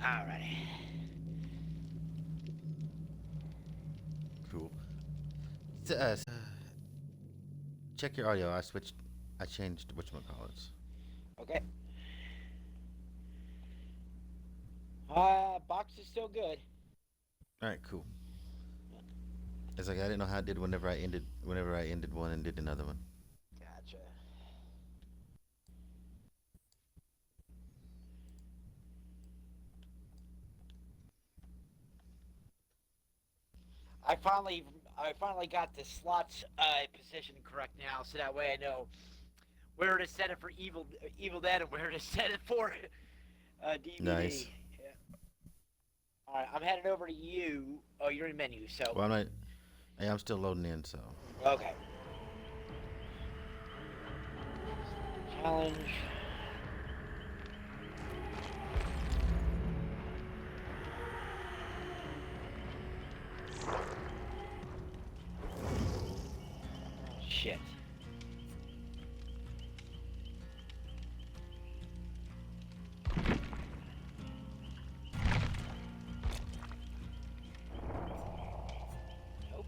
Alrighty. Cool. Check your audio. I switched. I changed whatchamacallits. Okay. Box is still good. All right, cool. It's like I didn't know how it did whenever I ended one and did another one. Gotcha. I finally, I finally got the slots position correct now, so that way I know where to set it for Evil Dead and where to set it for DbD. Nice. Yeah. All right, I'm headed over to you. Oh, you're in menu, so Well, I'm not. Yeah, I'm still loading in, so. okay. Challenge. Shit. Nope.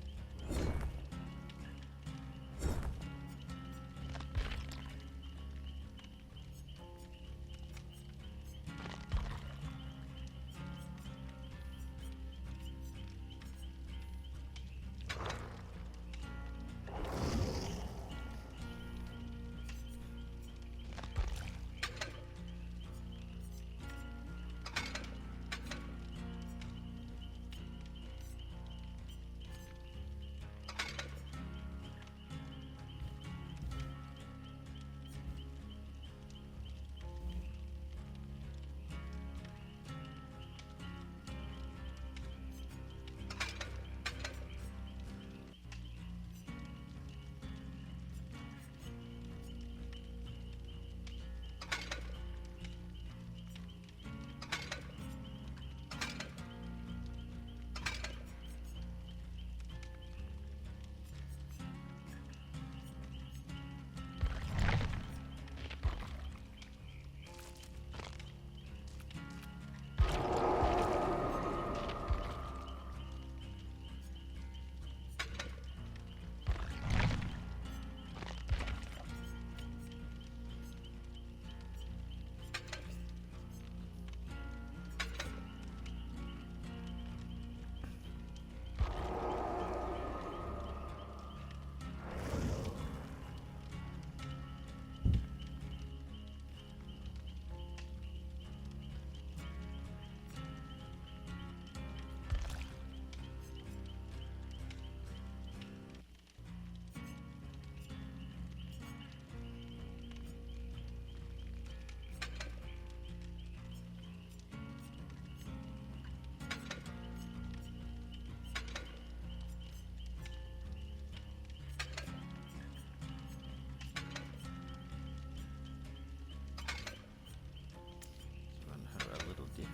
Run her a little bit.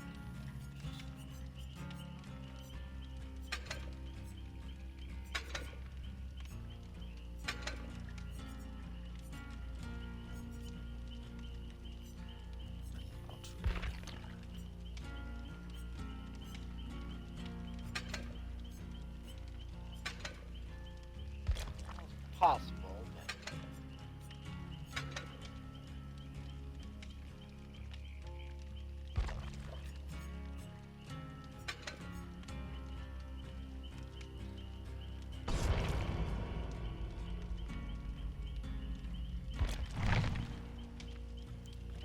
Possible, but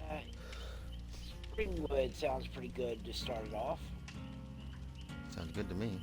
uh, Springwood sounds pretty good to start it off. Sounds good to me.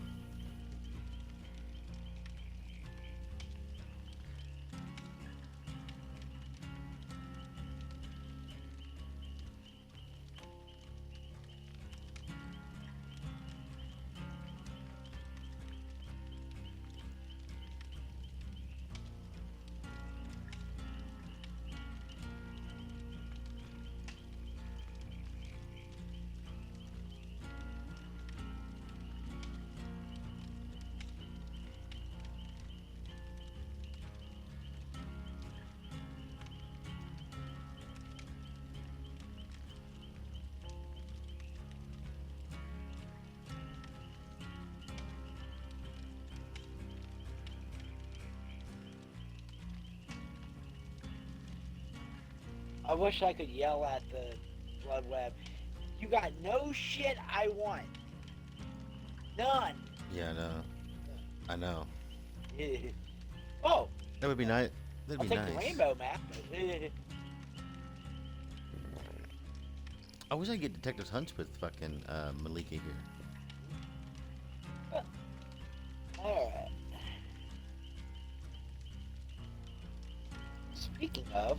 I wish I could yell at the blood web. You got no shit I want. None. Yeah, I know. I know. Oh, That would be nice. That'd I'll be take the nice. rainbow map. I wish I could get Detective Hunch with fucking Malika here. Alright. Speaking of,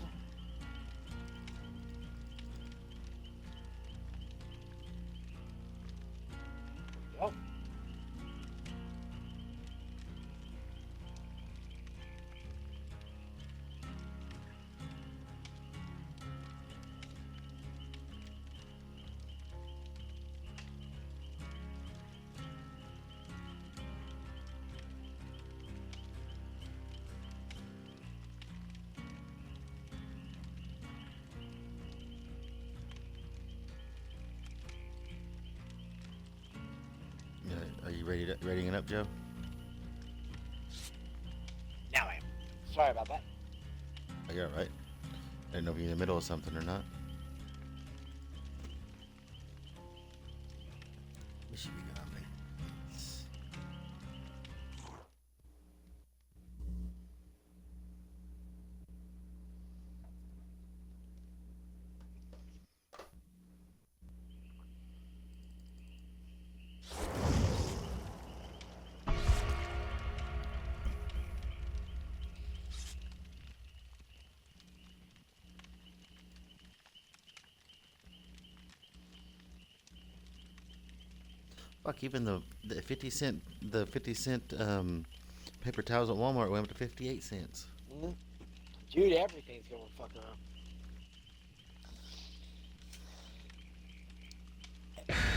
oh, Yeah, are you readying it up, Joe? now I am. Sorry about that. I got it right. I didn't know if you're in the middle of something or not. We should be good on me. Fuck, even the 50 cent paper towels at Walmart went up to 58 cents. Mm-hmm. Dude, everything's going fucking up.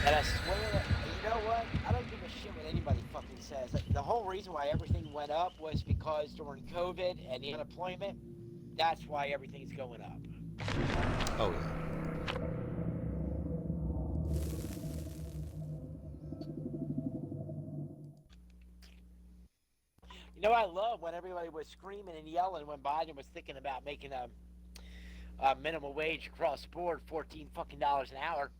And I swear that, you know what? I don't give a shit what anybody fucking says. The whole reason why everything went up was because during COVID and the unemployment, that's why everything's going up. Oh yeah. You know, I love when everybody was screaming and yelling when Biden was thinking about making a minimum wage across the board, $14 an hour,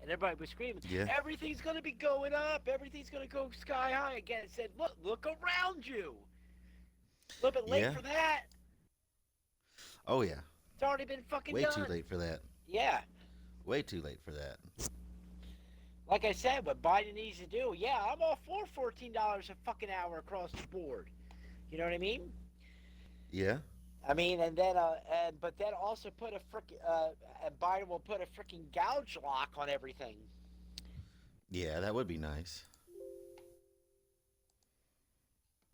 and everybody was screaming, Yeah. "Everything's gonna be going up. Everything's gonna go sky high again." It said, "Look around you. A little bit late Yeah. for that. Oh yeah. It's already been fucking Way too done." late for that. Yeah, Way too late for that. like I said, what Biden needs to do. Yeah, I'm all for $14 a fucking hour across the board. You know what I mean? Yeah. I mean, but then also put a frickin' and Biden will put a freaking gouge lock on everything. Yeah, that would be nice.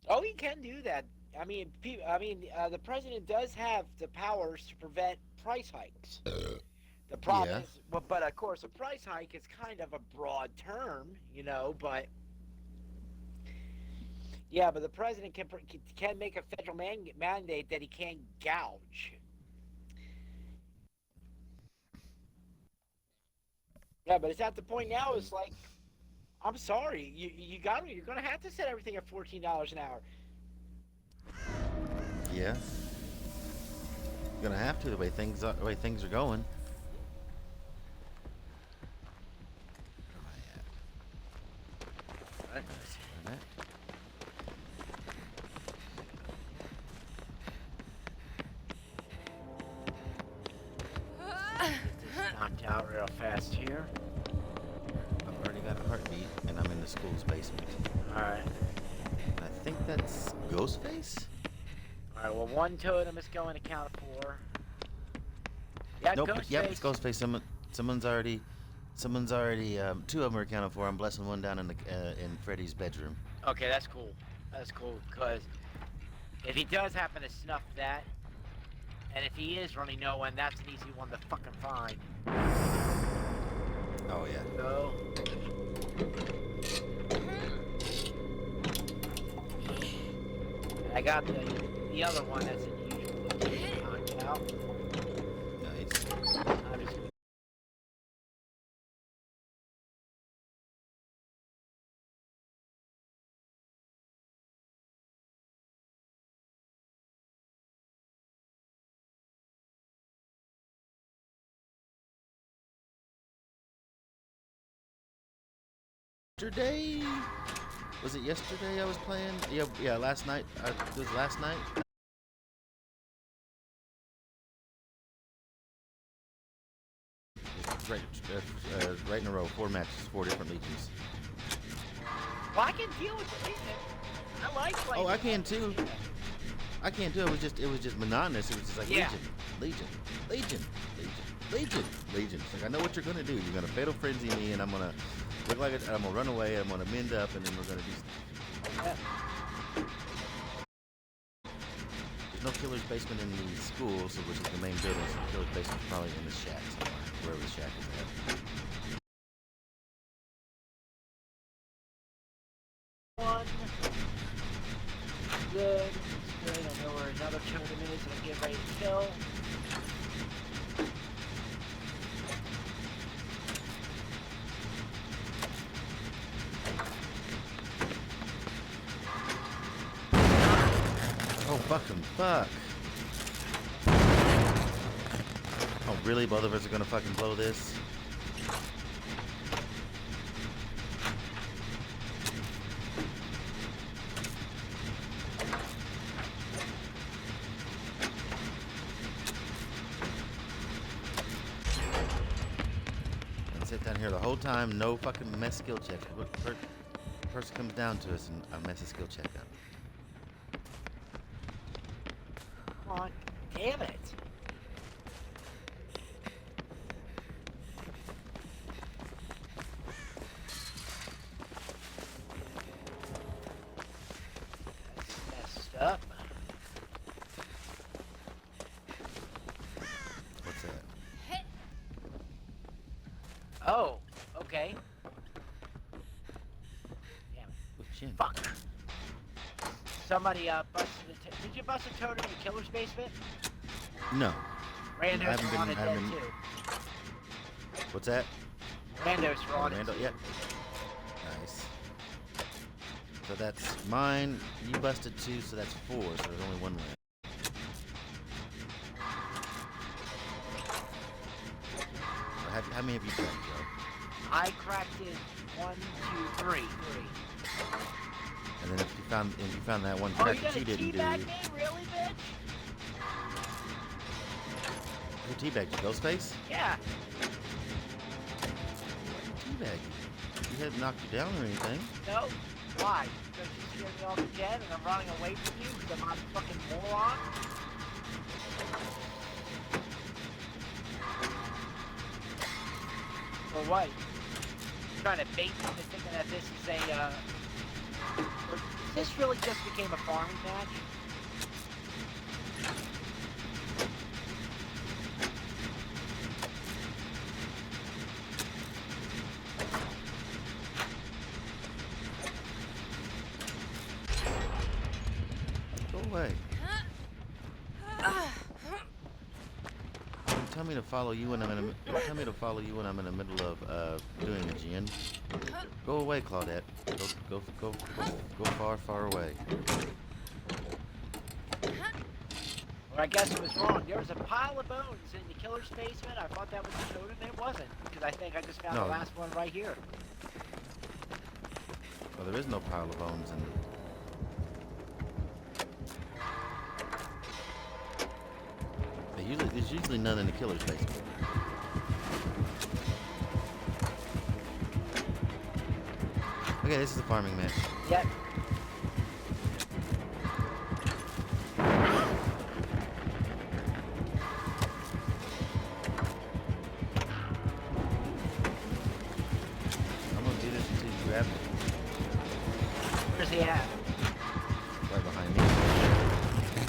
Oh, he can do that. I mean, the president does have the powers to prevent price hikes. The problem Yeah. is, but of course, a price hike is kind of a broad term, you know. But yeah, but the president can make a federal mandate that he can't gouge. Yeah, but it's at the point now. It's like, I'm sorry, you're gonna have to set everything at $14 an hour. Yeah. You're gonna have to the way things are going. Where am I at? Let's see where I'm at. Get this knocked out real fast here. I've already got a heartbeat, and I'm in the school's basement. All right. I think that's Ghostface. All right. Well, one totem is going to count for. Yeah, Nope. Ghostface. Yep, it's Ghostface. Someone's already. Two of them are accounted for. I'm blessing one down in Freddy's bedroom. Okay, that's cool. That's cool because if he does happen to snuff that, and if he is running no one, that's an easy one to fucking find. Oh yeah. So. I got the other one that's in the usual location knocked out. Nice. I'm just Yesterday? Was it yesterday I was playing? Yeah, last night. It was last night. Right in a row, 4 matches, 4 different legions. Well, I can deal with the Legion. I like playing. Oh, I can too. I can too. It was just monotonous. It was just like Yeah. Legion. It's like I know what you're gonna do. You're gonna fatal frenzy me, and I'm gonna look like I'm gonna run away. I'm gonna mend up, and then we're gonna do stuff. Yeah. There's no killer's basement in the school, so which is the main building. So the killer's basement's probably in the shack somewhere, wherever the shack is at. One. Good. It's good. I know where another tournament is, and I'm getting ready to kill. Oh, fucking fuck. Oh, really? Both of us are gonna fucking blow this? And sit down here the whole time, no fucking mess skill check. Person comes down to us and I mess a skill check up. Come on. Damn it. That's messed up. What's that? Oh, okay. Damn it. With chin. Fuck. Somebody busted a did you bust a totem in the killer's basement? No. Randos were on it dead too. What's that? Randos were on it. Randall, yeah. Nice. So that's mine. You busted 2, so that's 4. So there's only 1 left. So how many have you cracked, Joe? I cracked it 1, 2, 3. And then if you found that one Oh, crack you that got a you didn't do. teabag me? Really, bitch? Who teabagged you? Ghostface? Yeah. Teabagged you. He hadn't knocked you down or anything. No. Why? Because you scared me off the jet and I'm running away from you because I'm a fucking moron? Or what? You're trying to bait me into thinking that this is a, or this really just became a farming match? Go away. Tell me to follow you when I'm in the middle of doing a gen. Go away, Claudette. Go far, far away. Or I guess it was wrong. There was a pile of bones in the killer's basement. I thought that was the totem. It wasn't. Because I think I just found the last one right here. Well, there is no pile of bones in. There's usually none in the killer's basement. Okay, this is a farming match. Yep. I'm gonna do this until you grab me. Where's he at? Right behind me.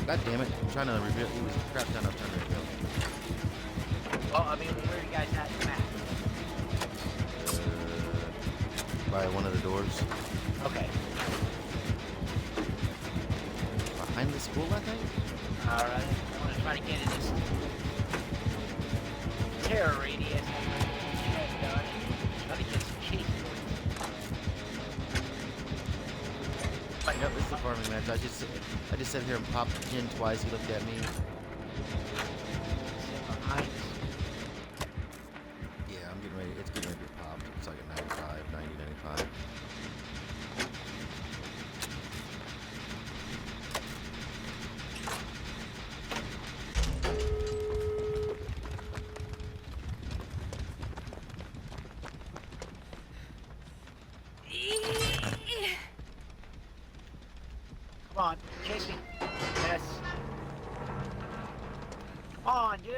God damn it. I'm trying to reveal. He was crouched down. I was trying to reveal. Oh, I mean, where are you guys at in the map? By one of the doors. Okay. Behind the school, I think? Alright. I'm gonna try to get in this terror radius. Try to get some cheese points. Yep, this is the farming match. I just sat here and popped Jin twice. He looked at me. Yeah, I'm getting ready. It's getting ready to pop. It's like a 95, 90, 95. Come on, chase me. Yes. Come on, dude.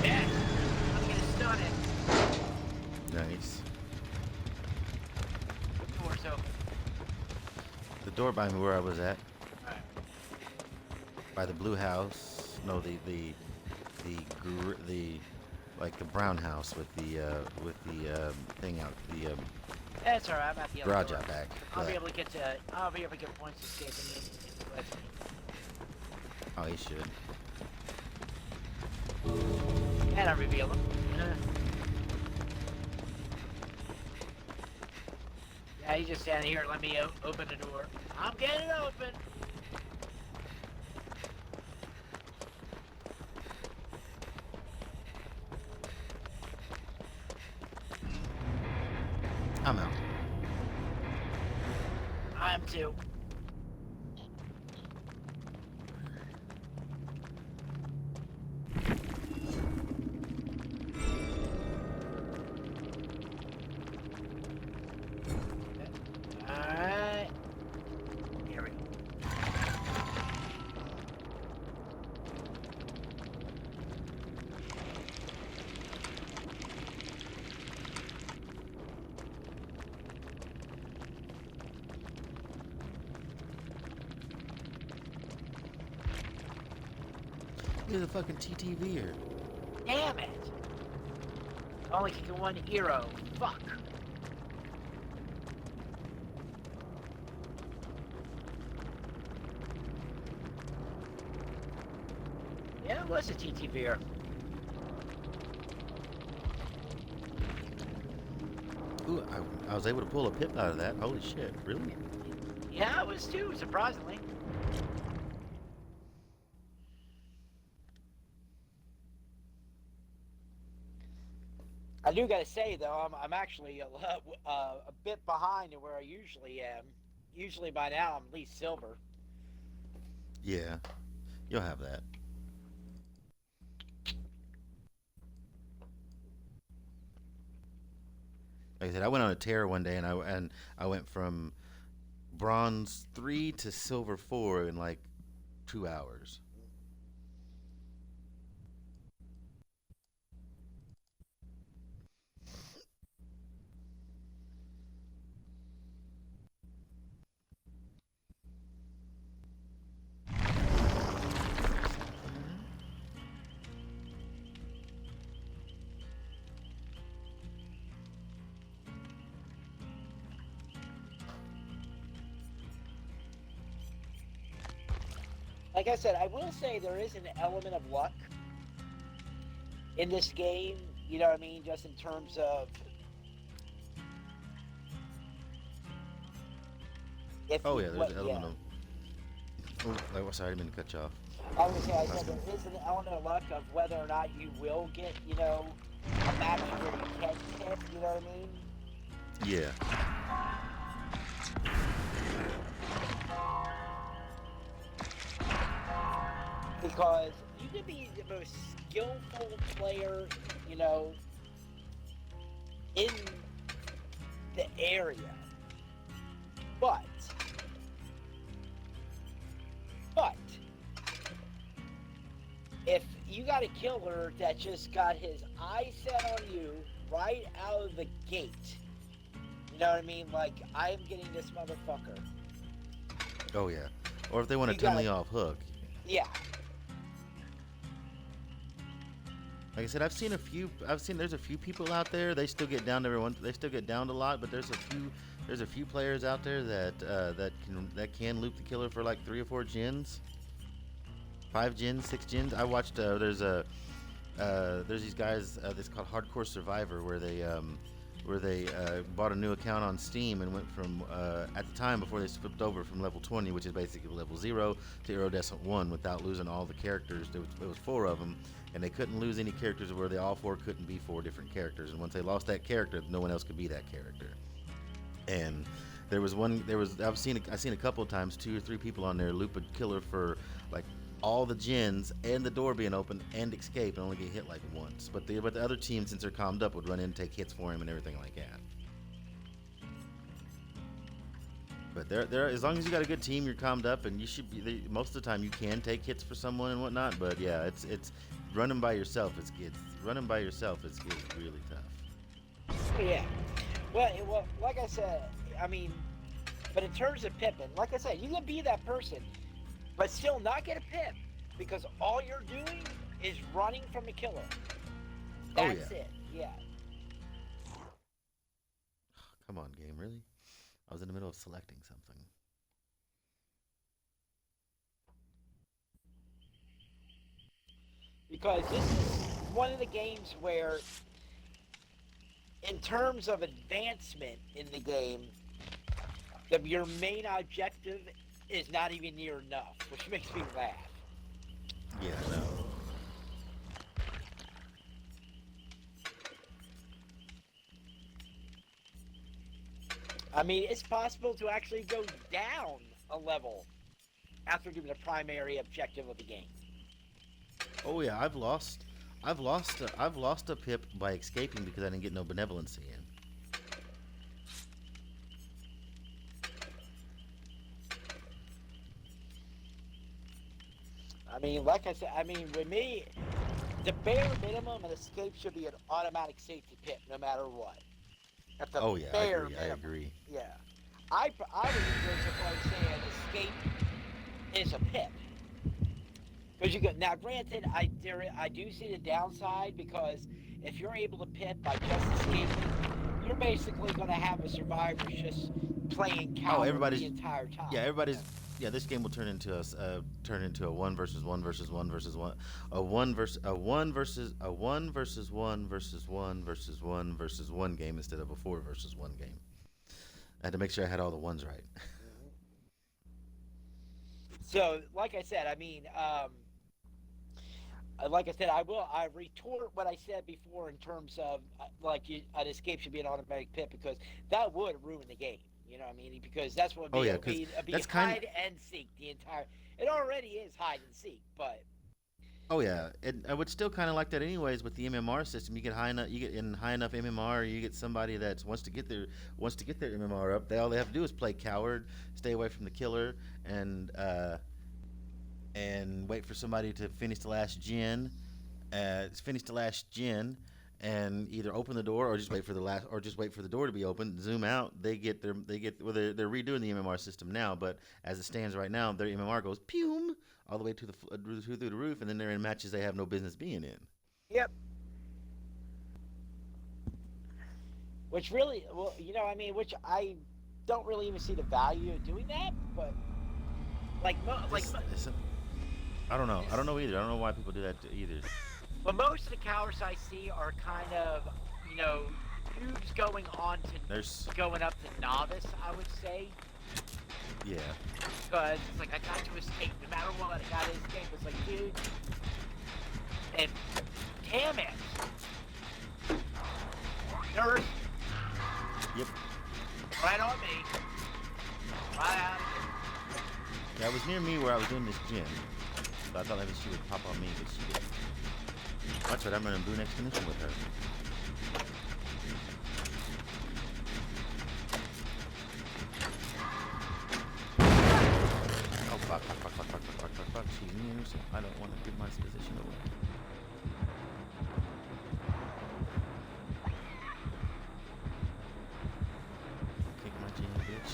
Yes. I'm gonna stun it. Nice. The door's open. The door by me where I was at, Alright. by the blue house. No, the like the brown house with the thing out the That's alright, I'm at the other garage door. out back. I'll be able to get points escaping in with. Oh, he should. And I reveal them. Yeah, he's just standing here. Let me open the door. I'm getting it open. I'm out. I'm too. Alright. Here we go. He's a fucking TTVer. Damn it! Only kicking one hero. Fuck. Yeah, it was a TTVer. Ooh, I was able to pull a pip out of that. Holy shit, really? Yeah, it was too, surprisingly. I do gotta say though, I'm actually a bit behind in where I usually am. Usually by now I'm at least silver. Yeah, you'll have that. Like I said, I went on a tear one day, and I went from bronze 3 to silver 4 in like 2 hours. Like I said, I will say there is an element of luck in this game. You know what I mean? Just in terms of if Oh you yeah, there's an element of. Oh, sorry, I didn't mean to cut you off. I was gonna say, I said there is an element of luck of whether or not you will get, a match where you can hit. You know what I mean? Yeah. Because you could be the most skillful player, you know, in the area, but if you got a killer that just got his eye set on you right out of the gate, you know what I mean? Like, I'm getting this motherfucker. Oh yeah. Or if they want to turn me off hook. Yeah. Like I said, there's a few people out there. They still get down to everyone. They still get downed a lot, but there's a few players out there that can loop the killer for like 3 or 4 gens, 5 gens, 6 gens. I watched. There's these guys. That's called Hardcore Survivor, where they bought a new account on Steam and went from at the time before they flipped over from level 20, which is basically level 0, to iridescent 1 without losing all the characters. There was 4 of them. And they couldn't lose any characters where they all 4 couldn't be 4 different characters. And once they lost that character, no one else could be that character. And I've seen a couple of times 2 or 3 people on there loop a killer for like all the gens and the door being open and escape and only get hit like once. But the other team, since they're calmed up, would run in and take hits for him and everything like that. But there, as long as you got a good team, you're calmed up, and you should be. Most of the time, you can take hits for someone and whatnot. But yeah, it's running by yourself. Running by yourself is really tough. Yeah. Well, like I said, I mean, but in terms of pipping, like I said, you can be that person, but still not get a pip because all you're doing is running from the killer. That's it. Yeah. Come on, game, really? I was in the middle of selecting something. Because this is one of the games where, in terms of advancement in the game, your main objective is not even near enough, which makes me laugh. Yeah, no. I mean, it's possible to actually go down a level after doing the primary objective of the game. Oh yeah, I've lost a pip by escaping because I didn't get no benevolency in. I mean, like I said, with me, the bare minimum an escape should be an automatic safety pip, no matter what. At the Oh yeah, bare I minimum. agree. Yeah, I would go so far as saying escape is a pip. Because you go now. Granted, I do see the downside because if you're able to pip by just escaping, you're basically going to have a survivor just playing coward the entire time. Yeah, this game will turn into a one versus one versus one versus one, a one versus one versus one versus one versus one versus one game instead of a 4 versus 1 game. I had to make sure I had all the ones right. So, like I said, I retort what I said before in terms of an escape should be an automatic pip because that would ruin the game. You know what I mean? Because that's what would be hide and seek the entire. It already is hide and seek, but. Oh yeah, I would still kind of like that anyways with the MMR system. You get high enough MMR, you get somebody that wants to get their MMR up. All they have to do is play coward, stay away from the killer, and wait for somebody to finish the last gen, and either open the door or just wait for the door to be open. Zoom out. They're redoing the MMR system now, but as it stands right now, their MMR goes pew all the way to through the roof, and then they're in matches they have no business being in. Yep. Which really, which I don't really even see the value of doing that, but I don't know. I don't know either. I don't know why people do that either. But most of the cowards I see are kind of, noobs going on to going up to novice, I would say. Yeah. Because it's like, I got to escape. No matter what, I got to escape. It's like, dude. And damn it. Nurse. Yep. Right on me. Right out of here. Yeah, it was near me where I was doing this gym. So I thought maybe she would pop on me, but she didn't. Watch it, I'm running Boone Exponential with her. Oh, fuck. She's near, so I don't want to give my position away. Kick my gen, bitch.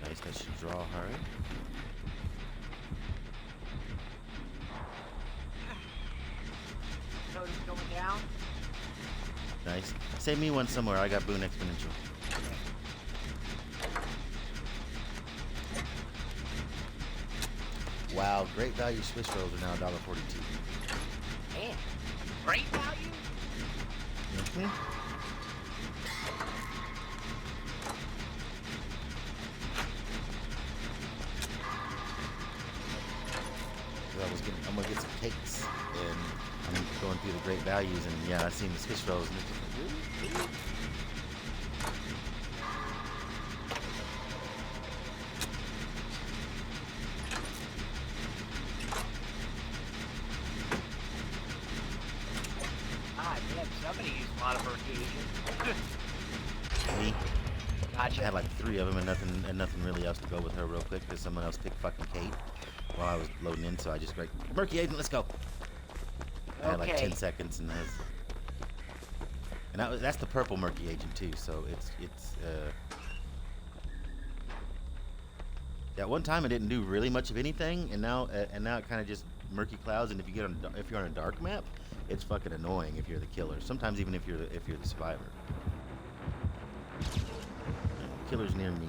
Nice, that should draw her. Notice going down. Nice. Save me one somewhere. I got Boone Exponential. Wow, great value Swiss rolls are now $1.42. Man, great value? Mm-hmm. I'm gonna get some cakes, and I'm going through the great values, and yeah, I seen the Swiss rolls, and it's just like, really? Ah, damn, somebody used a lot of Mercy Agent. Me. Gotcha. I had like 3 of them, and nothing really else to go with her real quick, because someone else picked fucking Kate while I was loading in, so I just like, Murky Agent, let's go. I had like 10 seconds, and that's the purple Murky Agent too. So it's at one time it didn't do really much of anything, and now it kind of just murky clouds. And if you're on a dark map, it's fucking annoying if you're the killer. Sometimes even if you're the survivor. Killer's near me.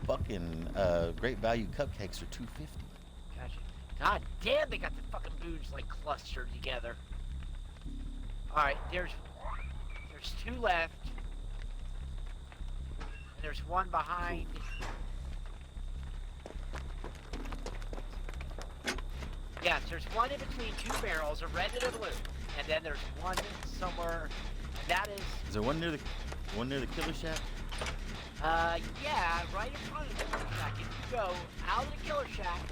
Fucking great value cupcakes are $2.50. Gotcha. God damn, they got the fucking boots like clustered together. Alright, there's 2 left. And there's one behind. Yes, there's one in between 2 barrels, a red and a blue. And then there's one somewhere. And that is. Is there one near the killer shack? Yeah, right in front of the killer shack. If you go out of the killer shack.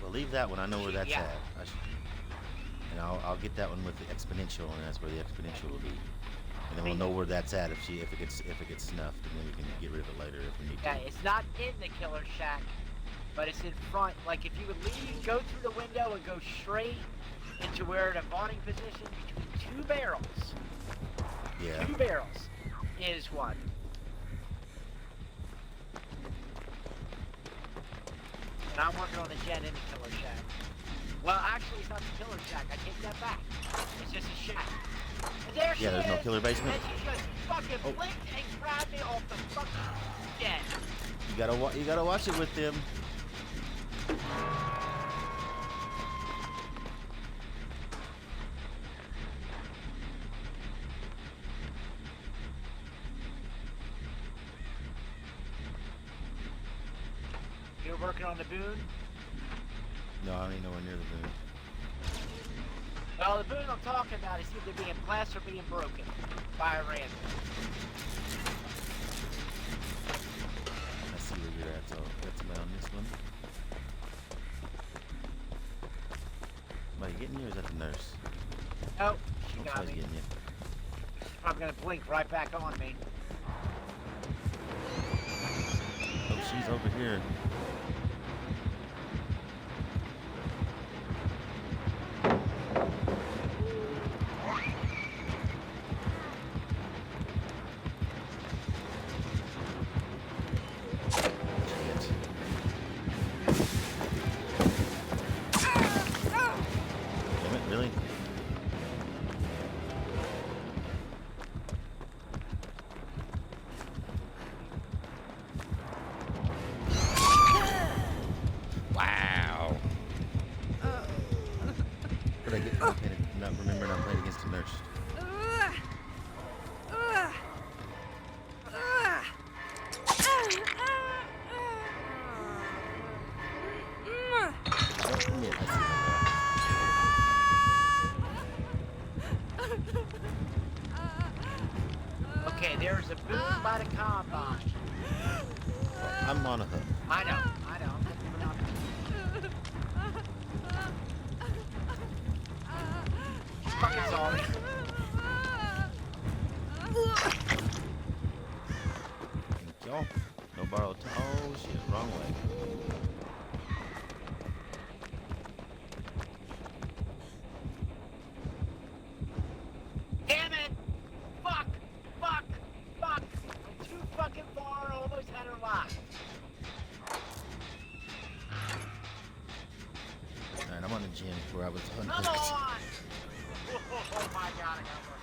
Well, leave that one. I know where that's Yeah. at. And I'll get that one with the exponential, and that's where the exponential will be. And then we'll know where that's at if it gets snuffed, and then we can get rid of it later if we need to. Yeah, it's not in the killer shack, but it's in front. Like if you would leave, go through the window and go straight into where the vaulting position between 2 barrels. Yeah. 2 barrels is one. And I'm working on the gen in the killer shack. Well, actually, it's not the killer shack. I take that back. It's just a shack. And there she there's is. no killer basement. And she just fucking blinked and grabbed me off the fucking gen. You gotta watch it with them. You're working on the boon? No, I ain't nowhere near the moon. Well, the boon I'm talking about is either being blessed or being broken by a random. I see where you're at, so that's somebody on this one. Somebody getting you, or is that the nurse? Nope, she Oh, got somebody's me. getting you. She's probably gonna blink right back on me. Oh, she's over here. Really? Wow. What did I get? Not remembering I'm playing against a nurse. Yeah, I see Okay, there's a boon by the combine. that. I'm on a hook. I know. I'm just moving on. Fucking sorry. Thank y'all. No borrowed time. Oh shit, wrong way. Damn it! Fuck! I'm too fucking far, almost had her locked. Alright, I'm on the gym where I was Come unhooked. on! Oh my god, I got one.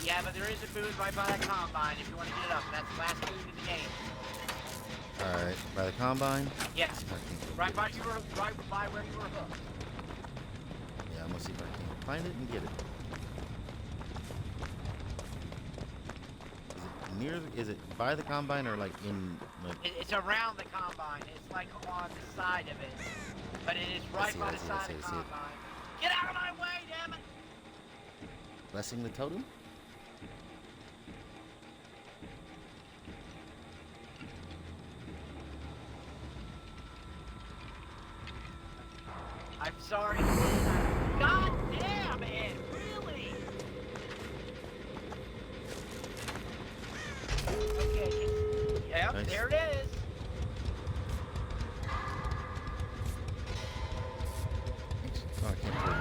Yeah, but there is a boon right by that combine if you want to get it up. That's the last boon in the game. Alright, by the combine? Yes. See if I can go Right get by it. you were right by where you were hooked. Yeah, I'm gonna see if I can find it and get it. near? Is it by the combine or like in like? It's around the combine. It's like on the side of it, but it is I right see it. by I the see it. I side see of it. the I see it. combine. Get out of my way, damn it! Blessing the totem. I'm sorry. God damn it! Really? Okay. Yep, Nice. there it is. Oh, I can't throw it.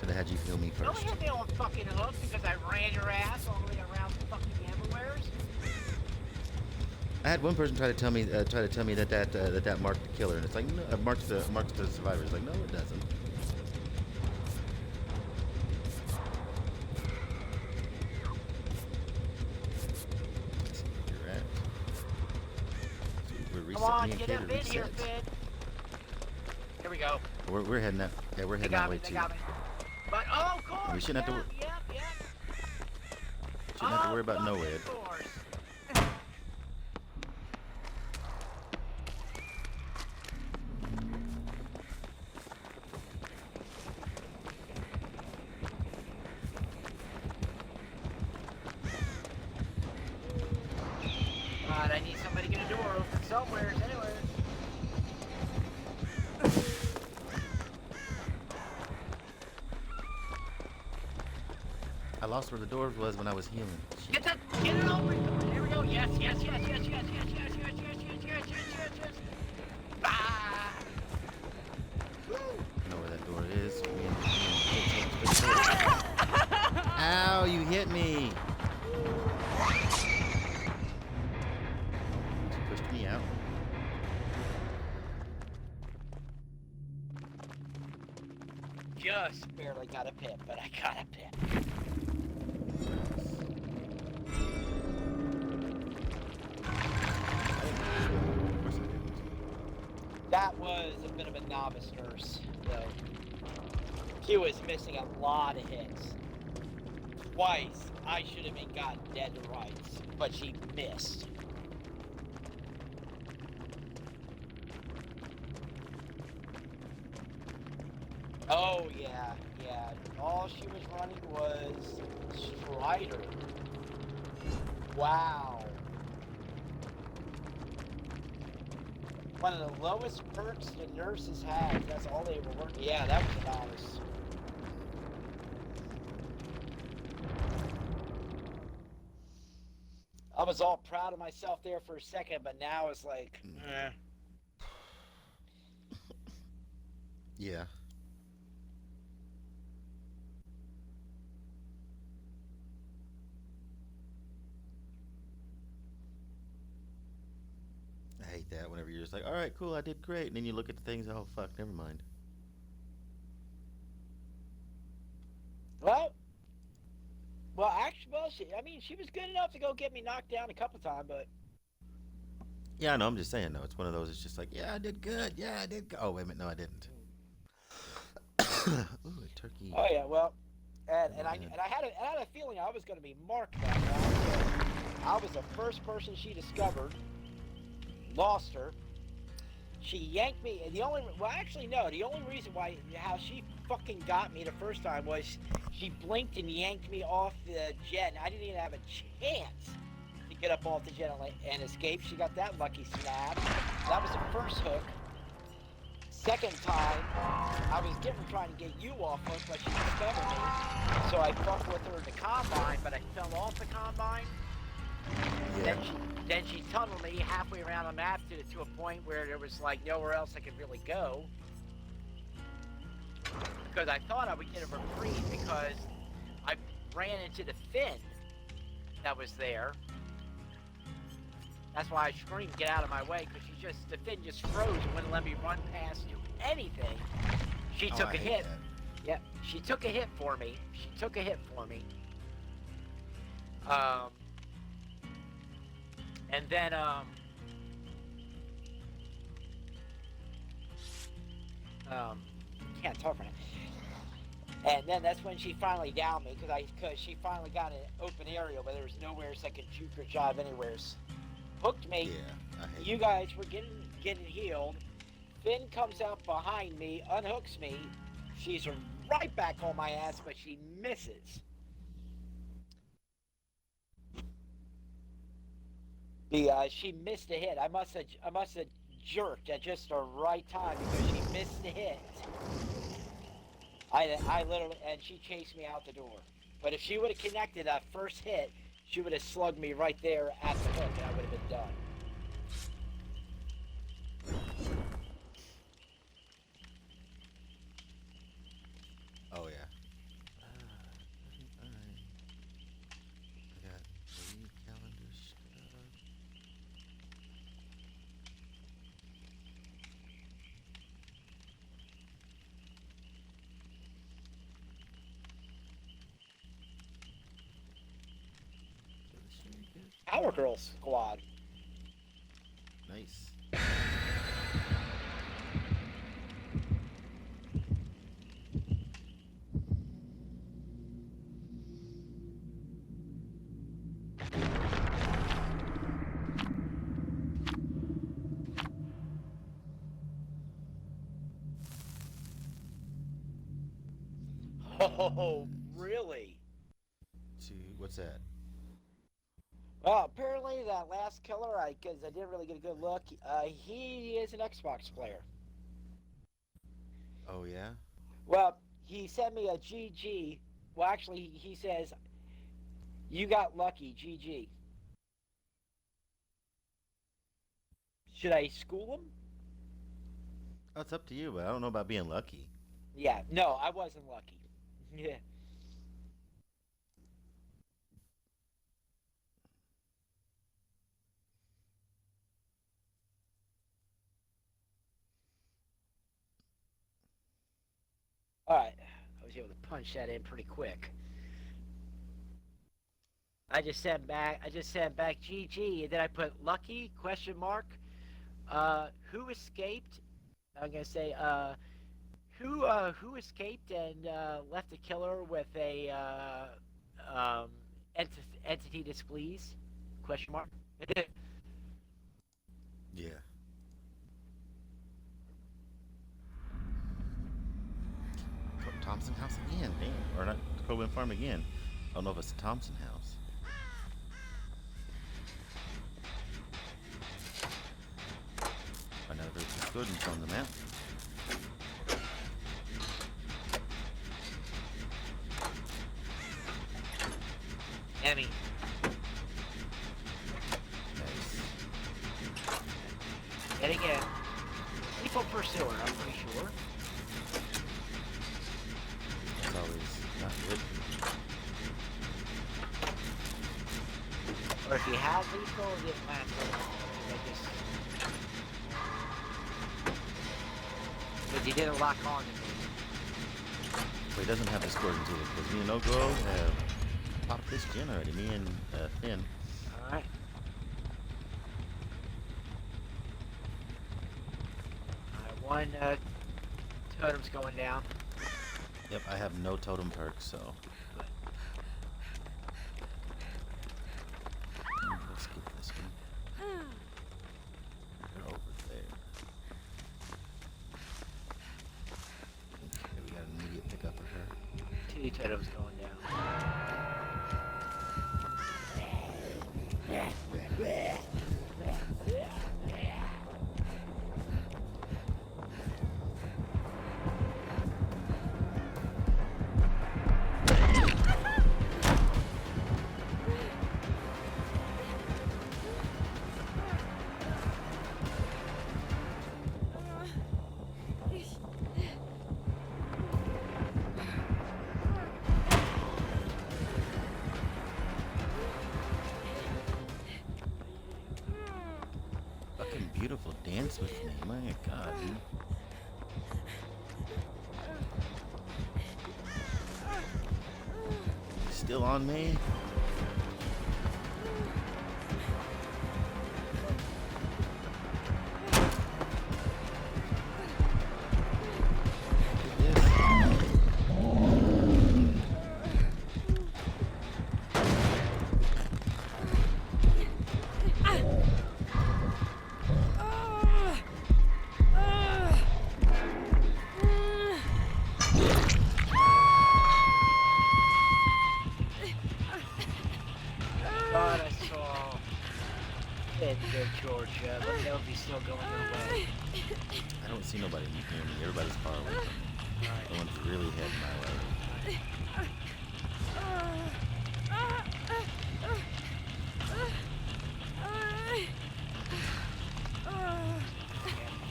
Should have had you heal me Don't first. hit me on fucking hook because I ran your ass all the way around fucking everywheres. I had one person try to tell me that marked the killer, and it's like no, marks the survivor. It's like no, it doesn't. Let's see where you're at. So we're Come on, reset. get up in here, Finn. Here we go. We're heading that. Yeah, we're They heading that got way me, they too. got me. But, oh, of course, We shouldn't have to. Yep. Shouldn't have to worry about NOED. Of course. God, I need somebody to get a door open somewhere, anywhere. I lost where the door was when I was healing. Get it open! Here we go. Yes. Ah! I know where that door is. Ow, you hit me! She pushed me out. Just barely got a pip, but I got a pip. Of course I didn't. That was a bit of a novice nurse, though. She was missing a lot of hits. Twice, I should have been gotten dead to rights, but she missed. Oh, yeah. All she was running was Strider. Wow. One of the lowest perks the nurses had. That's all they were working. Yeah, that was a novice. I was all proud of myself there for a second, but now it's like, Yeah. I hate that whenever you're just like, all right, cool, I did great. And then you look at the things, oh, fuck, never mind. she was good enough to go get me knocked down a couple times, but Yeah, I know, I'm just saying, though. It's one of those, it's just like, yeah, I did good. Yeah, I did good. Oh, wait a minute, no, I didn't. Ooh, a turkey. oh yeah, well, and Go I ahead. had a feeling I was going to be marked that round. So I was the first person she discovered, lost her. She yanked me, and the only reason how she fucking got me the first time was she blinked and yanked me off the jet. And I didn't even have a chance to get up off the jet and escape. She got that lucky snap. That was the first hook. Second time, I was trying to get you off hook, but she discovered me. So I fucked with her in the combine, but I fell off the combine. Yeah. Then she tunneled me halfway around the map to a point where there was like nowhere else I could really go. Because I thought I would get a reprieve because I ran into the fin that was there. That's why I screamed, get out of my way, because the fin just froze and wouldn't let me run past anything. She took a hit. Yeah, she took a hit for me. And then, can't talk right now. And then that's when she finally downed me because she finally got an open area where there was nowhere I could juke or jive anywheres. Hooked me. Yeah, I hate You guys were getting healed. Finn comes out behind me, unhooks me. She's right back on my ass, but she misses. She missed a hit. I must have jerked at just the right time because she missed the hit. I literally, and she chased me out the door. But if she would have connected that first hit, she would have slugged me right there at the hook, and I would have been done. Oh yeah. Alright. I got lead calendar stuff. Our girl squad. Nice. Oh, really? What's that? Well, apparently that last killer, because I didn't really get a good look, he is an Xbox player. Oh yeah. Well, he sent me a GG. Well, actually, he says, "You got lucky, GG." Should I school him? Oh, it's up to you, but I don't know about being lucky. Yeah, no, I wasn't lucky. Yeah. All right, I was able to punch that in pretty quick. I just sent back GG, and then I put lucky question mark. Who escaped? I'm gonna say who escaped and left the killer with a entity displease? Question mark. Yeah. Thompson House again, damn. Or not Coben Farm again. I don't know if it's the Thompson House. I know there's some students on the map. Emmy. Nice. And again, lethal pursuer, I'm pretty sure. That's always not good. Or if you had lethal, it didn't matter. Because he didn't lock on to me. But he doesn't have the scoring either, because me and Ogro have popped this gen already. Me and Finn. Alright. One totem's going down. Yep, I have no totem perks, so. Let's skip this one. They're over there. Okay, we got an immediate pickup of her. Two totems going down. Fucking beautiful dance with me. My God, dude. Still on me? Look at this. in Georgia. Let me know if he's still going your way. I don't see nobody near me. Everybody's far away from me. Alright. No one's really heading my way.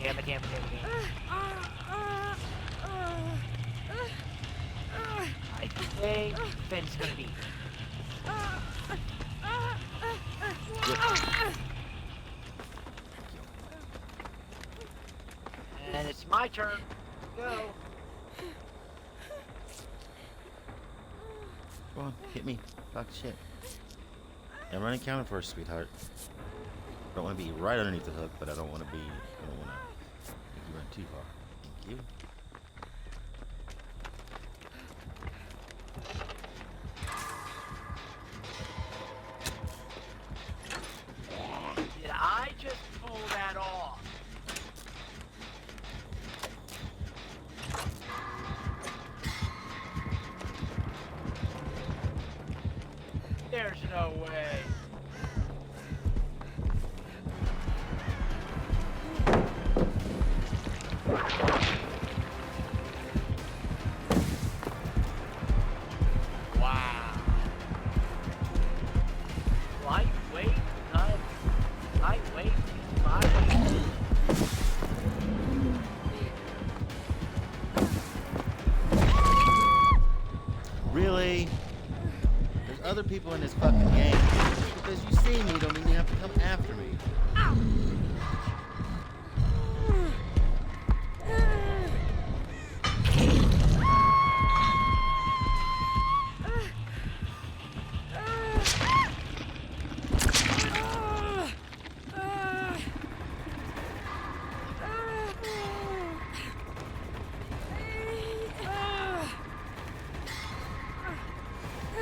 Damn it. I think Finn's gonna be. And it's my turn. Go. Come on, hit me. Fuck shit. I'm running counter first, sweetheart. I don't want to be right underneath the hook, but I don't want to make you run too far. Thank you. Did I just pull that off? There's no way. Wow. Lightweight, lightweight, lightweight. Really? There's other people in this fucking game. Just because you see me don't mean you have to come after me.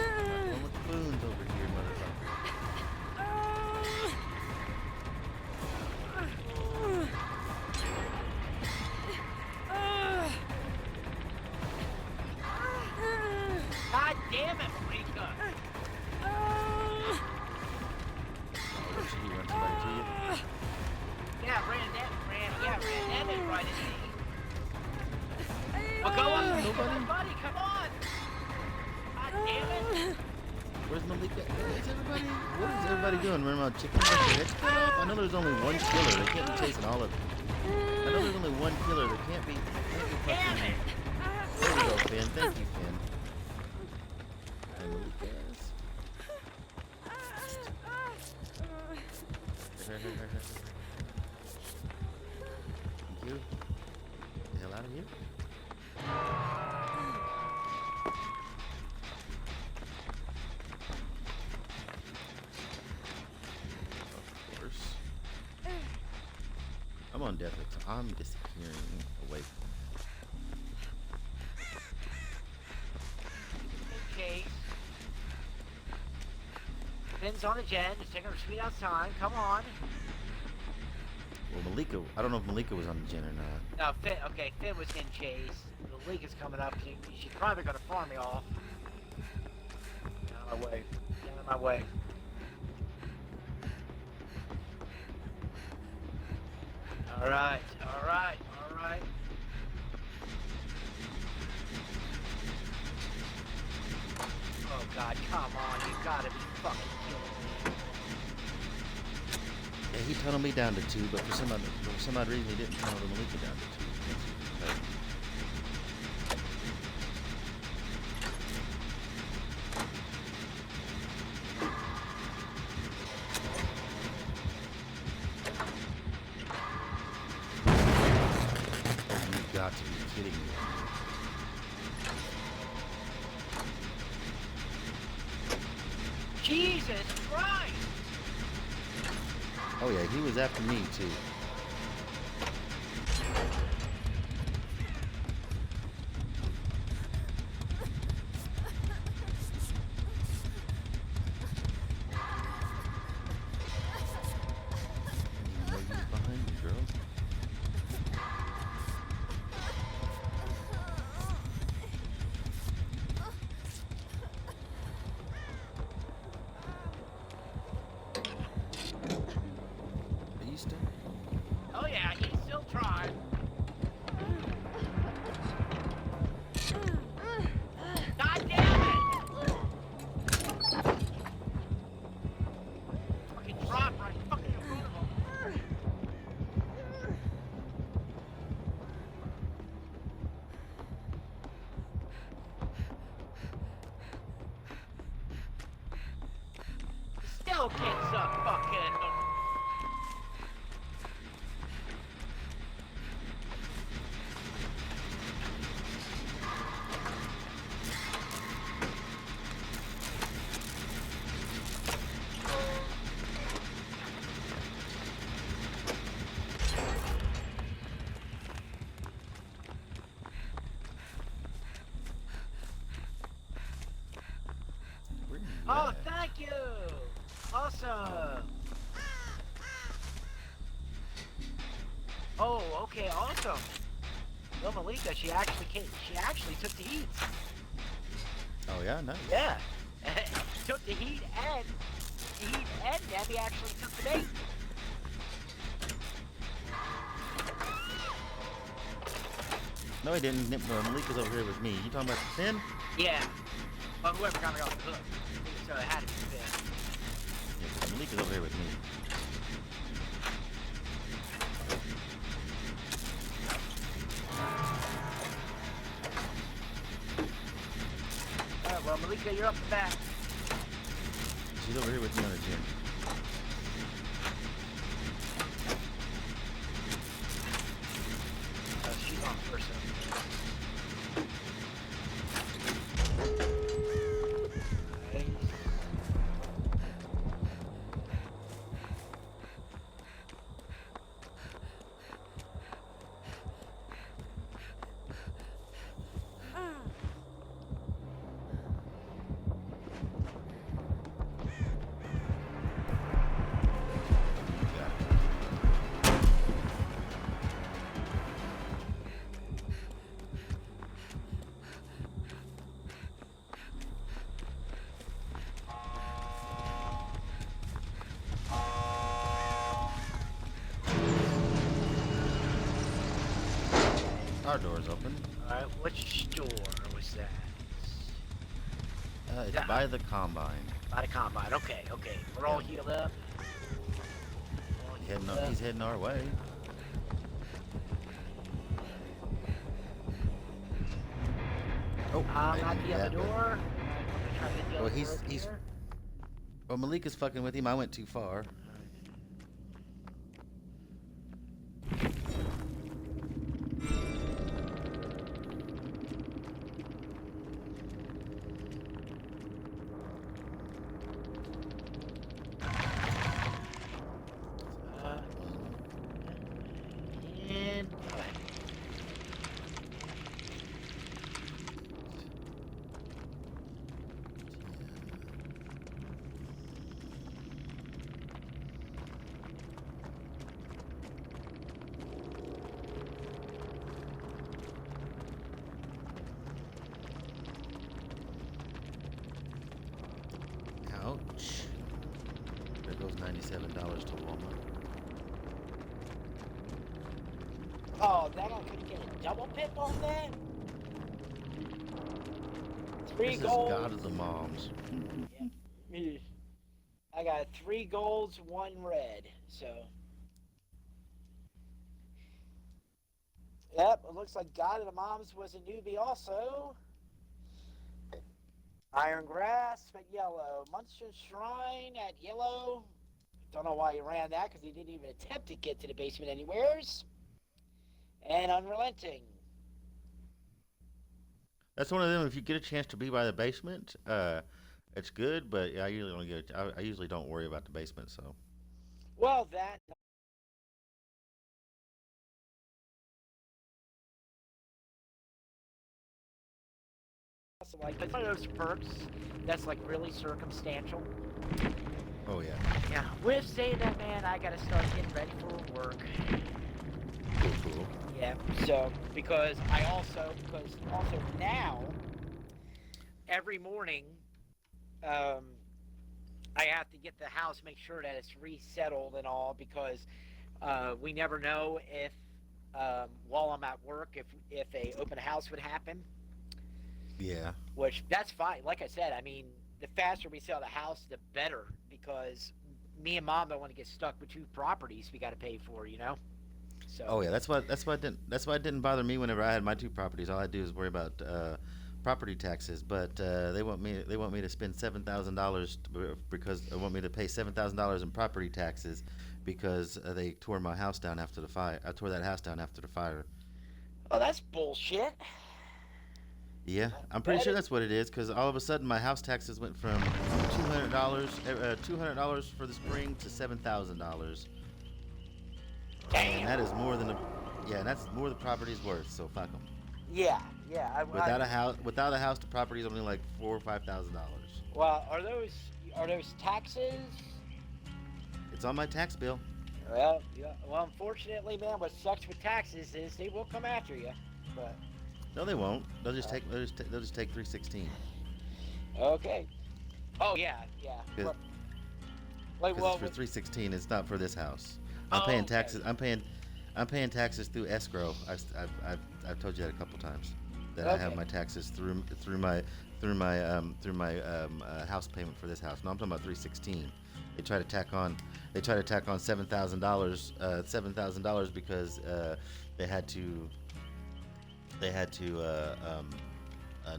Going with the boons over here, motherfucker. God damn it, Rika. Oh, should he run somebody to you? Yeah, ran that right at me. Well, go on, buddy, come on. God damn it. Where's Malika? Where's everybody? What is everybody doing? Running around chickens with their heads cut off? I know there's only one killer. They can't be chasing all of them. I know there's only one killer. There can't be Damn fucking... it. There we go, Finn. Thank you, Finn. And Malika's. Thank you. Get the hell out of here. Of course. I'm on death. I'm disappearing away from Chase. Finn's on the gen. Just taking her sweet out time. Come on. Well, Malika, I don't know if Malika was on the gen or not. No, Finn. Okay, Finn was in chase. The leak is coming up. She's probably gonna farm me off. Get out of my way. Get out of my way. All right. Oh God, come on! You gotta be fucking kidding me. Yeah, he tunneled me down to 2, but for some odd reason he didn't tunnel the Malika down to 2. You've got to be kidding me. Jesus Christ! Oh yeah, he was after me too. I didn't even know he was behind you, girl. It's a fucking. Where you Oh, at? thank you. Awesome. Oh, okay, awesome. Well, Malika, she actually came. She actually took the heat. Oh yeah, nice. Yeah. Took the heat and Debbie actually took the bait. No, I didn't. Malika's over here with me. You talking about the Finn? Yeah. Well, whoever got me off the hook. So it had to be Finn. Yeah, 'cause Malika's over here with me. Alright, well, Malika, you're up the bat. She's over here with me on the gym. She's on first. Our door's open. Alright, which store was that? It's Yeah. by the combine. By the combine. Okay, okay. We're all healed up. All healed up. He's heading our way. Oh, I I'm at didn't the do other that, but- door. I'm gonna try to get the Well, other he's- door over he's- here. Well, Malika's fucking with him. I went too far. Uh, and Ouch. There goes $97 to Walmart. oh, that guy couldn't get a double pip on that. Three This is goals. God of the Moms. I got 3 golds, 1 red. So. Yep, it looks like God of the Moms was a newbie also. Iron Grasp at yellow. Munster Shrine at yellow. Don't know why he ran that because he didn't even attempt to get to the basement anywheres. And Unrelenting. That's one of them. If you get a chance to be by the basement, it's good. But yeah, I usually don't get. I usually don't worry about the basement. So Well, that. Like, it's one of those perks that's like really circumstantial. oh yeah, Yeah. With saying that, man, I gotta start getting ready for work. cool. Yeah. So because now every morning, I have to get the house, make sure that it's resettled and all, because we never know if while I'm at work if a open house would happen. Yeah. Which, that's fine. Like I said, I mean, the faster we sell the house, the better, because me and Mom don't want to get stuck with 2 properties we got to pay for, you know. So. Oh yeah, that's why it didn't bother me whenever I had my 2 properties. All I do is worry about property taxes, but they want me to spend $7,000 because they want me to pay $7,000 in property taxes because they tore my house down after the fire. I tore that house down after the fire. Oh, that's bullshit. Yeah, I'm pretty That sure is, that's what it is because all of a sudden my house taxes went from $200 for the spring to $7,000, and that is damn. more than that's more the property's worth. So fuck them. Yeah, yeah. Without a house, the property is only like $4,000 or $5,000. Well, are those taxes? It's on my tax bill. Well, yeah. Well, unfortunately, man, what sucks with taxes is they will come after you. But No, they won't. They'll just take 316 okay. Oh yeah, yeah. because Like, it's well, for 316. It's not for this house. I'm oh, paying okay. taxes. I'm paying taxes through escrow. I've told you that a couple times that I have Okay. my taxes through my house payment for this house. No, I'm talking about 316. They try to tack on $7,000 because they had to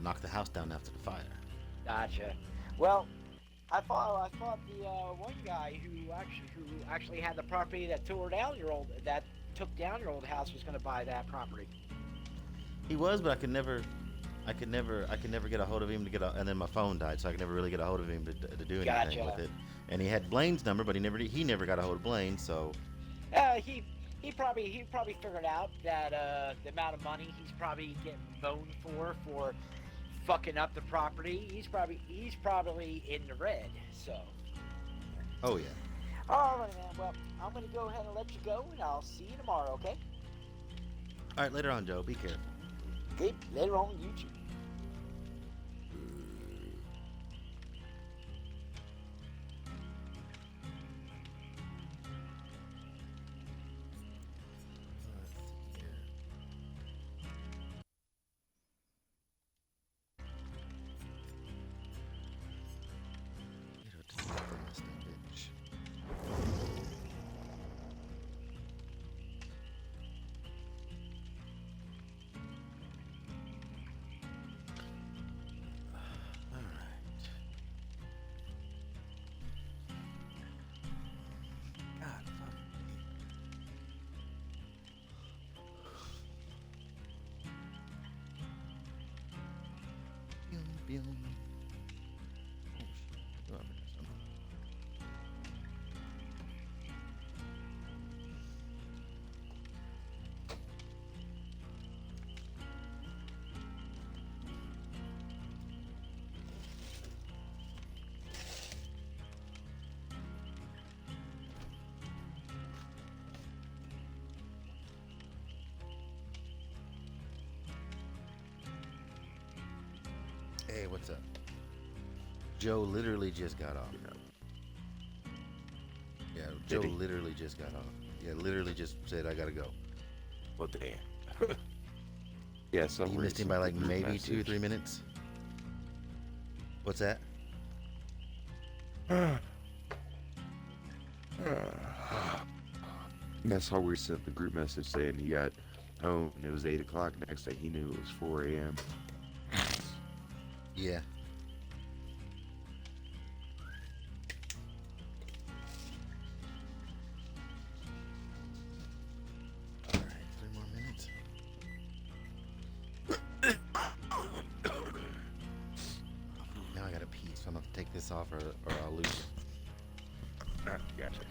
knock the house down after the fire. Gotcha. Well, I thought the one guy who actually had the property that took down your old house was going to buy that property. He was, but I could never get a hold of him and then my phone died, so I could never really get a hold of him to do anything Gotcha. with it. And he had Blaine's number, but he never got a hold of Blaine, so He probably figured out that the amount of money he's probably getting boned for fucking up the property. He's probably in the red. So. oh yeah. All right, man. Well, I'm gonna go ahead and let you go, and I'll see you tomorrow. Okay? All right, later on, Joe. Be careful. Okay. Later on, you too. Boom. Oh, shit. Oh, I missed something. Hey, what's up? Joe literally just got off. Yeah, Joe he? literally just got off. Yeah, literally just said, I gotta go. Well, damn. Yeah, so You missed him by like maybe 2-3 minutes. What's that? That's how we sent the group message saying he got home and it was 8 o'clock. Next day he knew it was 4 a.m. Yeah. All right, 3 more minutes. Now I gotta pee, so I'm gonna have to take this off or I'll lose it. Gotcha.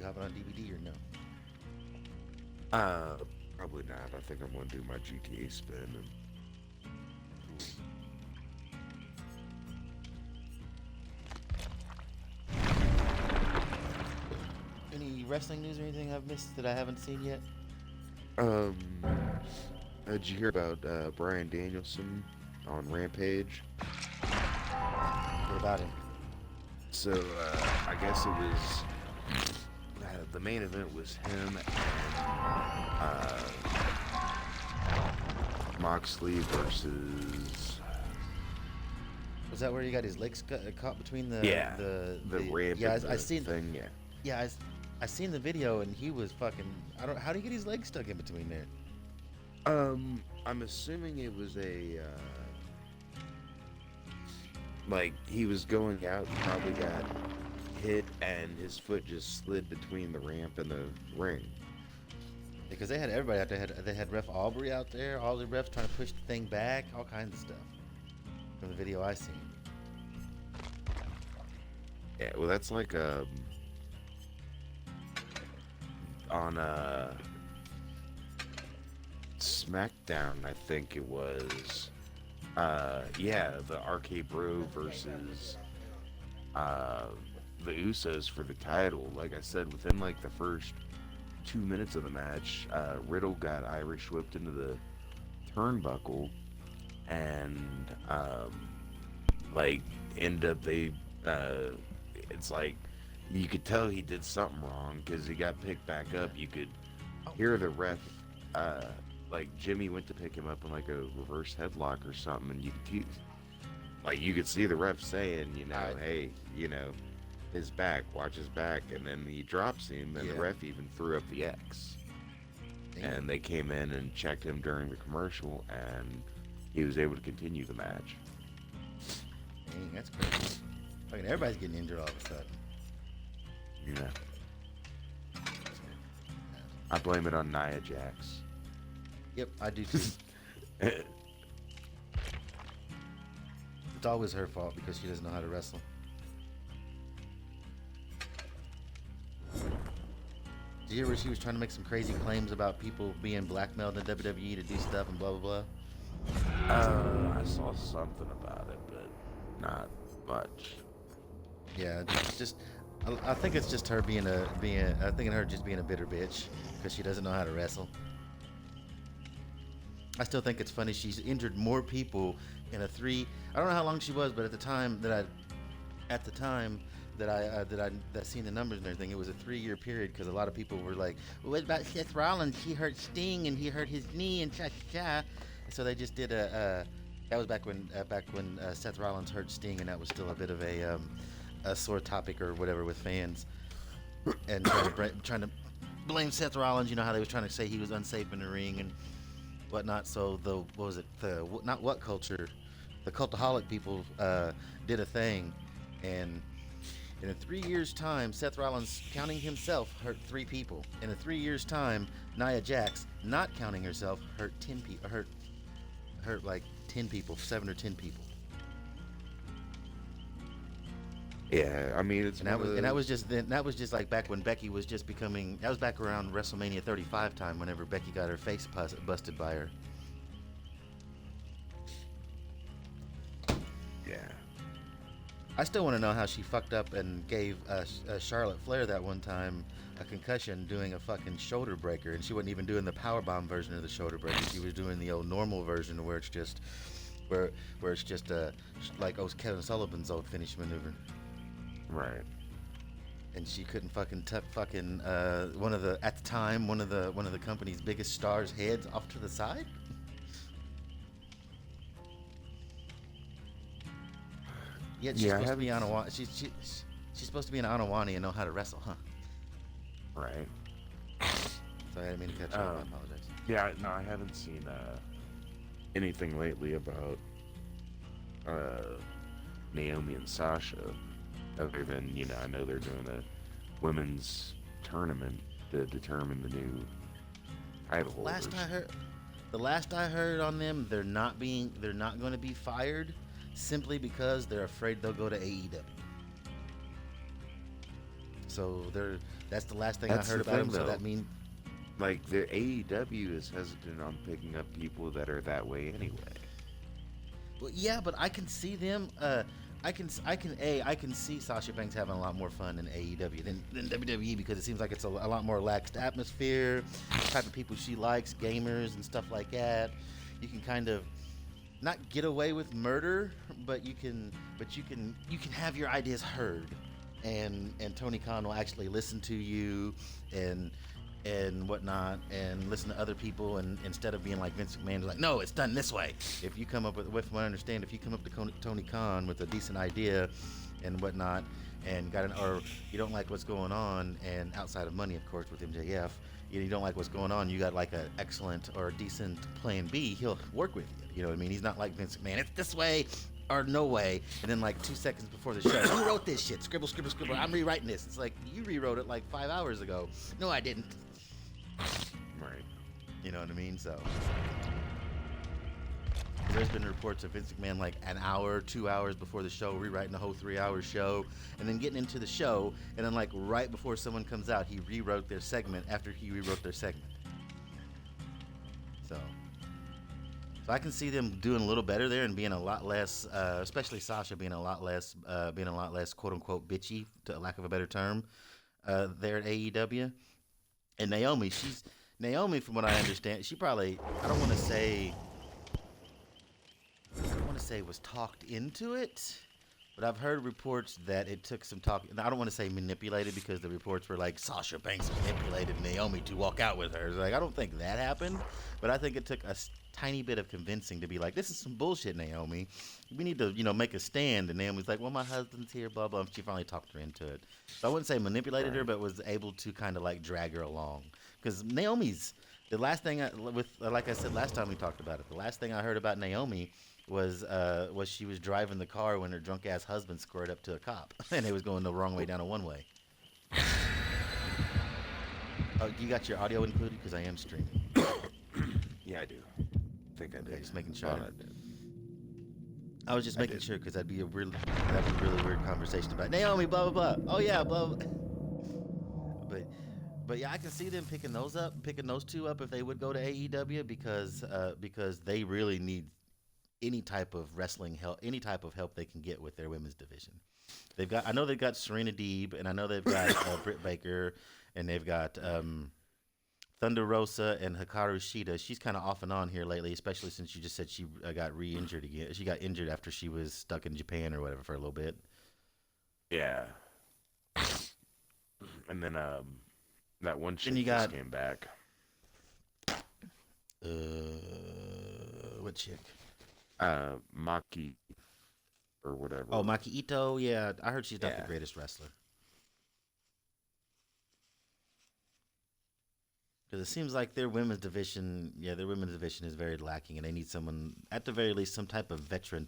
hopping on DbD or no? Uh, Probably not. I think I'm gonna do my GTA spin. And Any wrestling news or anything I've missed that I haven't seen yet? um, did you hear about Bryan Danielson on Rampage? What about him? So I guess it was the main event was him and Moxley versus Was that where he got his legs caught between the the ramp. yeah, and I the seen thing. Yeah. yeah I seen the video and he was fucking I don't how do you get his legs stuck in between there? I'm assuming it was a like he was going out and probably got hit and his foot just slid between the ramp and the ring. Because they had everybody out there. They had Ref Aubrey out there. All the refs trying to push the thing back. All kinds of stuff from the video I seen. Yeah, well that's like on SmackDown, I think it was. Yeah, the RK Bro versus the Usos for the title. Like I said, within like the first 2 minutes of the match, Riddle got Irish whipped into the turnbuckle, and like end up it's like you could tell he did something wrong because he got picked back up. You could hear the ref like Jimmy went to pick him up in like a reverse headlock or something, and you could see the ref saying, hey, his back, watch his back, and then he drops him, and the ref even threw up the X. Damn. And they came in and checked him during the commercial, and he was able to continue the match. Dang, that's crazy. Fucking everybody's getting injured all of a sudden. Yeah. I blame it on Nia Jax. Yep, I do too. It's always her fault because she doesn't know how to wrestle. Did you hear where she was trying to make some crazy claims about people being blackmailed in the WWE to do stuff and blah blah blah? I saw something about it, but not much. Yeah, just I think it's just her being I think her just being a bitter bitch because she doesn't know how to wrestle. I still think it's funny she's injured more people in a I don't know how long she was, but at the time that I seen the numbers and everything, it was a 3-year period because a lot of people were like, well, what about Seth Rollins? He hurt Sting and he hurt his knee and cha. So they just did that was back when Seth Rollins hurt Sting, and that was still a bit of a sore topic or whatever with fans, and trying to blame Seth Rollins. You know how they was trying to say he was unsafe in the ring and whatnot. So the Cultaholic people did a thing, and in 3 years' time, Seth Rollins, counting himself, hurt 3 people. In 3 years' time, Nia Jax, not counting herself, hurt 10 people. Hurt like 10 people, 7 or 10 people. Yeah, I mean that was just like back when Becky was just becoming. That was back around WrestleMania 35 time, whenever Becky got her face busted by her. Yeah. I still want to know how she fucked up and gave Charlotte Flair that one time a concussion doing a fucking shoulder breaker, and she wasn't even doing the powerbomb version of the shoulder breaker. She was doing the old normal version where it's just like Kevin Sullivan's old finish maneuver. Right. And she couldn't fucking tuck one of the company's biggest stars' heads off to the side. Yet she's supposed to be she's supposed to be an Anawani and know how to wrestle, huh? Right. Sorry, I didn't mean to cut you off. I apologize. Yeah, no, I haven't seen anything lately about Naomi and Sasha, other than I know they're doing a women's tournament to determine the new title holders. The last I heard on them, they're not going to be fired simply because they're afraid they'll go to AEW. So that's the last thing That's I heard the about thing, him. So though. that means Like the AEW is hesitant on picking up people that are that way anyway. well, yeah, but I can see them. I can see Sasha Banks having a lot more fun in AEW than WWE because it seems like it's a lot more relaxed atmosphere. The type of people she likes, gamers and stuff like that. You can kind of not get away with murder, but you can have your ideas heard, and Tony Khan will actually listen to you and whatnot, and listen to other people, and instead of being like Vince McMahon, like, no, it's done this way. If you come up with what I understand, if you come up to Tony Khan with a decent idea and whatnot, and or you don't like what's going on, and outside of money, of course, with MJF, you don't like what's going on, you got like an excellent or a decent plan B, he'll work with you. You know what I mean? He's not like Vince McMahon, it's this way or no way, and then like 2 seconds before the show, who wrote this shit? Scribble, scribble, scribble. I'm rewriting this. It's like, you rewrote it like 5 hours ago. No, I didn't. Right. You know what I mean? So there's been reports of Vince McMahon like an hour, 2 hours before the show, rewriting the whole 3-hour show, and then getting into the show, and then like right before someone comes out, he rewrote their segment after he rewrote their segment. So I can see them doing a little better there and being a lot less, especially Sasha being a lot less quote unquote bitchy, to lack of a better term, there at AEW. And Naomi, from what I understand, she probably, I don't want to say was talked into it, but I've heard reports that it took some talk. I don't want to say manipulated, because the reports were like Sasha Banks manipulated Naomi to walk out with her. It's like, I don't think that happened, but I think it took a tiny bit of convincing to be like, this is some bullshit, Naomi. We need to, make a stand. And Naomi's like, well, my husband's here, blah, blah. And she finally talked her into it. So I wouldn't say manipulated her, but was able to kind of like drag her along. Because Naomi's, the last thing, like I said last time we talked about it, the last thing I heard about Naomi was she was driving the car when her drunk ass husband squared up to a cop, and they was going the wrong way down a one-way. Oh, you got your audio included? Because I am streaming. Yeah, I do. I think I did. Okay, just making sure. Thought I did. I was just making sure, because that'd be a really weird conversation about Naomi, blah blah blah. Oh yeah, blah blah. But yeah, I can see them picking those two up if they would go to AEW, because they really need any type of wrestling help, any type of help they can get with their women's division. I know they've got Serena Deeb, and I know they've got Britt Baker, and they've got Thunder Rosa and Hikaru Shida. She's kind of off and on here lately, especially since you just said she got re-injured again. She got injured after she was stuck in Japan or whatever for a little bit. Yeah. And then that one chick just came back. What chick? Maki or whatever. Oh, Maki Ito. Yeah, I heard she's not Yeah. the greatest wrestler. Because it seems like their women's division is very lacking, and they need someone, at the very least, some type of veteran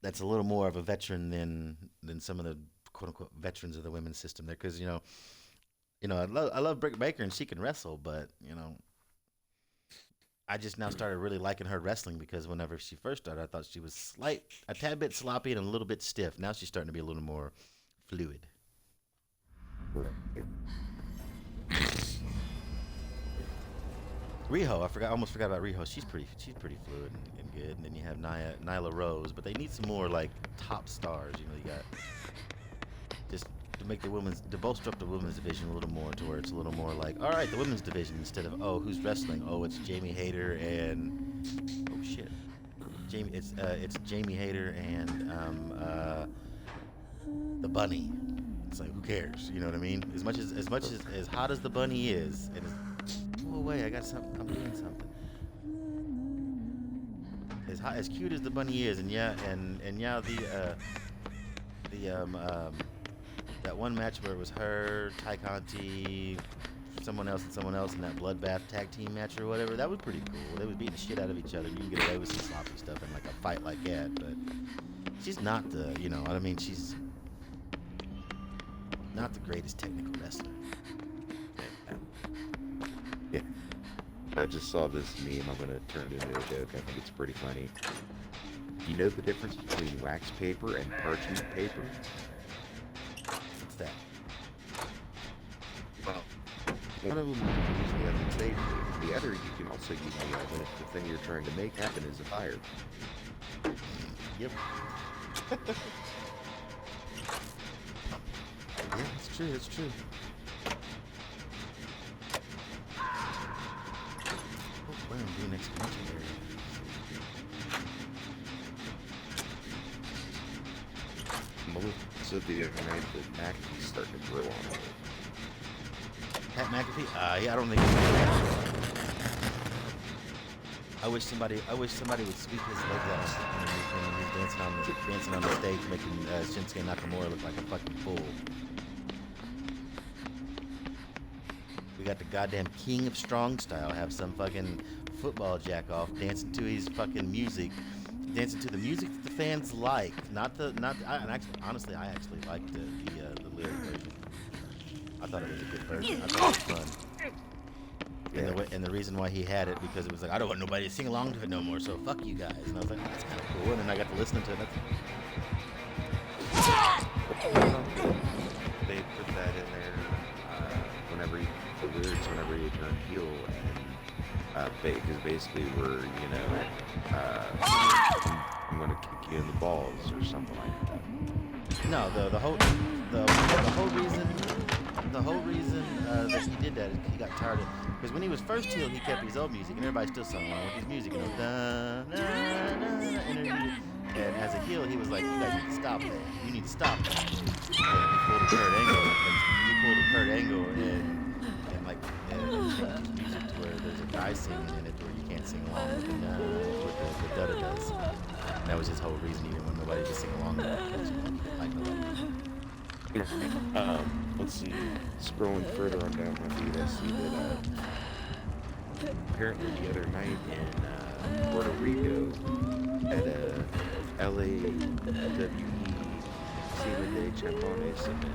that's a little more of a veteran than some of the quote unquote veterans of the women's system there. Because I love Britt Baker, and she can wrestle, but I just now started really liking her wrestling, because whenever she first started, I thought she was a tad bit sloppy and a little bit stiff. Now she's starting to be a little more fluid. Riho, I almost forgot about Riho. She's pretty fluid and good. And then you have Nyla Rose, but they need some more like top stars. You got just to make to bolster up the women's division a little more, to where it's a little more like, all right, the women's division, instead of, oh, who's wrestling? Oh, it's Jamie Hayter and it's Jamie Hayter and the Bunny. It's like, who cares? You know what I mean? As much as hot as the Bunny is, and go away, I got something. I'm doing something. As cute as the Bunny is, and that one match where it was her, Ty Conti, someone else in that bloodbath tag team match or whatever, that was pretty cool. They was beating the shit out of each other. You can get away with some sloppy stuff in like a fight like that, but she's not she's not the greatest technical wrestler. Yeah. I just saw this meme. I'm going to turn it into a joke. I think it's pretty funny. Do you know the difference between wax paper and parchment paper? What's that? One of them you can use the other stage. The other you can also use the oven if the thing you're trying to make happen is a fire. Yep. Yeah, it's true. It's true. Oh, where am I doing expansion area? Melissa said the other night that McAfee's starting to grow on it. Pat McAfee? Yeah, I don't think. I wish somebody would sweep his legs out underneath him when he's dancing on the stage, making Shinsuke Nakamura look like a fucking fool. We got the goddamn king of strong style have some fucking football jack off dancing to his fucking music, dancing to the music that the fans like, honestly, I actually liked the lyric version. I thought it was a good version. I thought it was fun. And the reason why he had it, because it was like, I don't want nobody to sing along to it no more, so fuck you guys. And I was like, that's kind of cool. And then I got to listen to it. They put that in there whenever you turn heel, and because basically we're, I'm gonna kick you in the balls or something like that. No, the whole reason that he did that is he got tired of, because when he was first heel, he kept his old music and everybody still sung along with his music, da, da, da, and as a heel, he was like, you guys need to stop that. You need to stop that. And he pulled a Kurt Angle and like changed his music to where there's a guy singing in it where you can't sing along with the da-da does. And that was his whole reason. He didn't want nobody to sing along with it because he didn't like nobody. Let's see. Scrolling further on down my feed, I see that apparently the other night in Puerto Rico at a LAWE Cima de Champones event,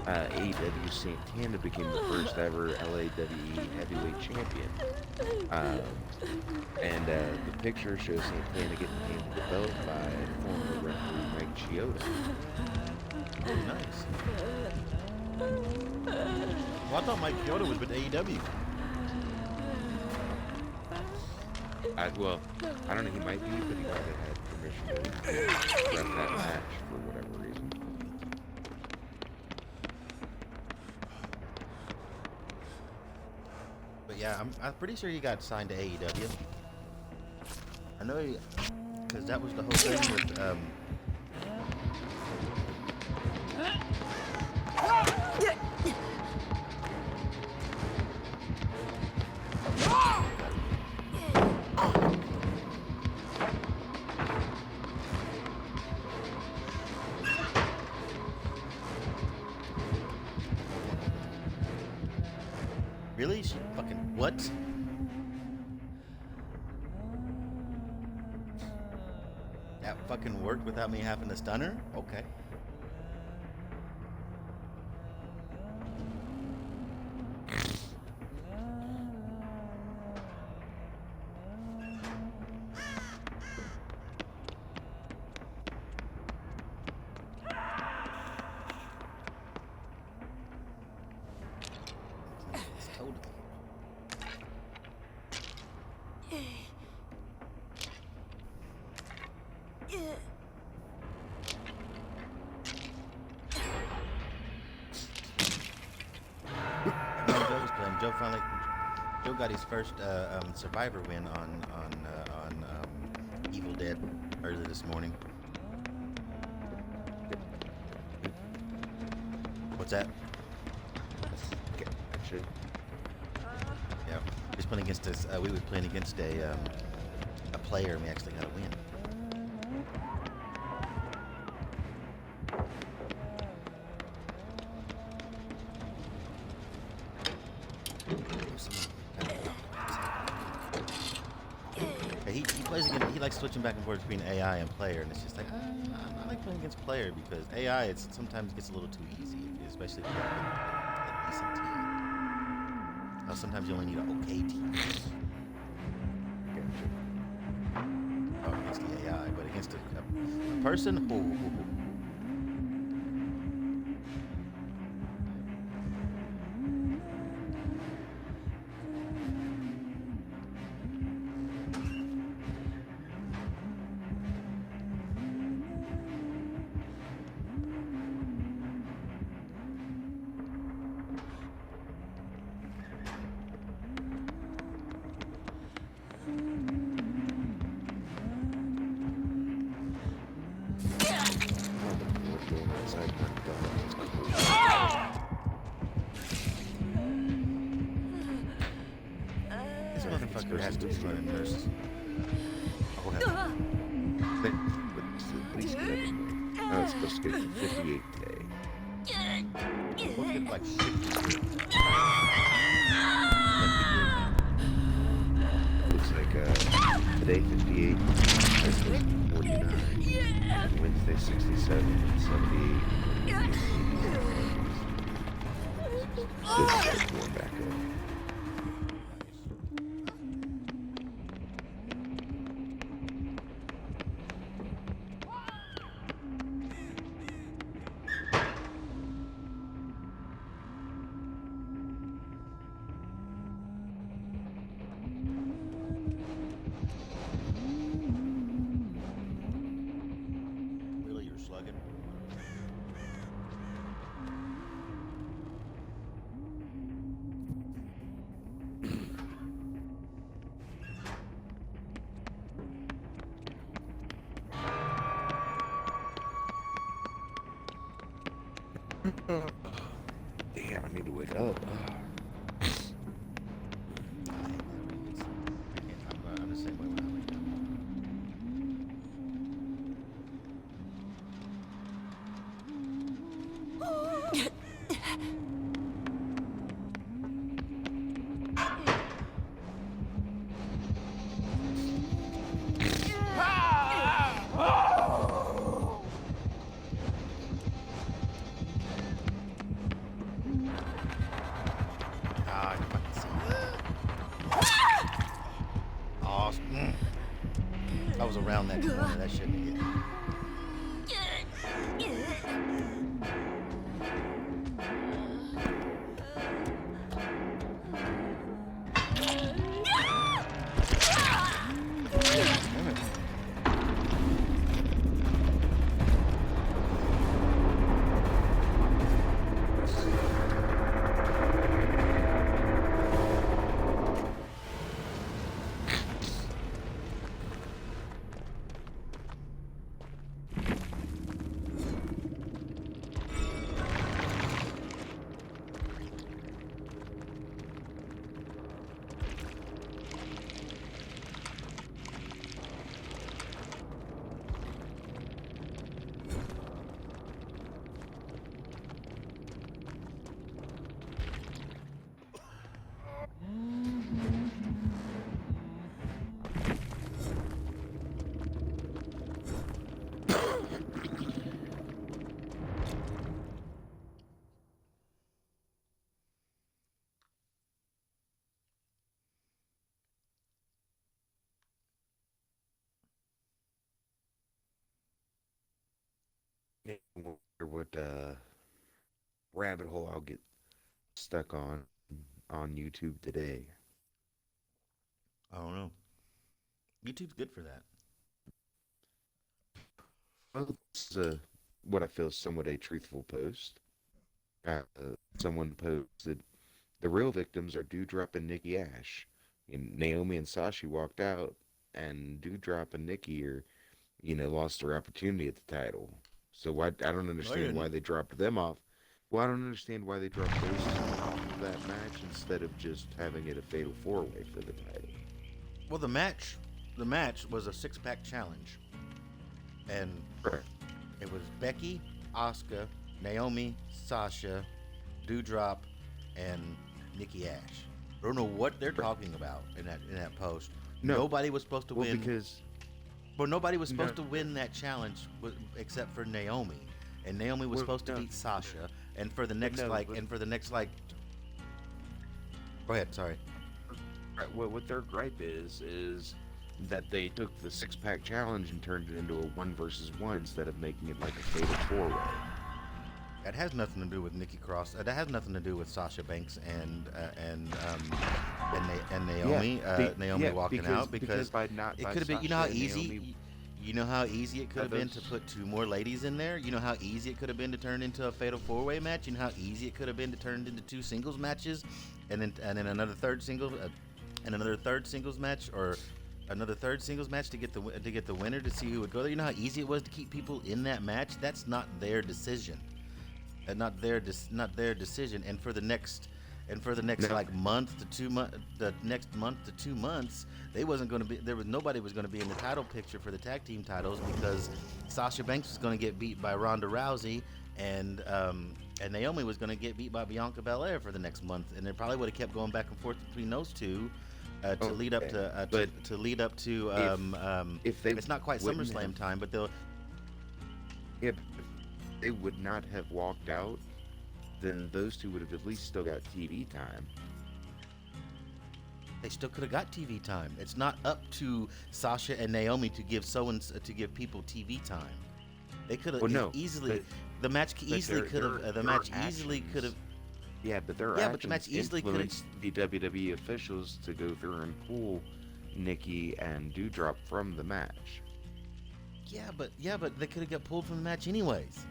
AEW Santana became the first ever LAWE heavyweight champion. And the picture shows Santana getting handed the belt by former referee Mike Chioda. Oh, nice. Well, I thought Mike Chioda was with AEW. I don't know, he might be, but he might have had permission to run that match for whatever reason. But yeah, I'm pretty sure he got signed to AEW. I know he, because that was the whole thing with Really? She fucking what? That fucking worked without me having to stun her? Okay. Joe got his first Survivor win on Evil Dead early this morning. What's that? Actually, yeah, he's playing against us. We were playing against a player, and we actually got a win. He likes switching back and forth between AI and player, and it's just like, I like playing against player because AI, it sometimes gets a little too easy, especially if you have a decent team. Now, sometimes you only need an okay team. Oh, against the AI, but against a person, motherfucker has to be running nurses. Oh, go ahead. But at least get up and win. It's supposed to get to 58 today. We'll get like 60. Looks like today 58, Thursday 49, and Wednesday 67, and 78. Good start going back up. Really, you're slugging? Damn, I need to wake up. I'm the same way when I wake up. Ah, you fucking see. Oh, I was around that corner. That shouldn't have hit. Damn it. I wonder what rabbit hole I'll get stuck on YouTube today. I don't know. YouTube's good for that. Well, this is what I feel is somewhat a truthful post. Someone posted, the real victims are Dewdrop and Nikki Ash. And Naomi and Sashi walked out, and Dewdrop and Nikki lost their opportunity at the title. So I don't understand why they dropped them off. Well, I don't understand why they dropped those two off of that match instead of just having it a fatal four-way for the title. Well, the match was a six-pack challenge, and Right. it was Becky, Asuka, Naomi, Sasha, Dewdrop, and Nikki Ash. I don't know what they're talking about in that post. No. Nobody was supposed to win. Because Well, nobody was supposed to win that challenge except for Naomi, and Naomi was supposed to beat Sasha. And for the next Go ahead. Sorry. Right, what their gripe is that they took the six-pack challenge and turned it into a 1-versus-1 instead of making it like a fatal four-way. That has nothing to do with Nikki Cross. That has nothing to do with Sasha Banks and Naomi. Naomi walking out because by not it by could have been. You know Sasha how and easy. Naomi, You know how easy it could have been to put two more ladies in there. You know how easy it could have been to turn into a fatal four-way match. You know how easy it could have been to turn into two singles matches, and then another third singles match or another third singles match to get the winner to see who would go there. You know how easy it was to keep people in that match. That's not their decision. Not their decision. And for the next and for the next No. like the next month to 2 months, they wasn't going to be there. Was nobody was going to be in the title picture for the tag team titles because Sasha Banks was going to get beat by Ronda Rousey, and Naomi was going to get beat by Bianca Belair for the next month, and they probably would have kept going back and forth between those two. To lead up to to lead up to if they it's not quite wouldn't SummerSlam have- time, but they'll if they would not have walked out, then those two would have at least still got TV time. they still could have got TV time. It's not up to Sasha and Naomi to give to give people TV time. They could have Well, no, easily the match easily could have the match easily could have. Yeah, but their Yeah, actions but the match easily could've- influenced the WWE officials to go through and pull Nikki and Doudrop from the match. Yeah, but they could have got pulled from the match anyways.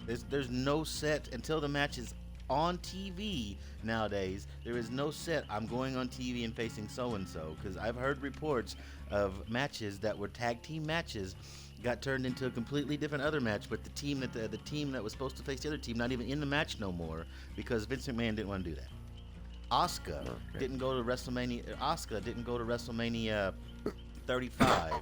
There's no set until the match is on TV nowadays. There is no set. I'm going on TV and facing so and so because I've heard reports of matches that were tag team matches got turned into a completely different other match, but the team that was supposed to face the other team not even in the match no more because Vince McMahon didn't want to do that. Asuka didn't go to WrestleMania. Asuka didn't go to WrestleMania 35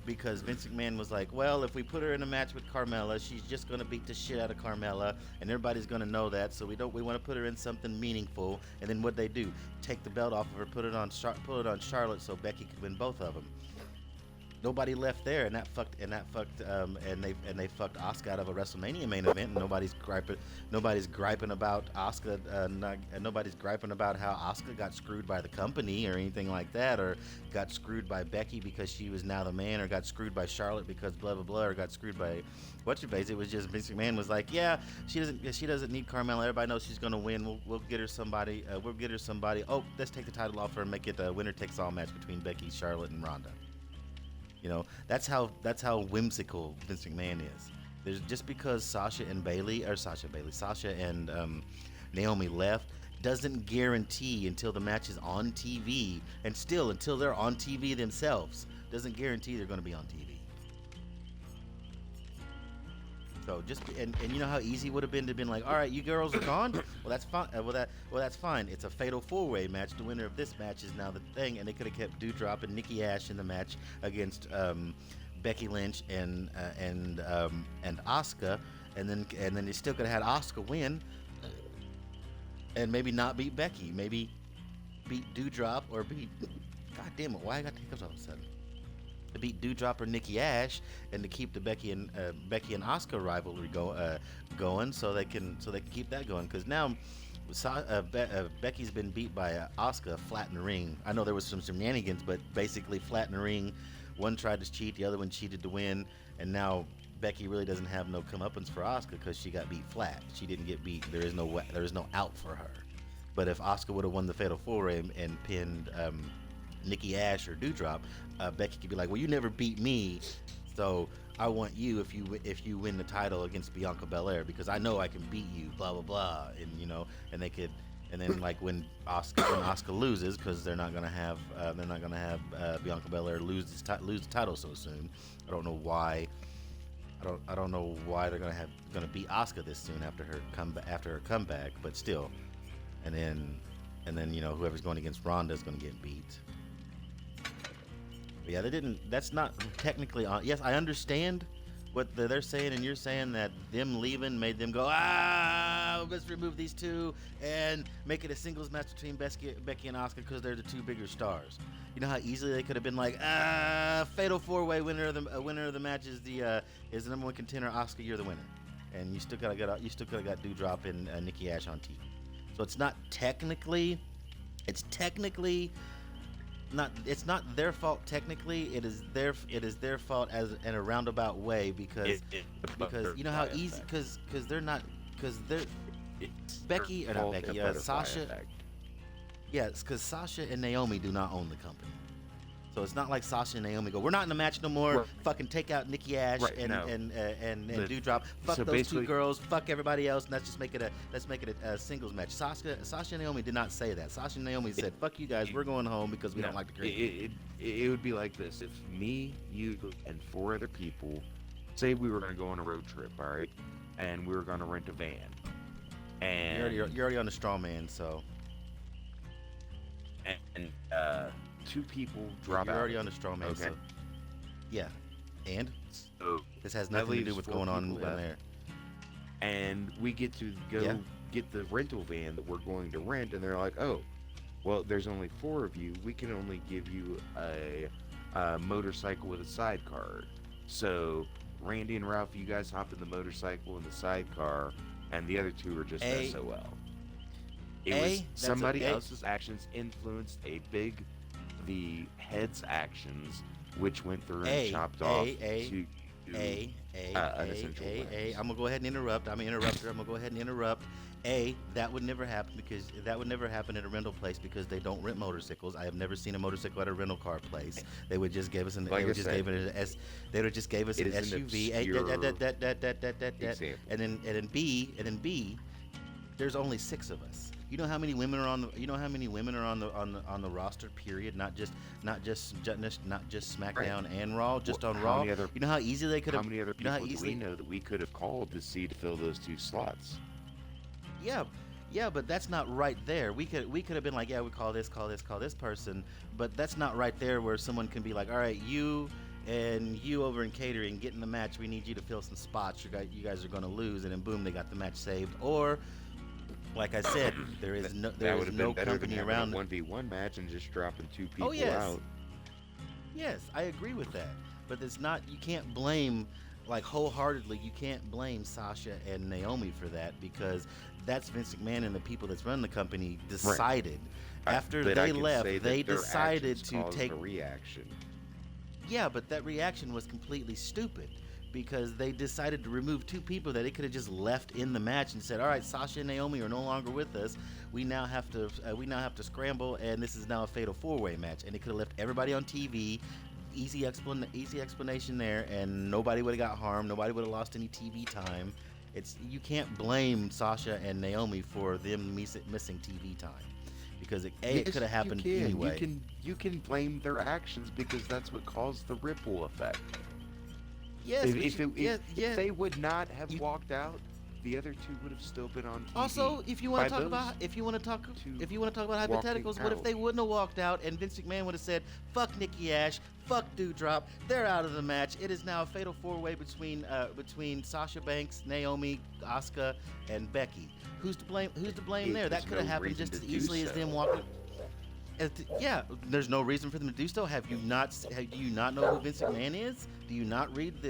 because Vince McMahon was like, well, if we put her in a match with Carmella, she's just gonna beat the shit out of Carmella, and everybody's gonna know that. So we want to put her in something meaningful. And then what they do? Take the belt off of her, put it on Charlotte, so Becky could win both of them. Nobody left there, and they fucked Asuka out of a WrestleMania main event. And nobody's griping about Asuka. Nobody's griping about how Asuka got screwed by the company or anything like that, or got screwed by Becky because she was now the man, or got screwed by Charlotte because blah blah blah, or got screwed by what's your face. It was just Vince McMahon was like, yeah, she doesn't need Carmella. Everybody knows she's gonna win. We'll get her somebody. Oh, let's take the title off her and make it a winner takes all match between Becky, Charlotte, and Ronda. You know, that's how whimsical Vince McMahon is. There's just because Sasha and Naomi left doesn't guarantee until the match is on TV, and still until they're on TV themselves, doesn't guarantee they're going to be on TV. So and you know how easy it would have been to been like, all right, you girls are gone. Well, that's fine. That's fine. It's a fatal four-way match. The winner of this match is now the thing, and they could have kept Doudrop and Nikki Ash in the match against Becky Lynch and Asuka, and then they still could have had Asuka win, and maybe not beat Becky, maybe beat Doudrop or beat. God damn it! Why I got the hiccups all of a sudden? To beat Doudrop or Nikki Ash, and to keep the Becky and Asuka rivalry going, so they can keep that going. Because now, Becky's been beat by Asuka flat in the ring. I know there was some shenanigans, but basically flat in the ring. One tried to cheat, the other one cheated to win, and now Becky really doesn't have no comeuppance for Asuka because she got beat flat. She didn't get beat. There is no out for her. But if Asuka would have won the Fatal 4-Way and pinned Nikki Ash or Doudrop, Becky could be like, well, you never beat me, so I want you if you win the title against Bianca Belair because I know I can beat you, blah blah blah, and they could, and then like when Asuka loses, because they're not gonna have Bianca Belair lose the title so soon. I don't know why. I don't know why they're gonna beat Asuka this soon after her comeback, but still, and then whoever's going against Ronda is gonna get beat. But yeah, that's not technically on. Yes, I understand what they're saying, and you're saying that them leaving made them go, let's remove these two and make it a singles match between Becky and Asuka because they're the two bigger stars. You know how easily they could have been like, Fatal 4-Way winner of the match is the number one contender. Asuka, you're the winner, and you still could have got Doudrop and Nikki Ash on TV. So it's not technically. It's not their fault technically. It is their fault as in a roundabout way because you know how easy because they're Becky or not Becky Sasha. Yeah, it's because Sasha and Naomi do not own the company. So it's not like Sasha and Naomi go, we're not in the match no more. Right. Fucking take out Nikki Ash and Doudrop. Fuck so those two girls. Fuck everybody else. And let's make it a singles match. Sasha and Naomi did not say that. Sasha and Naomi said, "Fuck you guys. We're going home because we don't like the creative." It would be like this: if me, you, and 4 other people, say we were going to go on a road trip, all right, and we were going to rent a van, and you're already on the straw man, so. and two people drop You're out already of on the it. straw man, Okay. so yeah. And So this has that nothing to leaves do with 4 going on people in left, there. and we get to go Yeah. get the rental van that we're going to rent, and they're like, "Oh, well, there's only 4 of you. We can only give you a motorcycle with a sidecar." So Randy and Ralph, you guys hop in the motorcycle and the sidecar, and the other 2 are just A, SOL. It was that's somebody a else's actions influenced the head's actions, which went through and chopped off to unessential limbs. I'm gonna go ahead and interrupt. I'm an interrupter. I'm gonna go ahead and interrupt. That would never happen because that would never happen at a rental place because they don't rent motorcycles. I have never seen a motorcycle at a rental car place. They would just give us an. Like They I would just said, give it an S. They would just gave us it an is an SUV. obscure example. And then B. There's only 6 of us. You know how many women are on the. You know how many women are on the roster. Period. Not just SmackDown and Raw. Just on How Raw. many other You know how easy they could how have. many other You know people how do easily. we know that we could have called to see to fill those 2 slots? Yeah, yeah, but that's not right there. We could have been like, yeah, we call this person, but that's not right there where someone can be like, all right, you and you over in catering, get in the match. We need you to fill some spots. You guys are going to lose, and then boom, they got the match saved. Or, like I said, there is That no would have been better than company having around. a 1v1 match and just dropping 2 people Oh yes, out. yes, I agree with that. But it's not. You can't blame. Like wholeheartedly, you can't blame Sasha and Naomi for that because that's Vince McMahon and the people that's running the company decided. After But I they can left, say that they their decided actions to caused take. a reaction. Yeah, but that reaction was completely stupid because they decided to remove 2 people that they could have just left in the match and said, "All right, Sasha and Naomi are no longer with us. We now have to scramble, and this is now a fatal 4-way match." And they could have left everybody on TV. Easy explanation there, and nobody would have got harmed. Nobody would have lost any TV time. You can't blame Sasha and Naomi for them missing TV time because it Yes, could have happened you can. anyway. You can blame their actions because that's what caused the ripple effect. Yes, If they would not have You- walked out, the other 2 would have still been on TV. Also, if you want By to talk those about if you want to talk about walking hypotheticals, what if out. they wouldn't have walked out and Vince McMahon would have said, "Fuck Nikki Ash, fuck Doudrop, they're out of the match. It is now a fatal 4-way between Sasha Banks, Naomi, Asuka, and Becky." Who's to blame? Who's to blame there? That There's could have no happened reason just as to do easily as so. them walking. Yeah, there's no reason for them to do so. Do you not know who Vince McMahon is? Do you not read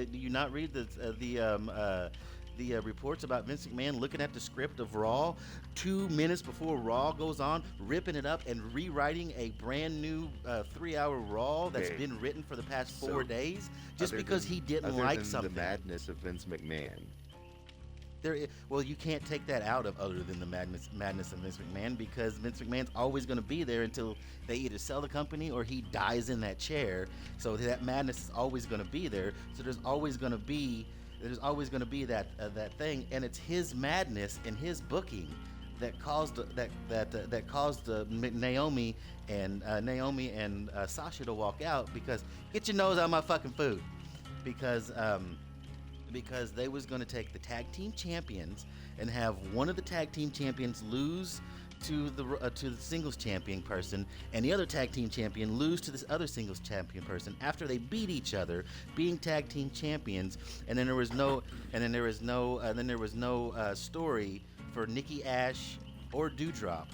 the reports about Vince McMahon looking at the script of Raw 2 minutes before Raw goes on, ripping it up and rewriting a brand new 3-hour Raw that's Okay. been written for the past 4 So, days just Other because than- he didn't other like than something. the madness of Vince McMahon. Well, you can't take that out of other than the madness of Vince McMahon because Vince McMahon's always going to be there until they either sell the company or he dies in that chair. So that madness is always going to be there. So there's always going to be that thing, and it's his madness and his booking that caused Naomi and Sasha to walk out because get your nose out of my fucking food because they was going to take the tag team champions and have one of the tag team champions lose to the singles champion person and the other tag team champion lose to this other singles champion person after they beat each other being tag team champions, and then there was no story for Nikki Ash or Doudrop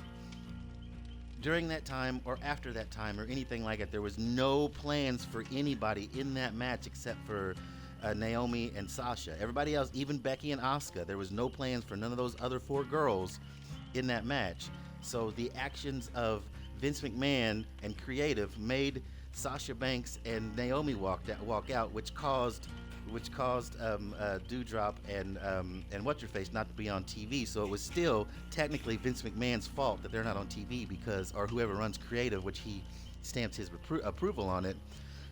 during that time or after that time or anything like it. There was no plans for anybody in that match except for Naomi and Sasha. Everybody else, even Becky and Asuka, there was no plans for none of those other 4 girls in that match. So the actions of Vince McMahon and creative made Sasha Banks and Naomi walk out, which caused Doudrop and what's her face not to be on TV. So it was still technically Vince McMahon's fault that they're not on TV or whoever runs creative, which he stamps his approval on it,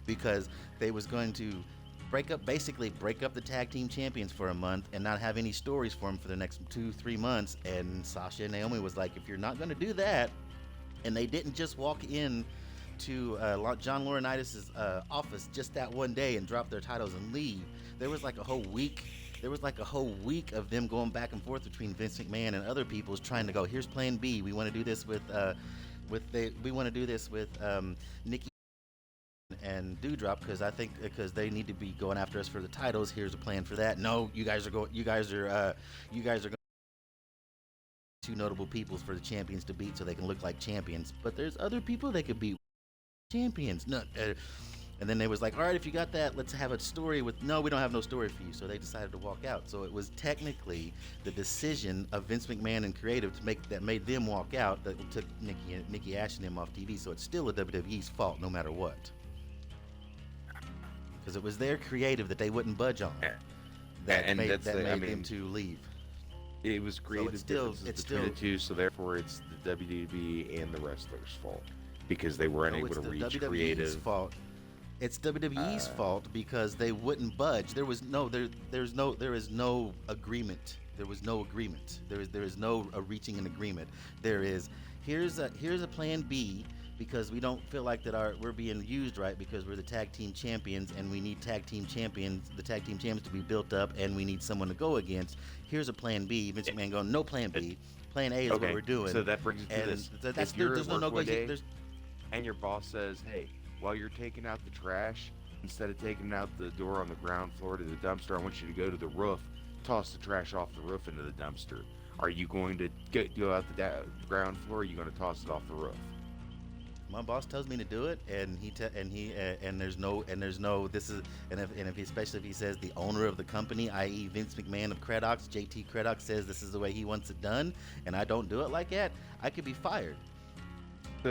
because they was going to break up the tag team champions for a month and not have any stories for them for the next 2-3 months. And Sasha and Naomi was like, if you're not going to do that, and they didn't just walk in to John Laurinaitis' office just that one day and drop their titles and leave. There was like a whole week of them going back and forth between Vince McMahon and other people trying to go, here's plan B. We want to do this with we want to do this with Nikki and Dewdrop because they need to be going after us for the titles. Here's a plan for that. No, you guys are going two notable peoples for the champions to beat so they can look like champions. But there's other people they could beat champions. No, and then they was like, all right, if you got that, let's have a story with. No, we don't have no story for you. So they decided to walk out. So it was technically the decision of Vince McMahon and creative that made them walk out that took Nikki Ash and him off TV. So it's still a WWE's fault no matter what. Because it was their creative that they wouldn't budge on. That made them to leave. It was creative differences between the two, so therefore it's the WWE and the wrestlers' fault because they were unable to reach WWE's creative. Fault. It's WWE's fault because they wouldn't budge. There is no agreement. There was no agreement. There is no reaching an agreement. There is here's a plan B because we don't feel like that we're being used right because we're the tag team champions and we need the tag team champions to be built up and we need someone to go against. Here's a plan B. Vince McMahon going, no plan B. Plan A is what we're doing. So that brings us to this. If you're at work one day, and your boss says, hey, while you're taking out the trash, instead of taking out the door on the ground floor to the dumpster, I want you to go to the roof, toss the trash off the roof into the dumpster. Are you going to go out the ground floor or are you going to toss it off the roof? My boss tells me to do it, and especially if he says the owner of the company, i.e. Vince McMahon of Credox, JT Credox says this is the way he wants it done, and I don't do it like that, I could be fired.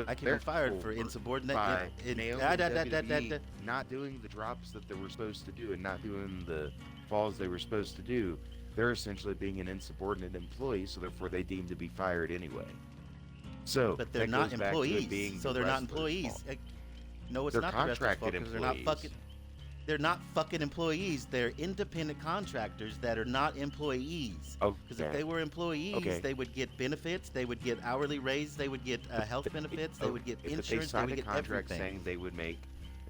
I can be fired for insubordinate. Not doing the drops that they were supposed to do and not doing the falls they were supposed to do. They're essentially being an insubordinate employee, so therefore they deem to be fired anyway. So, but they're not employees, so they're not employees. No, it's not the wrestlers' fault because they're not fucking employees. They're independent contractors that are not employees. Because if they were employees, they would get benefits, they would get hourly raise, they would get health benefits, they would get insurance, they would get contract everything. saying they would make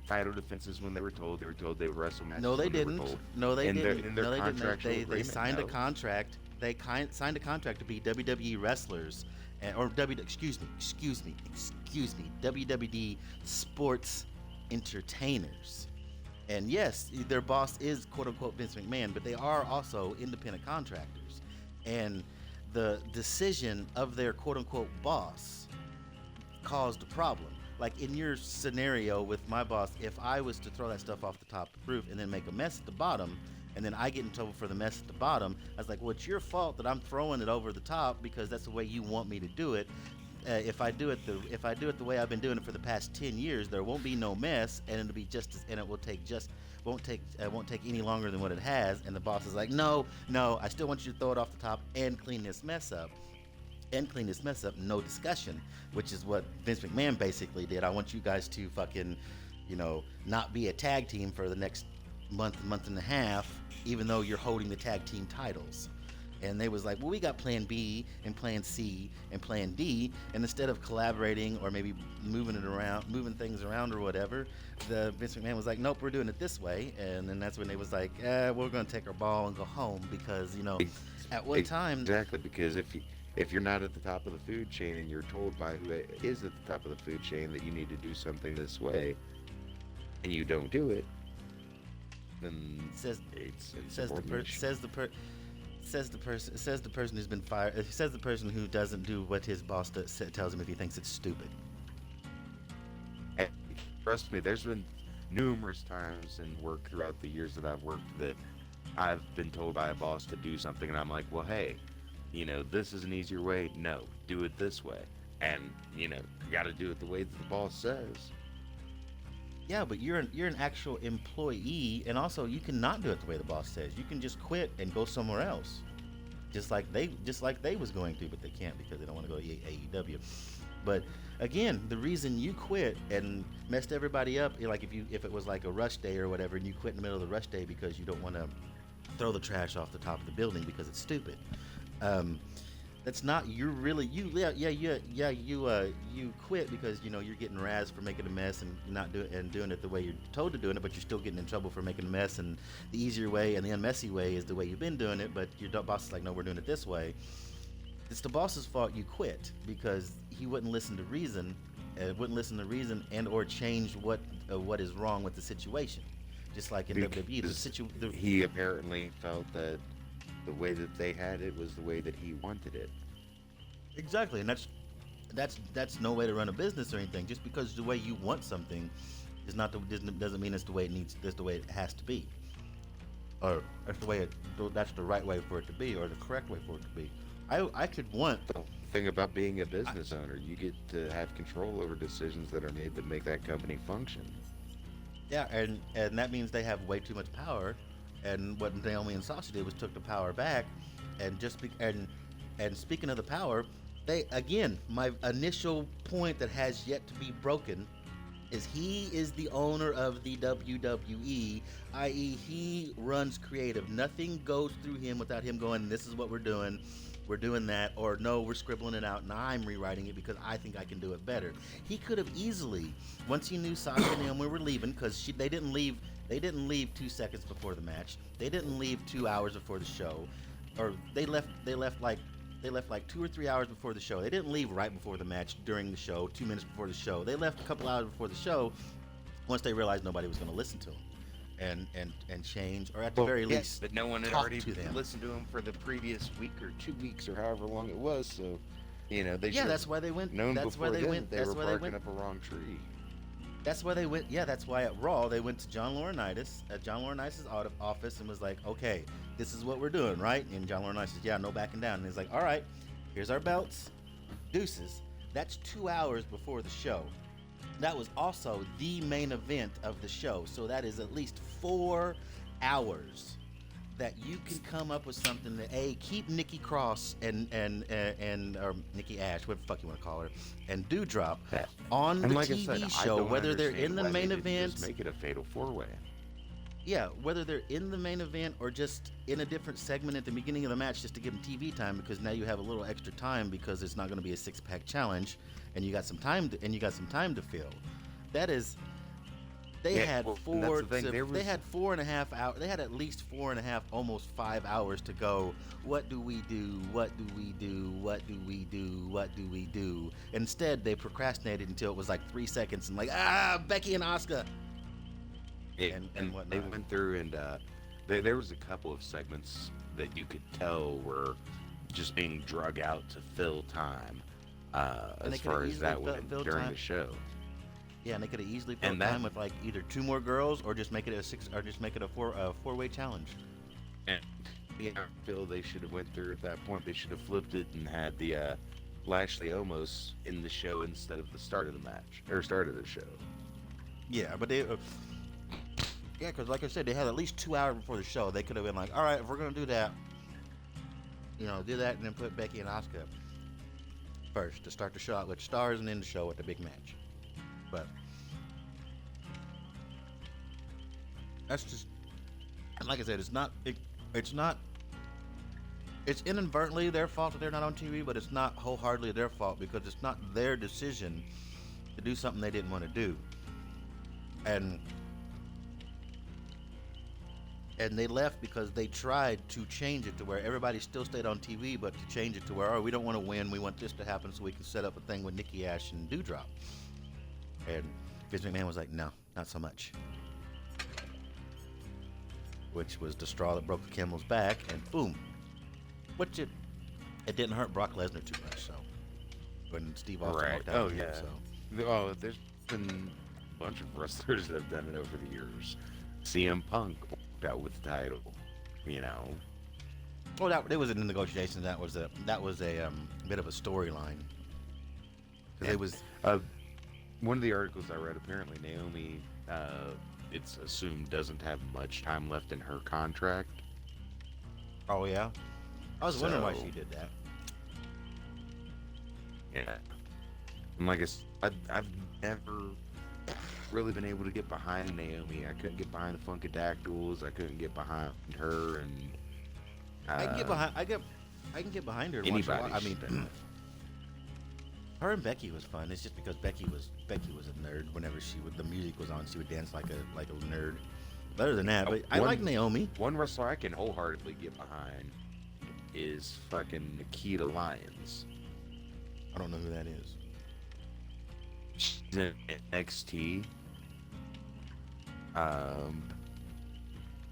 title defenses when they were told they would wrestle matches. No, they didn't. No, they didn't. In their contractual agreement, they signed a contract. They signed a contract to be WWE wrestlers. Excuse me, WWD sports entertainers. And yes, their boss is quote unquote Vince McMahon, but they are also independent contractors. And the decision of their quote unquote boss caused a problem. Like in your scenario with my boss, if I was to throw that stuff off the top of the roof and then make a mess at the bottom, and then I get in trouble for the mess at the bottom, I was like, well, it's your fault that I'm throwing it over the top because that's the way you want me to do it. If I do it the way I've been doing it for the past 10 years, there won't be no mess, and it'll be and it will won't take any longer than what it has. And the boss is like, no, I still want you to throw it off the top and clean this mess up. No discussion, which is what Vince McMahon basically did. I want you guys to fucking, not be a tag team for the next month and a half, even though you're holding the tag team titles. And they was like, well, we got plan B and plan C and plan D, and instead of collaborating or maybe moving things around or whatever, the Vince McMahon was like, nope, we're doing it this way. And then that's when they was like, we're going to take our ball and go home because, at one time. Exactly, because if you're not at the top of the food chain and you're told by who is at the top of the food chain that you need to do something this way, and you don't do it, then says the person who's been fired. It says the person who doesn't do what his boss tells him if he thinks it's stupid. And trust me, there's been numerous times in work throughout the years that I've worked that I've been told by a boss to do something, and I'm like, well, hey, this is an easier way. No, do it this way. And you got to do it the way that the boss says. Yeah, but you're an actual employee, and also you cannot do it the way the boss says. You can just quit and go somewhere else, just like they was going to, but they can't because they don't want to go to AEW. But again, the reason you quit and messed everybody up, like if it was like a rush day or whatever, and you quit in the middle of the rush day because you don't want to throw the trash off the top of the building because it's stupid. That's not you quit because you're getting razzed for making a mess and doing it the way you're told to doing it, but you're still getting in trouble for making a mess, and the easier way and the unmessy way is the way you've been doing it, but your boss is like, no, we're doing it this way. It's the boss's fault you quit because he wouldn't listen to reason, and or change what is wrong with the situation. Just like in WWE, he apparently felt that the way that they had it was the way that he wanted it. exactly, and that's no way to run a business or anything. Just because the way you want something is not doesn't mean it's the way it needs. That's the way it has to be, or that's the right way for it to be, or the correct way for it to be. I could want. The thing about being a business owner, you get to have control over decisions that are made that make that company function. Yeah, and that means they have way too much power. And what Naomi and Sasha did was took the power back, and and speaking of the power, they again my initial point that has yet to be broken is he is the owner of the WWE, i.e. he runs creative. Nothing goes through him without him going, this is what we're doing that, or no, we're scribbling it out and I'm rewriting it because I think I can do it better. He could have easily, once he knew Sasha and Naomi were leaving, because they didn't leave 2 seconds before the match, they didn't leave 2 hours before the show, or they left like 2 or 3 hours before the show. They didn't leave right before the match during the show, 2 minutes before the show. They left a couple hours before the show once they realized nobody was going to listen to them and change, or at the very least, but no one had talk already to them. listened to him for the previous week or 2 weeks or however long it was. So, they Yeah, that's why they went. known That's why before they then went. that That's they were why they barking went. up a wrong tree. That's why they went. Yeah, that's why at Raw they went to John Laurinaitis at John Laurinaitis' office and was like, "Okay, this is what we're doing, right?" And John Laurinaitis says, "Yeah, no backing down." And he's like, "All right, here's our belts, deuces." That's 2 hours before the show. That was also the main event of the show, so that is at least 4 hours that you can come up with something that keep Nikki Cross and or Nikki Ash, whatever the fuck you want to call her, and Doudrop on the And like TV I said, I show, don't whether they're understand in the why they main didn't event. just make it a fatal 4-way. Yeah, whether they're in the main event or just in a different segment at the beginning of the match, just to give them TV time, because now you have a little extra time because it's not going to be a 6-pack challenge, and you got some time to fill. That is. They had that's 4.5 hours. They had at least 4.5, almost 5 hours to go. What do we do? What do we do? What do we do? What do we do? Instead, they procrastinated until it was like 3 seconds and like, Becky and Asuka. And they whatnot. went through and there was a couple of segments that you could tell were just being drug out to fill time And they as could've far as easily that went filled during time. the show. Yeah, and they could have easily filled And that- time with like either 2 more girls or just make it a 4-way challenge. And I feel they should have went through at that point. They should have flipped it and had the Lashley Omos in the show instead of the start of the match or start of the show. Yeah, but they. Yeah, because like I said, they had at least 2 hours before the show. They could have been like, all right, if we're gonna do that, do that, and then put Becky and Asuka first to start the show out with stars, and then the show with the big match. But that's just, and like I said, it's inadvertently their fault that they're not on TV, but it's not wholeheartedly their fault because it's not their decision to do something they didn't want to do. And they left because they tried to change it to where everybody still stayed on TV, but to change it to where, we don't want to win, we want this to happen so we can set up a thing with Nikki Ash and Doudrop. And Vince McMahon was like, no, not so much. Which was the straw that broke the camel's back, and boom. Which it didn't hurt Brock Lesnar too much, so. When Steve Austin walked out. Oh, again, yeah. So. Oh, there's been a bunch of wrestlers that have done it over the years. CM Punk walked out with the title, Well, it was in the negotiations. That was a bit of a storyline. Because it was. One of the articles I read, apparently Naomi, it's assumed doesn't have much time left in her contract. Oh yeah. I was wondering why So- she did that. Yeah. And like I said, I've never really been able to get behind Naomi. I couldn't get behind the Funkadactyls. I couldn't get behind her, and I can get behind. I can get behind her. once in a anybody. while. I mean, she's been with. her and Becky was fun. It's just because Becky was a nerd. Whenever the music was on, she would dance like a nerd. Better than that, but I like Naomi. One wrestler I can wholeheartedly get behind is fucking Nikita Lyons. I don't know who that is. in NXT.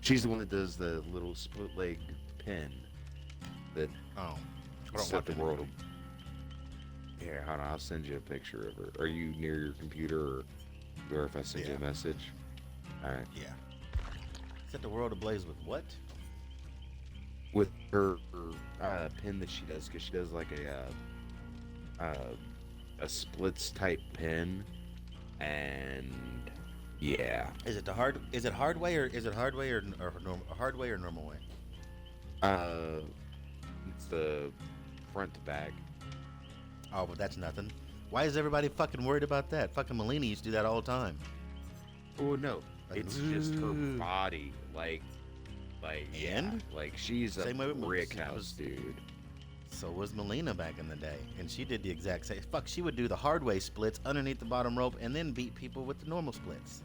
She's the one that does the little split leg pin that Oh, I don't set watch the it. world. Here, hold on. I'll send you a picture of her. Are you near your computer, or if I send you a Yeah. message? All right. Yeah. Set the world ablaze with what? With her pin that she does, because she does like a splits type pin, and yeah, Is it hard way or hard way or normal way? it's the front to back. Oh, but that's nothing. Why is everybody fucking worried about that? Fucking Melina used to do that all the time. Oh no, Like, it's just her ooh. body, yeah, And? like she's a Same way with brick Melina. house dude. So was Melina back in the day, and she did the exact same. Fuck, she would do the hard way splits underneath the bottom rope and then beat people with the normal splits.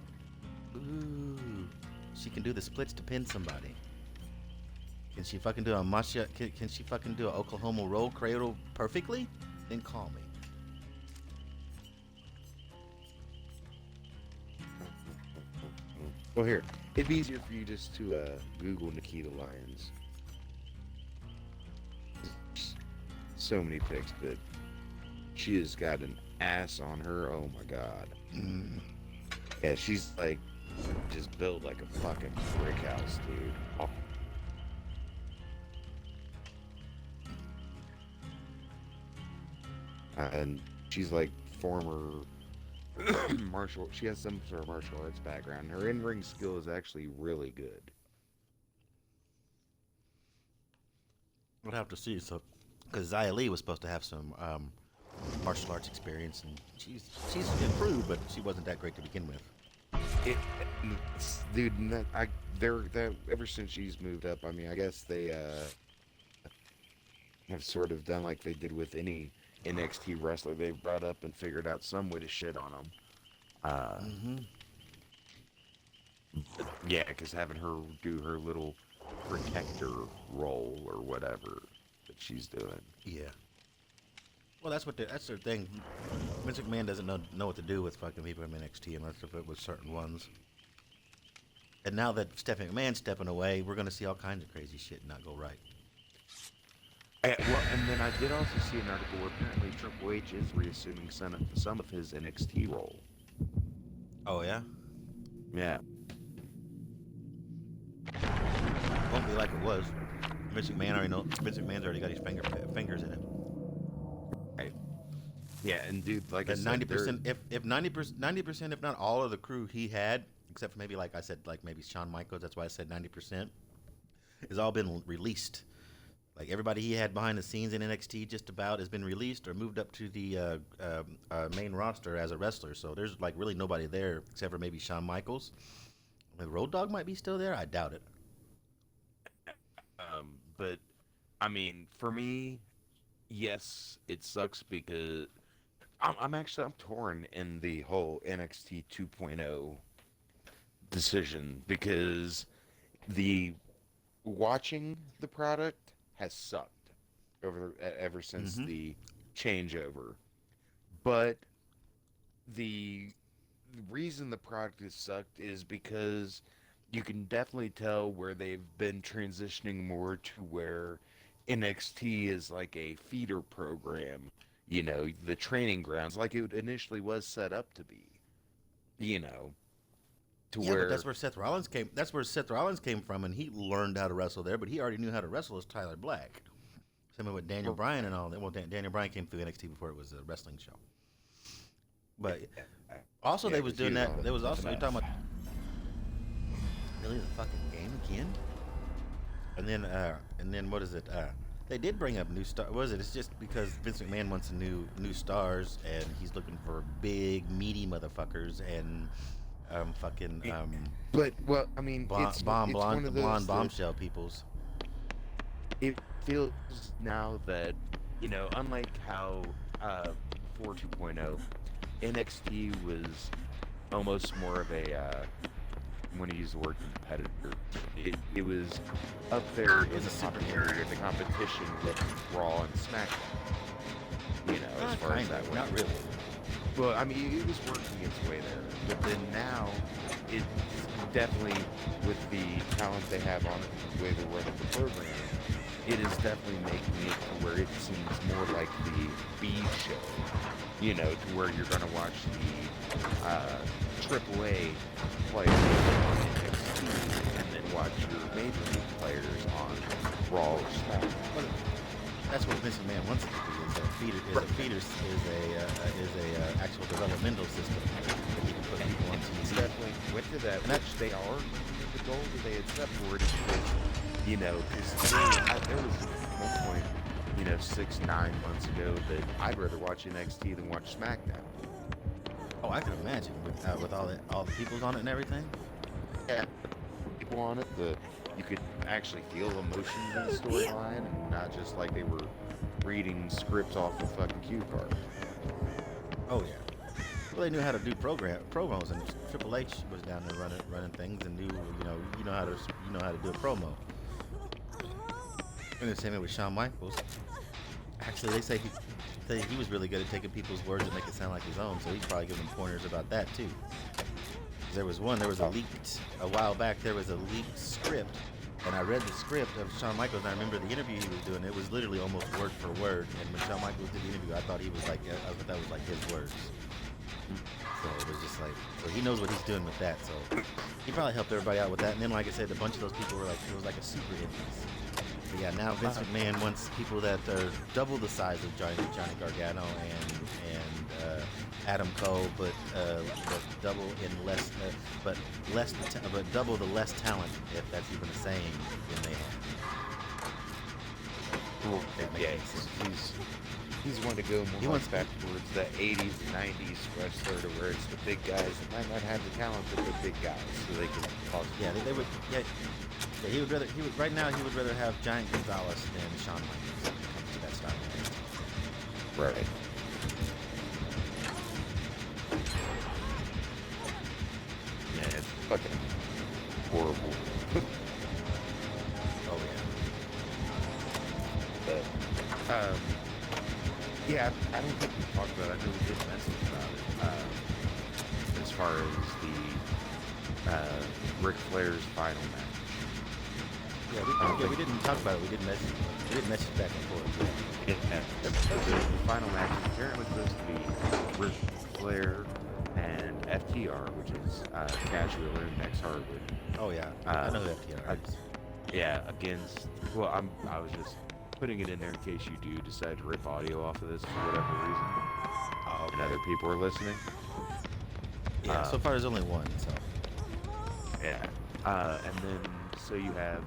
Ooh, she can do the splits to pin somebody. Can she fucking do a masha? Can she fucking do an Oklahoma roll cradle perfectly? Then call me. Well, here, it'd be easier for you just to Google Nikita Lyons. So many pics, but she has got an ass on her. Oh my god. Yeah, she's like just built like a fucking brick house, dude. Oh. And she's like former she has some sort of martial arts background. Her in-ring skill is actually really good. We'll have to see. So, because Xia Li was supposed to have some martial arts experience, and she's improved, but she wasn't that great to begin with. Dude, they're ever since she's moved up. I mean, I guess they have sort of done like they did with any NXT wrestler they've brought up and figured out some way to shit on them. Yeah, because having her do her little protector role or whatever that she's doing. Yeah. Well, that's their thing. Vince McMahon doesn't know what to do with fucking people in NXT unless if it was certain ones. And now that Stephanie McMahon's stepping away, we're gonna see all kinds of crazy shit not go right. Well, and then I did also see an article where apparently Triple H is reassuming some of his NXT role. Oh yeah. Yeah. Won't be like it was. Vince McMahon's already got his fingers in it. Right. Yeah, and dude, like And I said, 90%, if 90%, if not all of the crew he had, except for maybe like I said, like maybe Shawn Michaels. That's why I said 90%, has all been released. Like everybody he had behind the scenes in NXT, just about has been released or moved up to the main roster as a wrestler. So there's like really nobody there except for maybe Shawn Michaels. The Road Dogg might be still there. I doubt it. but I mean, for me, yes, it sucks because I'm torn in the whole NXT 2.0 decision because the watching the product has sucked ever since the changeover. But the reason the product has sucked is because you can definitely tell where they've been transitioning more to where NXT is like a feeder program, you know, the training grounds, like it initially was set up to be, you know, to Yeah, where but that's where Seth Rollins came. That's where Seth Rollins came from, and he learned how to wrestle there. But he already knew how to wrestle as Tyler Black. Same with Daniel Bryan and all that. Well, Daniel Bryan came through NXT before it was a wrestling show. But also, they was doing that. There was also you're talking about really the fucking game again. And then what is it? They did bring up new star. What is it? It's just because Vince McMahon wants new stars, and he's looking for big meaty motherfuckers and But well, I mean, it's one of those blonde bombshell peoples. It feels now that, you know, unlike how for 2.0, NXT was almost more of a I'm going to use the word competitor. It was up there in the popularity of the competition with Raw and SmackDown. You know, as far as that went. Not really. Well, I mean, it was working its way there, but then now, it's definitely with the talent they have on it, the way they're running the program, it is definitely making it to where it seems more like the B show, you know, to where you're going to watch the AAA players on NXT and then watch your major league players on Raw or SmackDown. That's what Vince McMahon wants it to be. Is a actual developmental system that he can put people on It's TV. definitely went to that, which they are the goal that they had set for it. Because, you know, because there was one point, you know, 6-9 months ago that I'd rather watch NXT than watch SmackDown. Oh, I can imagine with all the people on it and everything. Yeah, people on it, you could actually feel emotions in the storyline, and not just like they were reading scripts off a fucking cue card. Oh yeah. Well, they knew how to do promos, and Triple H was down there running things and knew you know how to do a promo. And the same way with Shawn Michaels. Actually, they say he was really good at taking people's words and make it sound like his own. So he's probably giving them pointers about that too. There was a while back. There was a leaked script. And I read the script of Shawn Michaels, and I remember the interview he was doing. It was literally almost word for word. And when Shawn Michaels did the interview, I thought that was like his words. So it was just like, so he knows what he's doing with that. So he probably helped everybody out with that. And then, like I said, a bunch of those people were like, it was like a super indies. But yeah, now Vince McMahon wants people that are double the size of Johnny Gargano and Adam Cole, but double in less, but double the less talent, if that's even a saying, than they have. Well, That makes yeah, any sense. he's one to go He more wants- back towards the 80s and 90s wrestler, to where it's the big guys that might not have the talent of the big guys, so they can cause. Yeah, they would. Yeah, he would rather. Right now he would rather have Giant Gonzalez than Shawn Michaels when it comes to that style. Right. Yeah, it's fucking horrible. Oh yeah. But, yeah, I don't think we talked about it. I know we did message about it. As far as the Ric Flair's final match. Yeah, we didn't talk about it. We didn't message back and forth. The final match is apparently supposed to be Ric Flair and FTR, which is Cash Wheeler and Max Hardwood. Oh yeah, I know who FTR is. Yeah, against. Well, I was just putting it in there in case you do decide to rip audio off of this for whatever reason, Oh, and other people are listening. Yeah, so far there's only one. So Yeah. And then so you have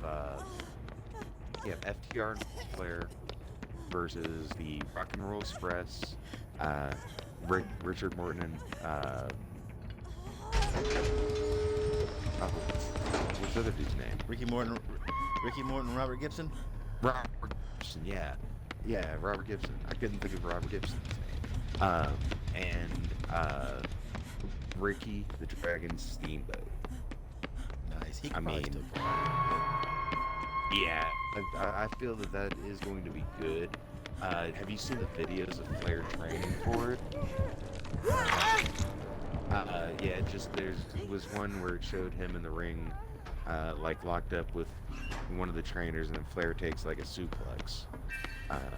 FTR and Flair versus the Rock and Roll Express, Richard Morton and what's the other dude's name? Ricky Morton, Robert Gibson. Robert Gibson. Yeah, Robert Gibson. I couldn't think of Robert Gibson's name. And Ricky the Dragon Steamboat. Nice. He I could probably mean, still play. Yeah, I feel that is going to be good. Have you seen the videos of Flair training for it? Yeah, just there was one where it showed him in the ring, like locked up with one of the trainers, and then Flair takes like a suplex,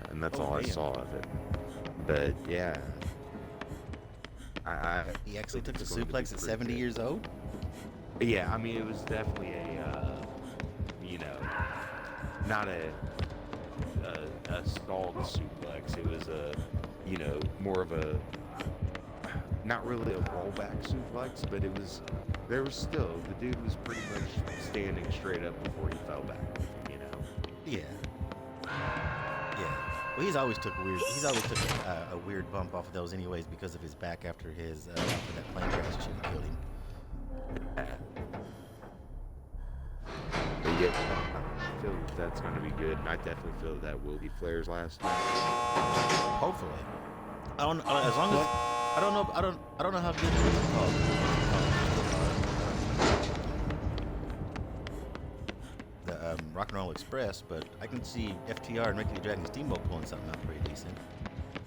and that's all I damn. saw of it. But yeah, He actually took a it's going to be suplex at pretty 70 good. years old. Yeah, I mean, it was definitely a, you know, not a stalled suplex. It was a, you know, more of a, not really a rollback suplex, but it was, there was still, the dude was pretty much standing straight up before he fell back, you know? Yeah. Yeah. Well, he's always took a weird bump off of those anyways because of his back after after that plane crash should have killed him. But yeah, I feel that that's going to be good, and I definitely feel that will be Flair's last match. Hopefully. I don't. As long as I don't know. I don't know how good it's called. The Rock and Roll Express, but I can see FTR and Ricky the Dragon Steamboat pulling something out pretty decent.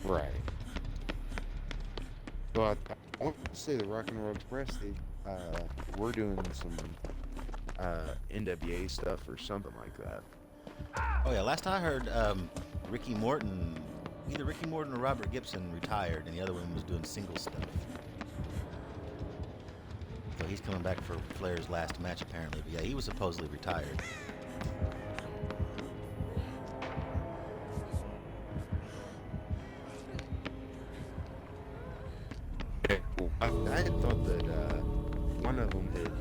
Right. Well, I want to say the Rock and Roll Express. We're doing some NWA stuff or something like that. Oh yeah, last I heard, Ricky Morton, either Ricky Morton or Robert Gibson retired, and the other one was doing single stuff. So he's coming back for Flair's last match apparently. But yeah, he was supposedly retired. I had thought that one of them had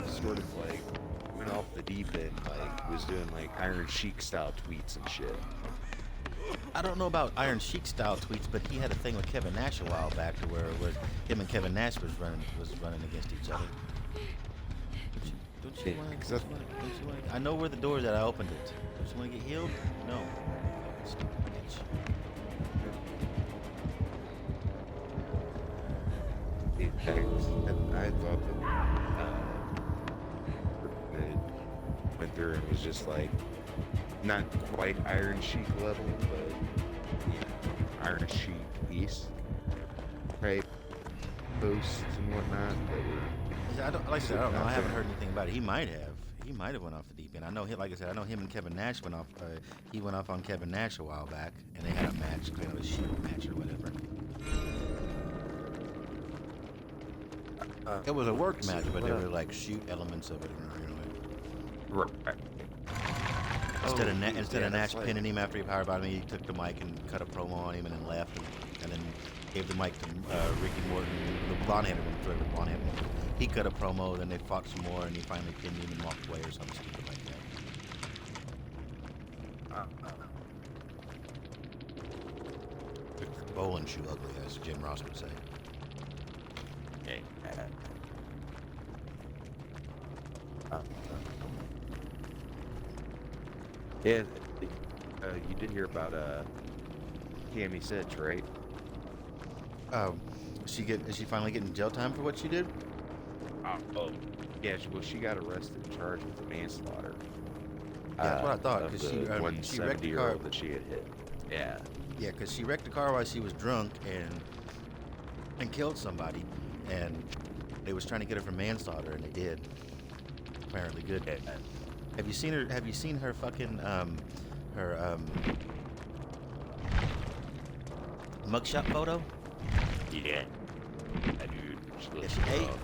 sort of like went off the deep end, like was doing like Iron Sheik style tweets and shit. I don't know about Iron Sheik style tweets, but he had a thing with Kevin Nash a while back to where it was him and Kevin Nash was running against each other. Don't you want? I know where the door's at. I opened it. Don't you want to get healed? No. Stupid bitch. I thought that went through and was just like not quite Iron Sheik level, but Iron Sheik East type posts and whatnot that were. I don't, like I said, I don't know. I haven't heard anything about it. He might have. He might have went off the deep end. I know, like I said, I know him and Kevin Nash went off. He went off on Kevin Nash a while back, and they had a match, kind of a shoot match or whatever. It was a work match, but there were like shoot elements of it. You know, Right. Instead of Nash pinning him after he powerbomb him, he took the mic and cut a promo on him, and then left, and then gave the mic to Ricky Morton, the blonde-headed one. Sorry, the blonde-headed one. He cut a promo, then they fought some more, and he finally pinned him and walked away or something stupid like that. Bowling shoe ugly, as Jim Ross would say. Yeah, you did hear about Cammy Sitch, right? Is she finally getting jail time for what she did? Oh, yeah. Well, she got arrested and charged with manslaughter. Yeah, that's what I thought. Of Because the she wrecked the car. 170-year-old that she had hit. Yeah. Yeah, because she wrecked the car while she was drunk and killed somebody, and they was trying to get her for manslaughter, and they did. Apparently, good. Yeah. Have you seen her? Have you seen her fucking mugshot photo? Yeah. That dude. She looks A, rough.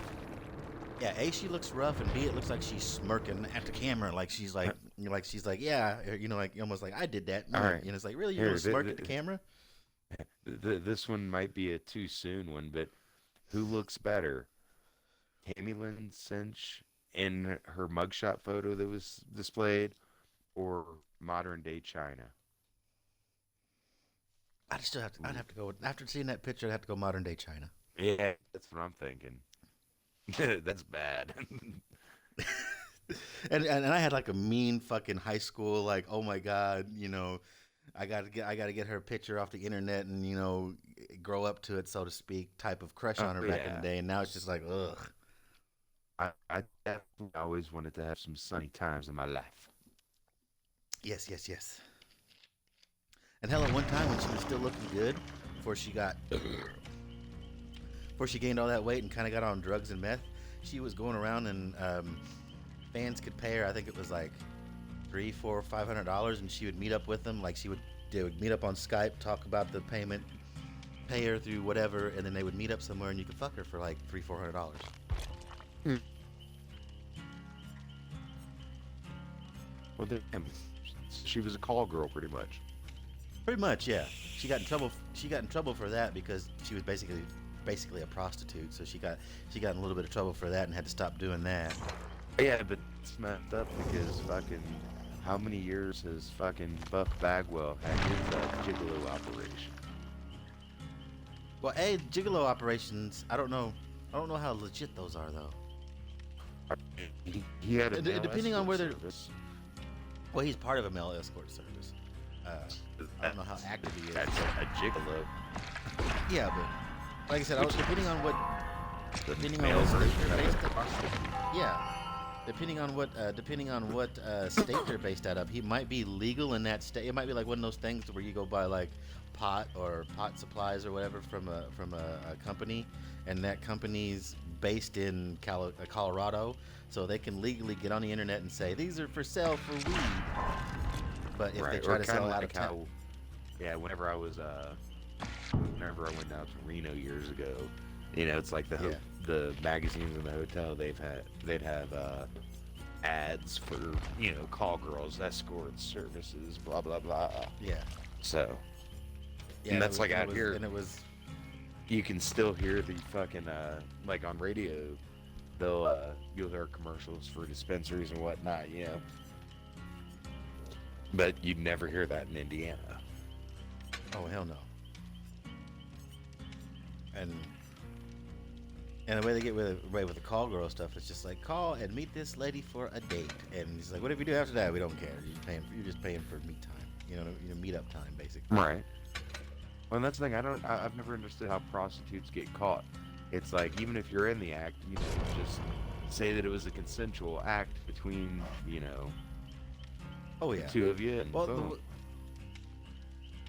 yeah, A, she looks rough, and B, it looks like she's smirking at the camera, like she's like, yeah, you know, like almost like I did that. All right. And it's like, really, you're gonna smirk at the camera? This one might be a too soon one, but who looks better? Tammy Lynn Cinch in her mugshot photo that was displayed, or modern day China? I'd have to go after seeing that picture. I'd have to go modern day China. Yeah, that's what I'm thinking. That's bad. and I had like a mean fucking high school, like, oh my god, you know, I gotta get her picture off the internet and, you know, grow up to it, so to speak, type of crush on her back in the day, and now it's just like, ugh. I definitely always wanted to have some sunny times in my life. Yes. And hell, at one time when she was still looking good, before she gained all that weight and kind of got on drugs and meth, she was going around and fans could pay her. I think it was like $300, $400, $500, and she would meet up with them. Like they would meet up on Skype, talk about the payment, pay her through whatever, and then they would meet up somewhere and you could fuck her for like $300, $400. Well, she was a call girl, pretty much. Pretty much, yeah. She got in trouble for that because she was basically a prostitute. So she got in a little bit of trouble for that and had to stop doing that. Yeah, but it's messed up because fucking how many years has fucking Buff Bagwell had his gigolo operation? Well, gigolo operations, I don't know how legit those are though. He had a male depending on whether. service. Well, he's part of a male escort service. I don't know how active he is. That's a gigolo. Yeah, but like I said, depending on what. The Depending male on what version state of you're it. based in. Yeah. depending on what state they're based out of, he might be legal in that state. It might be like one of those things where you go buy like pot supplies or whatever from a company, and that company's based in Colorado, so they can legally get on the internet and say these are for sale for weed. But if they try to sell out of town, yeah, whenever I went out to Reno years ago, it's like the magazines in the hotel they'd have ads for call girls, escort services, blah blah blah. Yeah. So. Yeah, and that's like out here. And it was. You can still hear the fucking like on radio, you'll hear commercials for dispensaries and whatnot, But you'd never hear that in Indiana. Oh hell no. And the way they get away with the call girl stuff, it's just like call and meet this lady for a date, and he's like, whatever you do after that, we don't care. You're just paying for meet time, meet up time basically. Right. Well, and that's the thing. I've never understood how prostitutes get caught. It's like even if you're in the act, just say that it was a consensual act between Oh yeah. the two of you. And boom.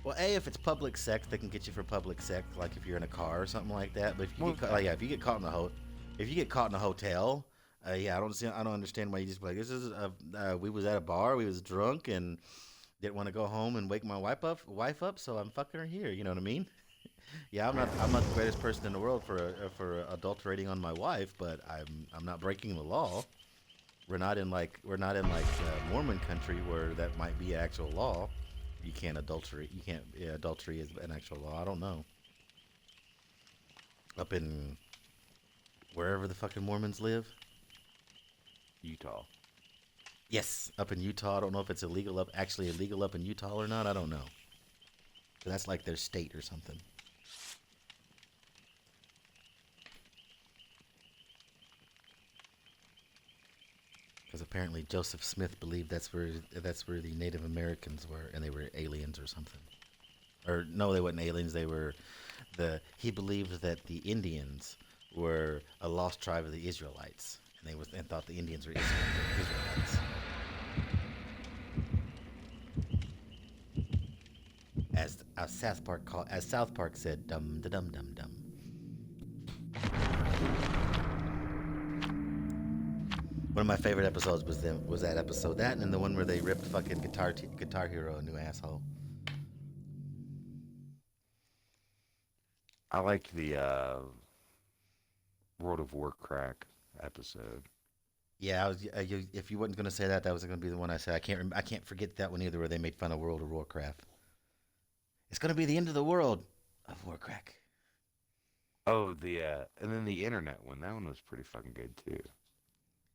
Well, if it's public sex, they can get you for public sex, like if you're in a car or something like that. But if you if you get caught in a hotel, I don't understand why you just be like, this is we was at a bar, we was drunk and didn't want to go home and wake my wife up, so I'm fucking her here. You know what I mean? Yeah, I'm not the greatest person in the world for adulterating on my wife, but I'm not breaking the law. We're not in like Mormon country where that might be actual law. You can't adultery. Adultery is an actual law. I don't know. Up in wherever the fucking Mormons live. Utah. Yes, up in Utah. I don't know if it's illegal up in Utah or not. I don't know. But that's like their state or something. Because apparently Joseph Smith believed that's where the Native Americans were, and they were aliens or something. Or no, they weren't aliens. He believed that the Indians were a lost tribe of the Israelites, and thought the Indians were Israelites. As South Park said, dum da dum dum dum. One of my favorite episodes was that episode, and then the one where they ripped fucking Guitar Hero a new asshole. I liked the World of Warcraft episode. Yeah, if you weren't gonna say that was gonna be the one I said. I can't forget that one either, where they made fun of World of Warcraft. It's gonna be the end of the world of Warcraft. Oh, and then the internet one. That one was pretty fucking good too.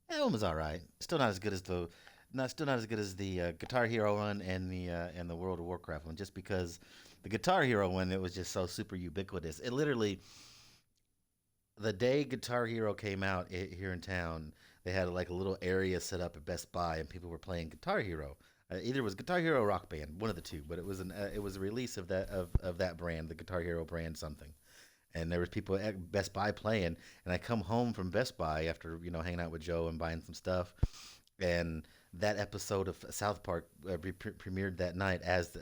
That one was all right. Still not as good as the Guitar Hero one and the World of Warcraft one. Just because the Guitar Hero one, it was just so super ubiquitous. It literally, the day Guitar Hero came out here in town, they had like a little area set up at Best Buy, and people were playing Guitar Hero. Either it was Guitar Hero or Rock Band, one of the two. But it was a release of that brand, the Guitar Hero brand something. And there was people at Best Buy playing, and I come home from Best Buy after hanging out with Joe and buying some stuff, and that episode of South Park premiered that night as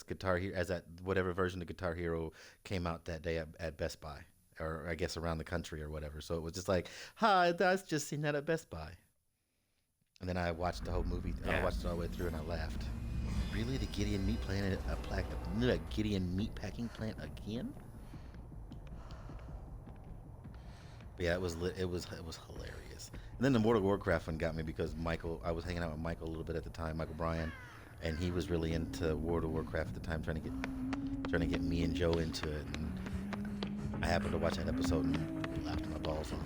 Guitar Hero, as that whatever version of Guitar Hero came out that day at Best Buy, or I guess around the country or whatever. So it was just like, hi, I just seen that at Best Buy, and then I watched the whole movie. Yeah. I watched it all the way through, and I laughed. Really, the Gideon Meat Plant, Gideon Meat Packing Plant again? Yeah, it was hilarious. And then the World of Warcraft one got me because I was hanging out with Michael a little bit at the time, Michael Bryan, and he was really into World of Warcraft at the time, trying to get me and Joe into it. And I happened to watch that episode and laughed my balls off.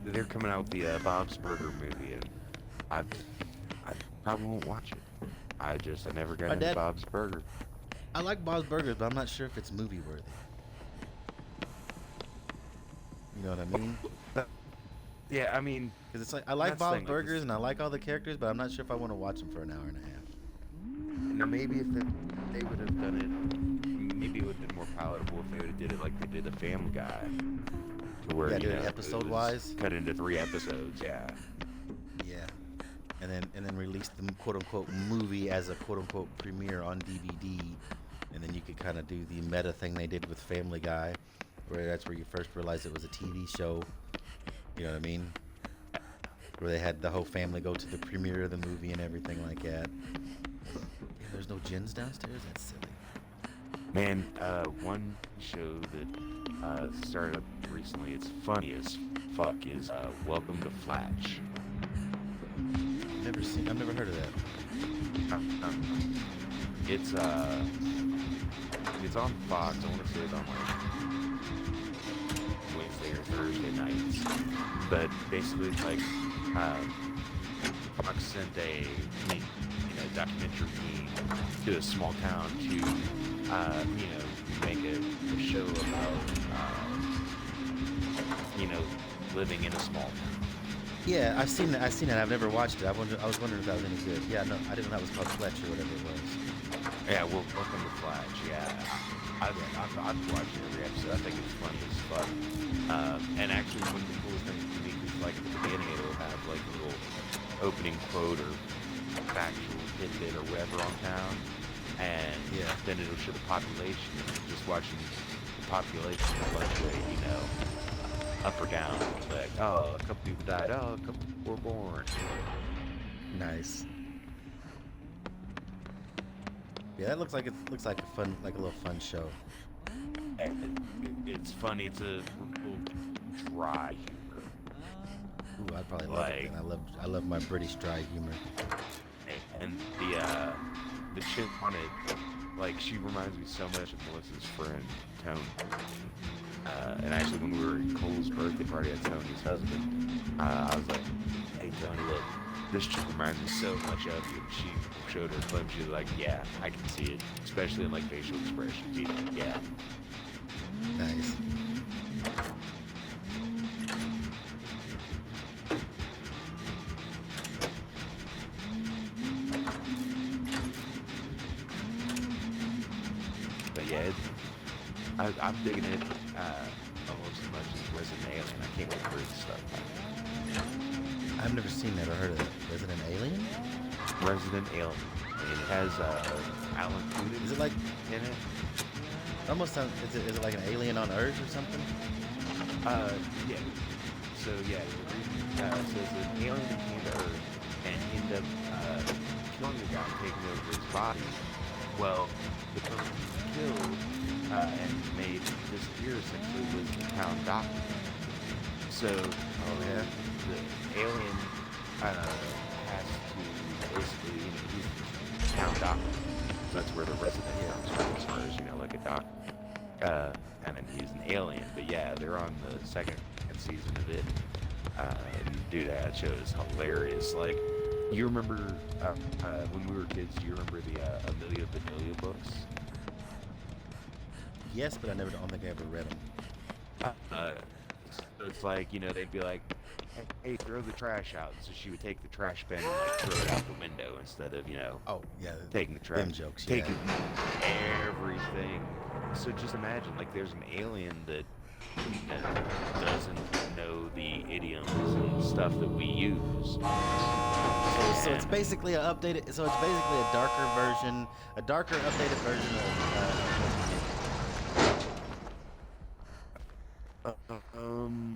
They're coming out with the Bob's Burger movie, and I probably won't watch it. I never got into Bob's Burger. I like Bob's Burgers, but I'm not sure if it's movie worthy. You know what I mean? Yeah, I mean, because it's like I like Bob's Burgers and I like all the characters, but I'm not sure if I want to watch them for an hour and a half. Now maybe if they would have done it, maybe it would have been more palatable if they would have did it like they did a Family Guy, to where Yeah, you did it know, episode-wise? cut into 3 episodes. Yeah. Yeah. And then release the quote unquote movie as a quote unquote premiere on DVD, and then you could kind of do the meta thing they did with Family Guy, where that's where you first realized it was a TV show. You know what I mean? Where they had the whole family go to the premiere of the movie and everything like that. Yeah, there's no gins downstairs. That's silly. Man, one show that started up recently, it's funny as fuck, is Welcome to Flatch. I've never heard of that. It's on Fox. I want to say it's on like Wednesday or Thursday nights. But basically, it's like Fox sent a documentary team to a small town to make a show about living in a small town. Yeah, I've seen that. I've never watched it. I was wondering if that was any good. Yeah, no, I didn't know that was called Fletch or whatever it was. Yeah, Welcome to Flash. Yeah, I've watched every episode. I think it's funny as fuck. And actually, one of the coolest things to me is like at the beginning it'll have like a little opening quote or factual tidbit or whatever on town, and then it'll show the population. And just watching the population fluctuate, up or down. Like, oh, a couple people died. Oh, a couple people were born. Nice. Yeah, that looks like a fun, like a little fun show. It's funny. It's a little dry humor. Ooh, I'd probably love it. Then. I love my British dry humor. And the chick on it, like, she reminds me so much of Melissa's friend Tony. And actually, when we were at Cole's birthday party at Tony's husband, I was like, "Hey Tony, look, this chick reminds me so much of you." She showed her clip. She was like, "Yeah, I can see it, especially in like facial expressions." Yeah. Nice. But yeah, I'm digging it almost as much as Resident Alien. I can't wait for it to start. I've never seen that or heard of that. Resident Alien? Resident Alien. It has Alan Tudyk. Is it like in it? Almost sounds. Is it like an alien on Earth or something? Yeah. So yeah, so it's an alien that came to Earth and ended up killing the guy, taking over his body. Well, the person he killed and made disappear essentially was the town doctor. So the alien has to basically, he's the town doctor. So that's where the resident comes from, as far as, like a doctor. And then he's an alien. But yeah, they're on the second season of it. And dude, that show is hilarious. Like, you remember when we were kids, do you remember the Amelia Bedelia books? Yes, but I don't think I ever read them. So it's like, they'd be like, hey, throw the trash out. So she would take the trash bin and like throw it out the window instead of, oh yeah, taking the trash. Them jokes, taking everything. So just imagine, like, there's an alien that doesn't know the idioms and stuff that we use. So it's basically a updated. So it's basically a darker, updated version of. But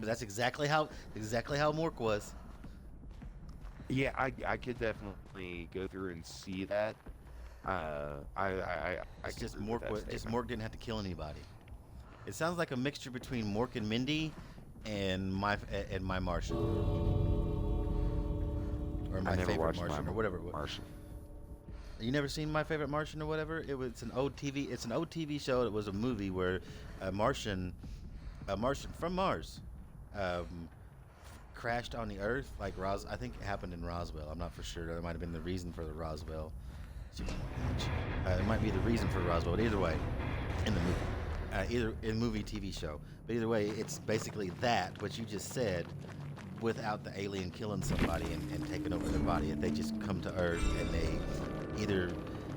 that's exactly how Mork was. Yeah, I could definitely go through and see that. It's just Mork. Mork didn't have to kill anybody. It sounds like a mixture between Mork and Mindy and my Martian, or my favorite Martian, or whatever it was. Martian. You never seen My Favorite Martian or whatever? It's an old TV. It's an old TV show. It was a movie where a Martian from Mars, crashed on the Earth. Like I think it happened in Roswell. I'm not for sure. That might have been the reason for the Roswell. It might be the reason for Roswell. But either way, in the movie, either in movie, TV show. But either way, it's basically that what you just said, without the alien killing somebody and taking over their body. If they just come to Earth and they either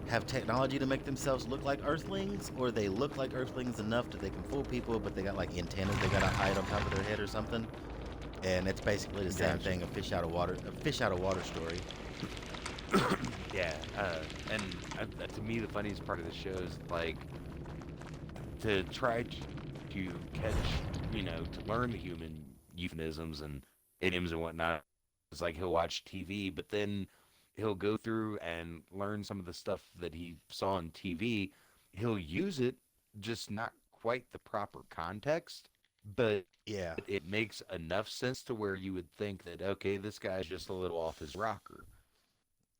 have technology to make themselves look like Earthlings, or they look like Earthlings enough that they can fool people, but they got like antennas they gotta hide on top of their head or something. And it's basically the same thing, a fish out of water story. Yeah, and to me, the funniest part of the show is like to try to catch, to learn the human euphemisms and idioms and whatnot. It's like he'll watch TV, but then he'll go through and learn some of the stuff that he saw on TV. He'll use it, just not quite the proper context, but Yeah, it makes enough sense to where you would think that, okay, this guy's just a little off his rocker.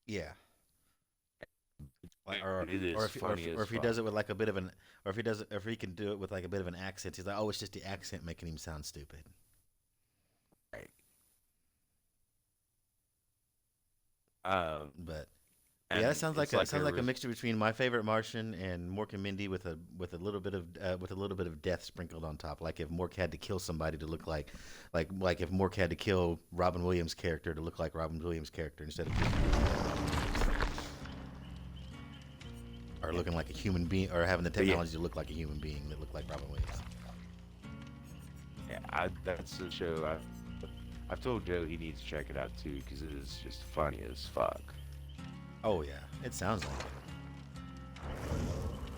yeah. It is funny Or as if he fuck. does it with like a bit of an, or if he does it, if he can do it with like a bit of an accent, he's like, oh, it's just the accent making him sound stupid. Right. But yeah, And that sounds like it's a like mixture between My Favorite Martian and Mork and Mindy with a little bit of death sprinkled on top. Like if Mork had to kill somebody to look like if Mork had to kill Robin Williams' character to look like Robin Williams' character instead of or looking like a human being, or having the technology to look like a human being that looked like Robin Williams. Yeah, that's the show. I've told Joe he needs to check it out too because it is just funny as fuck. Oh yeah, it sounds like it.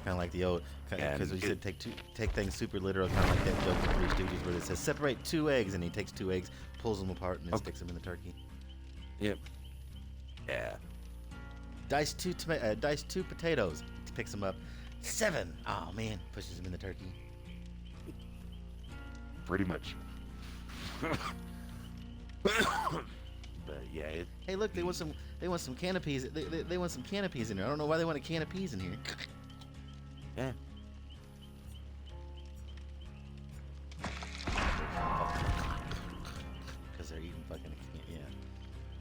Kind of like the old, because you said take things super literal, kind of like that joke in Three Stooges where it says separate two eggs, and he takes two eggs, pulls them apart, and then sticks them in the turkey. Yep. Yeah. Dice two potatoes, picks them up. 7. Oh man, pushes them in the turkey. Pretty much. But yeah, Hey, look, they want some canopies. They want some canopies in there. I don't know why they want a can of peas in here. yeah. Because they're eating fucking yeah.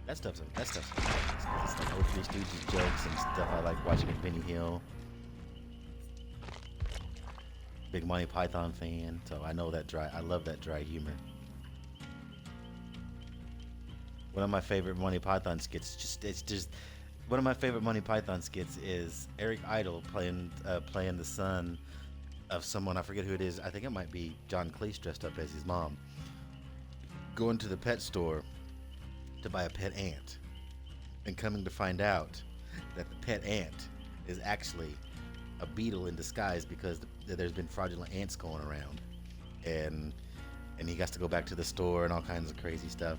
That stuff's it's like old Three Stooges jokes and stuff I like watching at Benny Hill. Big Monty Python fan, so I know I love that dry humor. One of my favorite Monty Python skits, one of my favorite Monty Python skits is Eric Idle playing the son of someone, I forget who it is. I think it might be John Cleese dressed up as his mom, going to the pet store to buy a pet ant, and coming to find out that the pet ant is actually a beetle in disguise because there's been fraudulent ants going around, and he has to go back to the store and all kinds of crazy stuff.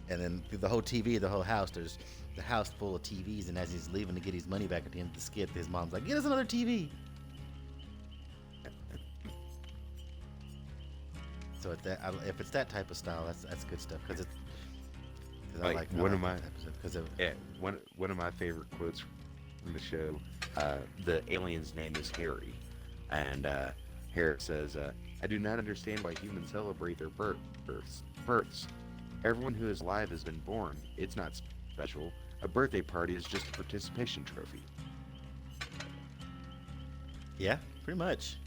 And then through the whole TV, the whole house, there's the house full of TVs, and as he's leaving to get his money back at the end of the skit, his mom's like, "Get us another TV." So if it's that type of style, that's good stuff because I like one of my that type of stuff, one of my favorite quotes from the show. The alien's name is Harry, and Harry says, "I do not understand why humans celebrate their births. Everyone who is alive has been born. It's not special. A birthday party is just a participation trophy." Yeah, pretty much.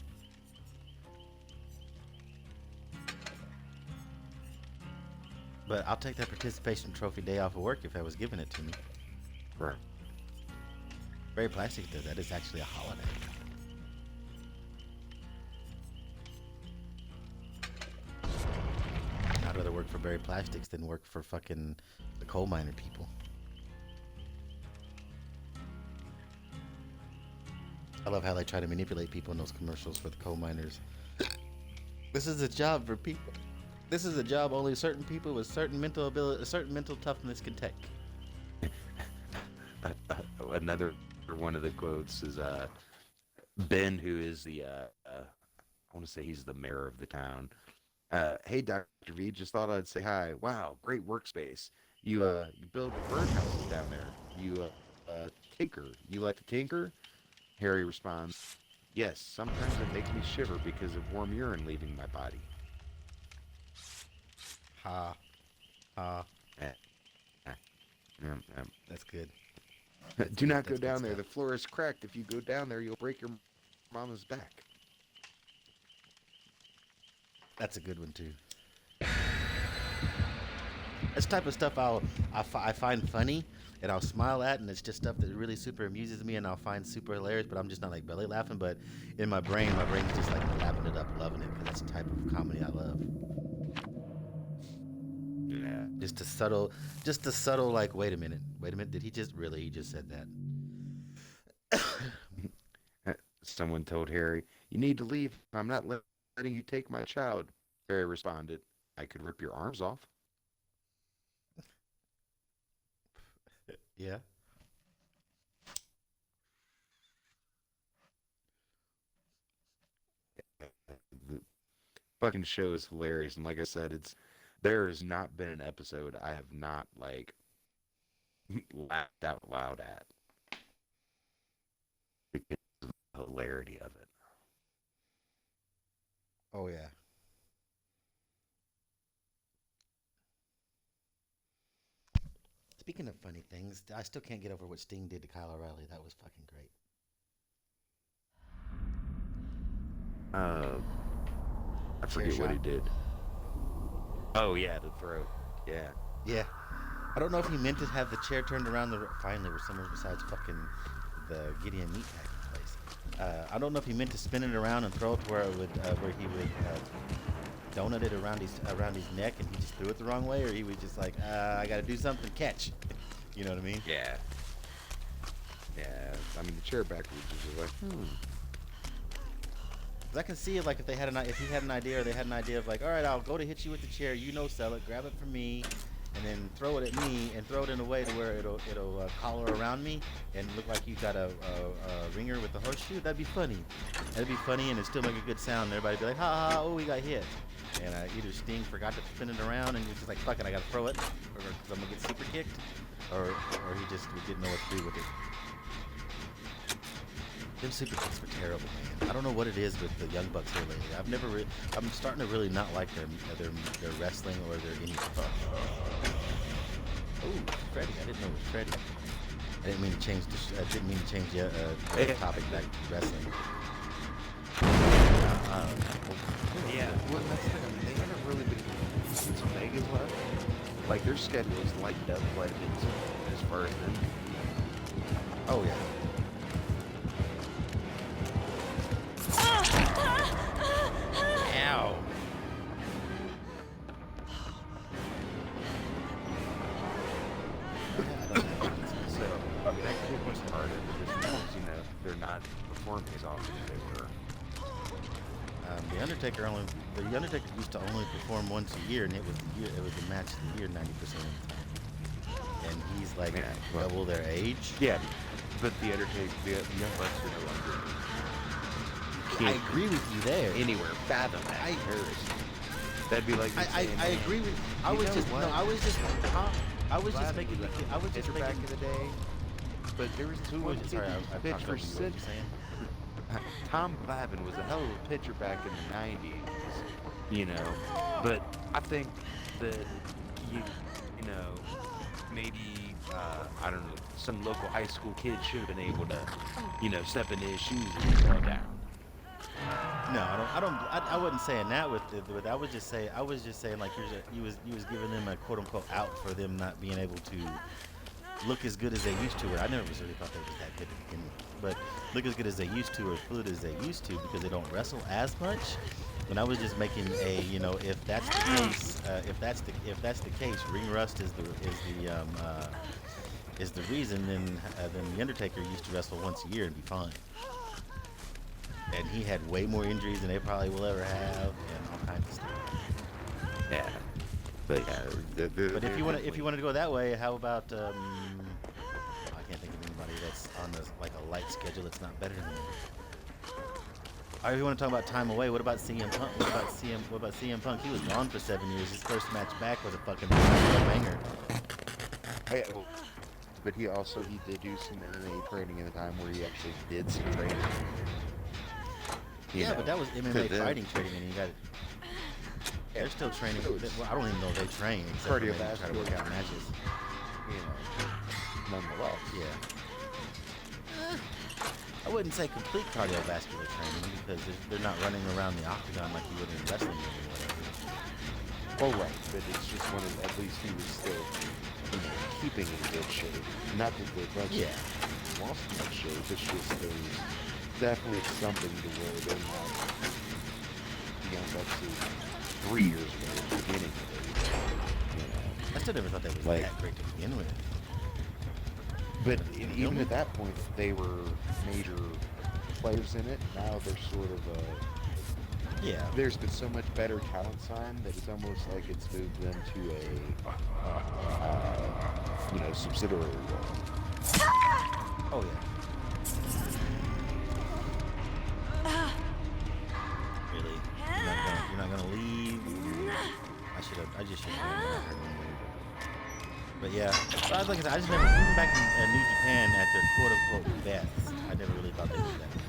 But I'll take that participation trophy day off of work if I was given it to me. Right. Very Plastic does that. It's actually a holiday. I'd rather work for Berry Plastics than work for fucking the coal miner people. I love how they try to manipulate people in those commercials for the coal miners. This is a job for people. This is a job only certain people with certain mental ability, certain mental toughness can take. Another one of the quotes is Ben, who is the I want to say he's the mayor of the town. Hey, Dr. V, just thought I'd say hi. Wow, great workspace. You build birdhouses down there. You tinker. You like to tinker? Harry responds, "Yes, sometimes it makes me shiver because of warm urine leaving my body." Ha. Ha. Eh, eh, That's good. Do not go That's good down there. stuff. The floor is cracked. If you go down there, you'll break your mama's back. That's a good one too. That's the type of stuff I find funny and I'll smile at, and it's just stuff that really super amuses me and I'll find super hilarious. But I'm just not like belly laughing. But in my brain's just like lapping it up, loving it because that's the type of comedy I love. Yeah. Just a subtle like, wait a minute, did he just said that? Someone told Harry, "You need to leave. I'm not letting you take my child." Harry responded, "I could rip your arms off." Yeah. The fucking show is hilarious, and like I said, there has not been an episode I have not like laughed out loud at because of the hilarity of it. Oh yeah. Speaking of funny things, I still can't get over what Sting did to Kyle O'Reilly. That was fucking great. Uh, I Chair forget what shot. he did. Oh yeah, the throat. Yeah. Yeah. I don't know if he meant to have the chair turned around finally where somewhere besides fucking the Gideon meatpacking place. I don't know if he meant to spin it around and throw it to where it would where he would donut it around his neck and he just threw it the wrong way, or he was just like, I gotta do something, catch. You know what I mean? Yeah. Yeah. I mean, the chair backwards was just like, 'Cause I can see it like if he had an idea, or they had an idea of like, all right, I'll go to hit you with the chair, sell it, grab it from me, and then throw it at me, and throw it in a way to where it'll collar around me and look like you got a ringer with the horseshoe. That'd be funny. That'd be funny, and it'd still make a good sound. And everybody'd be like, ha ha, oh, we got hit. And either Sting forgot to spin it around, and he was just like, fuck it, I gotta throw it, or because I'm gonna get super kicked, or he just didn't know what to do with it. Them super kicks were terrible, man. I don't know what it is with the Young Bucks here lately. I'm starting to really not like their wrestling or their any stuff. Oh, Freddie! I didn't know it was Freddie. I didn't mean to change the topic back to wrestling. yeah. Well, that's the thing. I mean, they haven't really been since Omega's left. Like their schedule is lightened up quite a bit as far as them. Oh yeah. Ow. So I mean, that kid was harder because they're not performing as often as they were. The Undertaker used to only perform once a year, and it was the match of the year 90% of the time. And he's like double their age. Yeah, but the Undertaker, the Young Bucks are no longer. I agree with you there. Anywhere fathom that comparison. That'd be like I agree with. I was just making back in the day. But there was Who was it? Sorry, I pitch heard for you. What were you saying? Tom Glavine was a hell of a pitcher back in the 90s, you know. But I think that you know, maybe I don't know, some local high school kid should have been able to, step into his shoes and fall down. No, I wasn't saying that with I was just saying like you was giving them a quote unquote out for them not being able to look as good as they used to. I never really thought they was that good to begin with, but look as good as they used to or fluid as they used to because they don't wrestle as much. And I was just making if that's the case, if that's the case, ring rust is the reason. Then the Undertaker used to wrestle once a year and be fine. And he had way more injuries than they probably will ever have, and all kinds of stuff. Yeah, but yeah. But if you want to go that way, how about I can't think of anybody that's on a light schedule that's not better than him. Or if you want to talk about time away, what about CM Punk? What about CM Punk? He was gone for 7 years. His first match back was a fucking banger. Hey, but he did do some MMA training in the time where he actually did some training. Yeah, but that was MMA fighting training, and you got. They're still training. Well, I don't even know if they train except for maybe try to work out matches. Nonetheless. Yeah. I wouldn't say complete cardiovascular training because they're not running around the octagon like you would in wrestling or whatever. Well, right, but it's just one of, at least he was still, keeping in good shape. Not that the Bucks Yeah. lost much shape, it's just there was definitely something to where they're not the Young Bucks of 3 years ago at the beginning of it. I still never thought they was Like- that great to begin with. But You even know? at that point, they were major players in it. Now they're sort of Yeah. there's been so much better talent signed that it's almost like it's moved them to a subsidiary role. Oh yeah. Really? You're not gonna leave? I just should have. But yeah, like I said, I just never, even back in New Japan at their quote unquote best, I never really thought they was that good.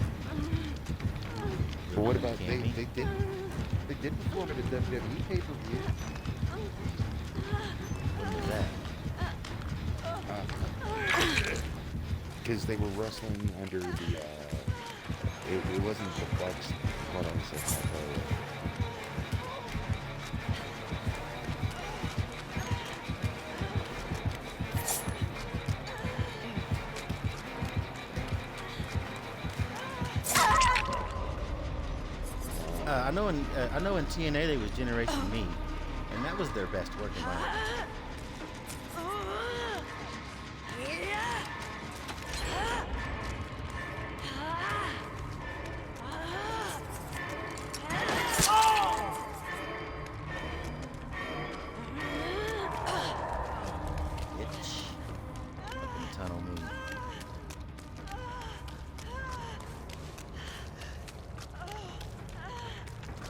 But what about Cammy. they did perform at a WWE pay-per-view. When was that? Because they were wrestling under the it wasn't the Bucks. Hold on a second, I'll tell you. I know in TNA they was Generation Me, and that was their best working match. Bitch. Fucking tunnel me.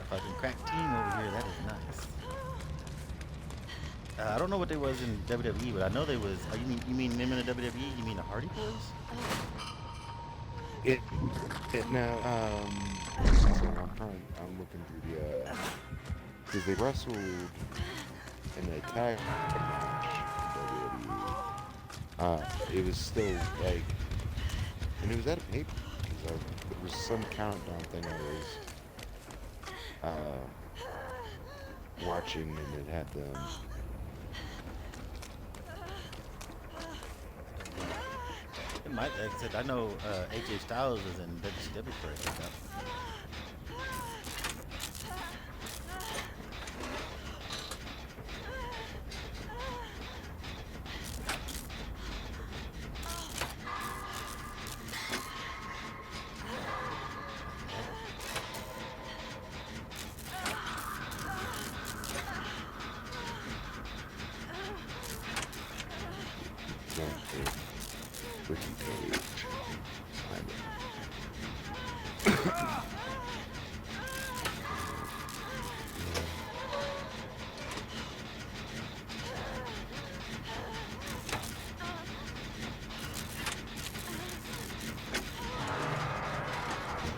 Fucking crack team over here, that is nice. I don't know what they was in WWE, but I know they was. You mean them in the WWE? You mean the Hardy Boys? I'm looking through the because they wrestled in a tag match in WWE. It was still like, and it was at a paper. There was some countdown thing I was watching, and it had them. It might. Like I said, I know AJ Styles was in WCW for a hiccup. Ricky Page.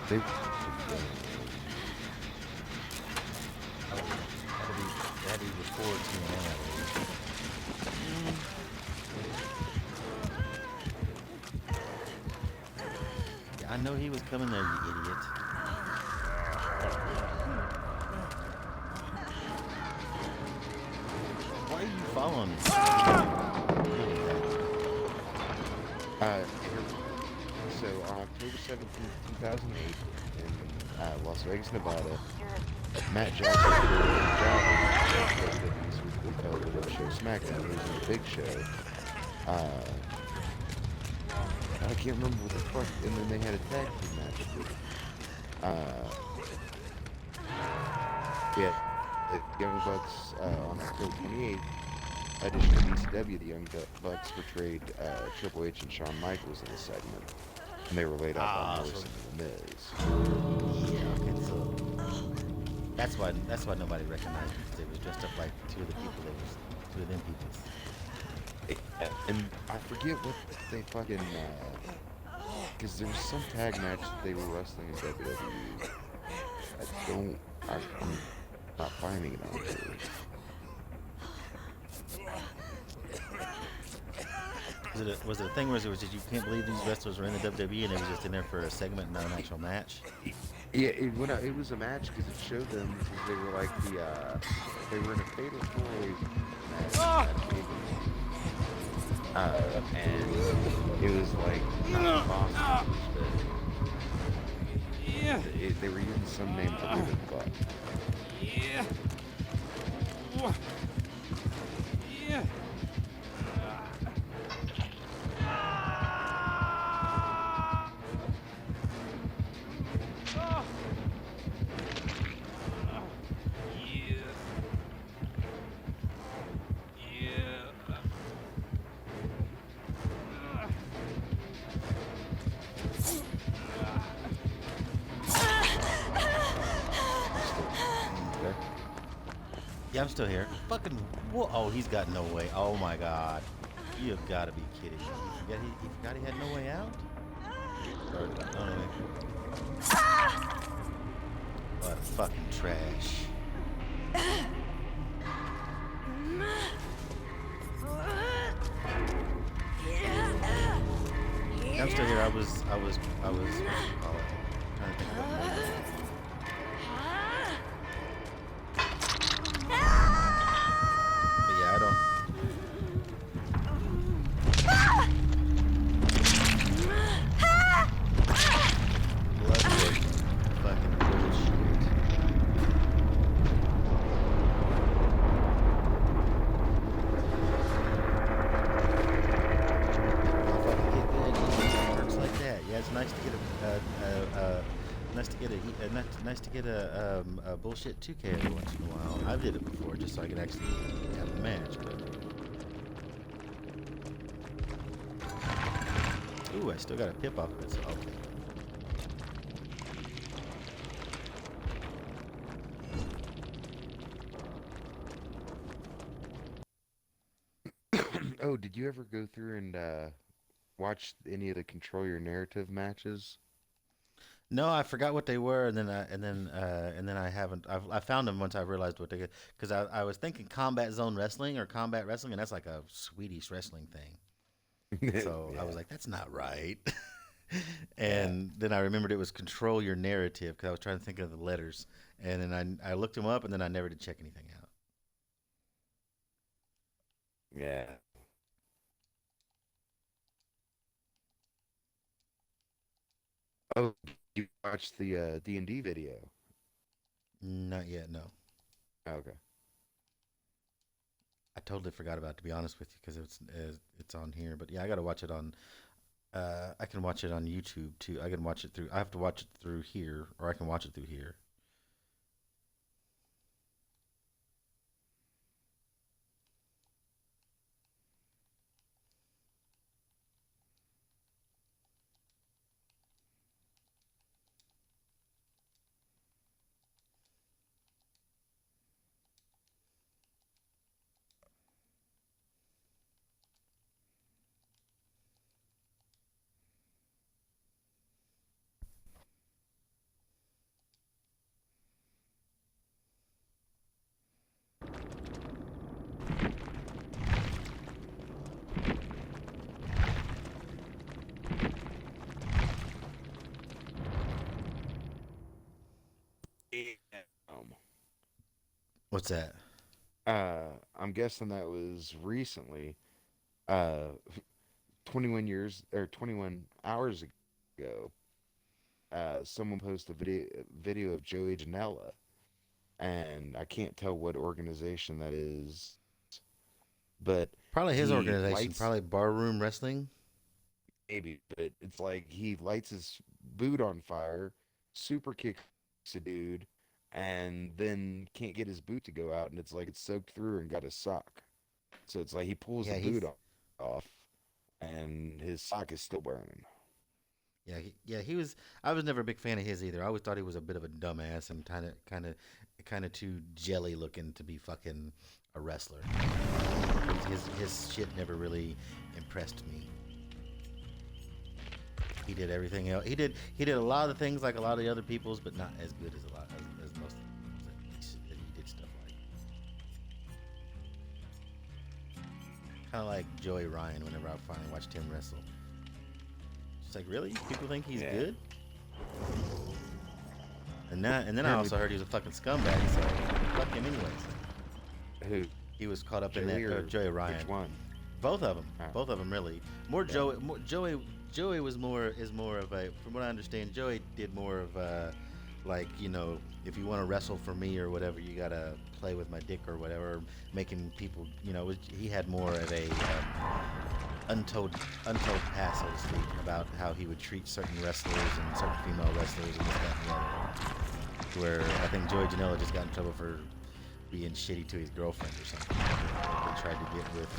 They Had to be before TNA, I believe. Yeah, I know he was coming there, you idiot. Why are you following me? So on October 17th, 2008, in Las Vegas, Nevada, Matt Jackson did a good job on WWE's weekly television show SmackDown. It was a big show. I can't remember what the fuck, and then they had a tag team match. The Young Bucks on October 28th, edition of ECW, the Young Bucks portrayed Triple H and Shawn Michaels in the segment, and they were laid off on Morrison and The Miz. Yeah, okay, so that's why nobody recognized them, because they was dressed up like two of them peoples. And I forget what they fucking, because there was some tag match that they were wrestling in WWE. I'm not finding it on here. Was it a thing where it was just you can't believe these wrestlers were in the WWE and they was just in there for a segment, not an actual match? Yeah, it was a match because it showed them because they were like they were in a fatal four-way match at Tables. And it was like not bosses, but they were using some name other than Buck. Okay. Yeah, I'm still here. Fucking. Whoa. Oh, he's got no way. Oh my god. You have got to be kidding me. You forgot he had no way out? Started out. Anyway. What fucking trash. I'm still here. I was, what you call it? Trying to think about it. But yeah, I don't. Bloodwood. Fucking bullshit. If I can get good perks like that, yeah, it's nice to get nice to get a bullshit 2K every once in a while. I did it before just so I could actually have a match. But... Ooh, I still got a pip off of it, so okay. Oh, did you ever go through and watch any of the Control Your Narrative matches? No, I forgot what they were, and then I haven't. I found them once I realized what they, because I was thinking Combat Zone Wrestling or Combat Wrestling, and that's like a Swedish wrestling thing. So I was Yeah, like, that's not right. yeah, And then I remembered it was Control Your Narrative because I was trying to think of the letters, and then I looked them up, and then I never did check anything out. yeah. Oh, you watched the D&D video? Not yet, no. Okay. I totally forgot about it, to be honest with you, because it's on here. But yeah, I got to watch it on. I can watch it on YouTube too. I can watch it through. I have to watch it through here, or I can watch it through here. Yeah. Um, What's that? I'm guessing that was recently, uh, 21 years or 21 hours ago. Someone posted a video of Joey Janela, and I can't tell what organization that is, but Probably his he organization. lights Probably Barroom Wrestling. maybe, but it's like he lights his boot on fire, super kicks a dude, and then can't get his boot to go out, and it's like it's soaked through and got a sock. So it's like he pulls the Yeah, boot off, and his sock is still burning. yeah, he was. I was never a big fan of his either. I always thought he was a bit of a dumbass and kind of too jelly looking to be fucking a wrestler. His shit never really impressed me. He did everything else. He did a lot of things like a lot of the other people's, but not as good as a lot as most of the people's that he did stuff like. Kind of like Joey Ryan. Whenever I finally watched him wrestle, it's like, really? People think he's Yeah. good? And then I also heard he was a fucking scumbag. So fuck him anyways. Who? He was caught up in Joey that or Joey Ryan. Which one? Both of them. Oh. Both of them really. More Yeah. Joey. Joey was more of a. From what I understand, Joey did more of a, like, you know, if you want to wrestle for me or whatever, you gotta play with my dick or whatever, making people, you know, he had more of a untold past, so to speak, about how he would treat certain wrestlers and certain female wrestlers and this, that, and the other. Where I think Joey Janela just got in trouble for being shitty to his girlfriend or something. They tried to get with,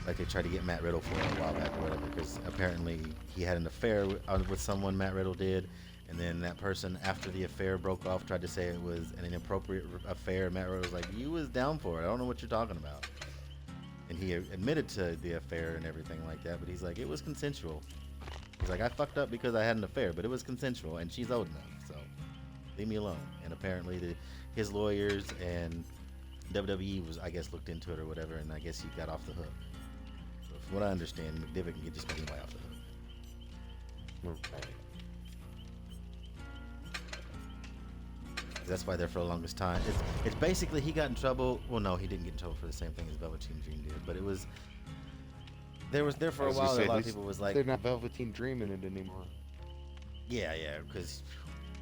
like they tried to get Matt Riddle for a while back or whatever, because apparently he had an affair with someone, Matt Riddle did, and then that person, after the affair broke off, tried to say it was an inappropriate affair. Matt Riddle was like, "You was down for it. I don't know what you're talking about." And he admitted to the affair and everything like that, but he's like, it was consensual. He's like, I fucked up because I had an affair, but it was consensual, and she's old enough, so leave me alone. And apparently his lawyers and WWE was, I guess, looked into it or whatever, and I guess he got off the hook. So from what I understand, McDivitt can get just about anybody off the hook. Okay. That's why there for the longest time. It's basically he got in trouble. Well, no, he didn't get in trouble for the same thing as Velveteen Dream did, but it was there for a while. A lot of people was like, they're not Velveteen Dreaming it anymore. yeah, because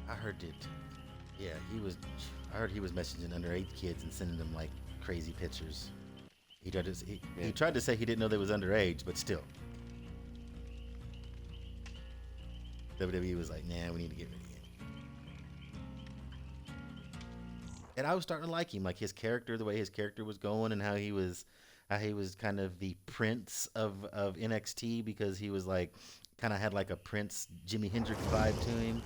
I heard it. Yeah, I heard he was messaging underage kids and sending them like crazy pictures. He tried to say he didn't know they was underage, but still. WWE was like, nah, we need to get rid of him. And I was starting to like him, like his character, the way his character was going, and how he was kind of the prince of NXT, because he was like, kind of had like a Prince Jimi Hendrix vibe to him.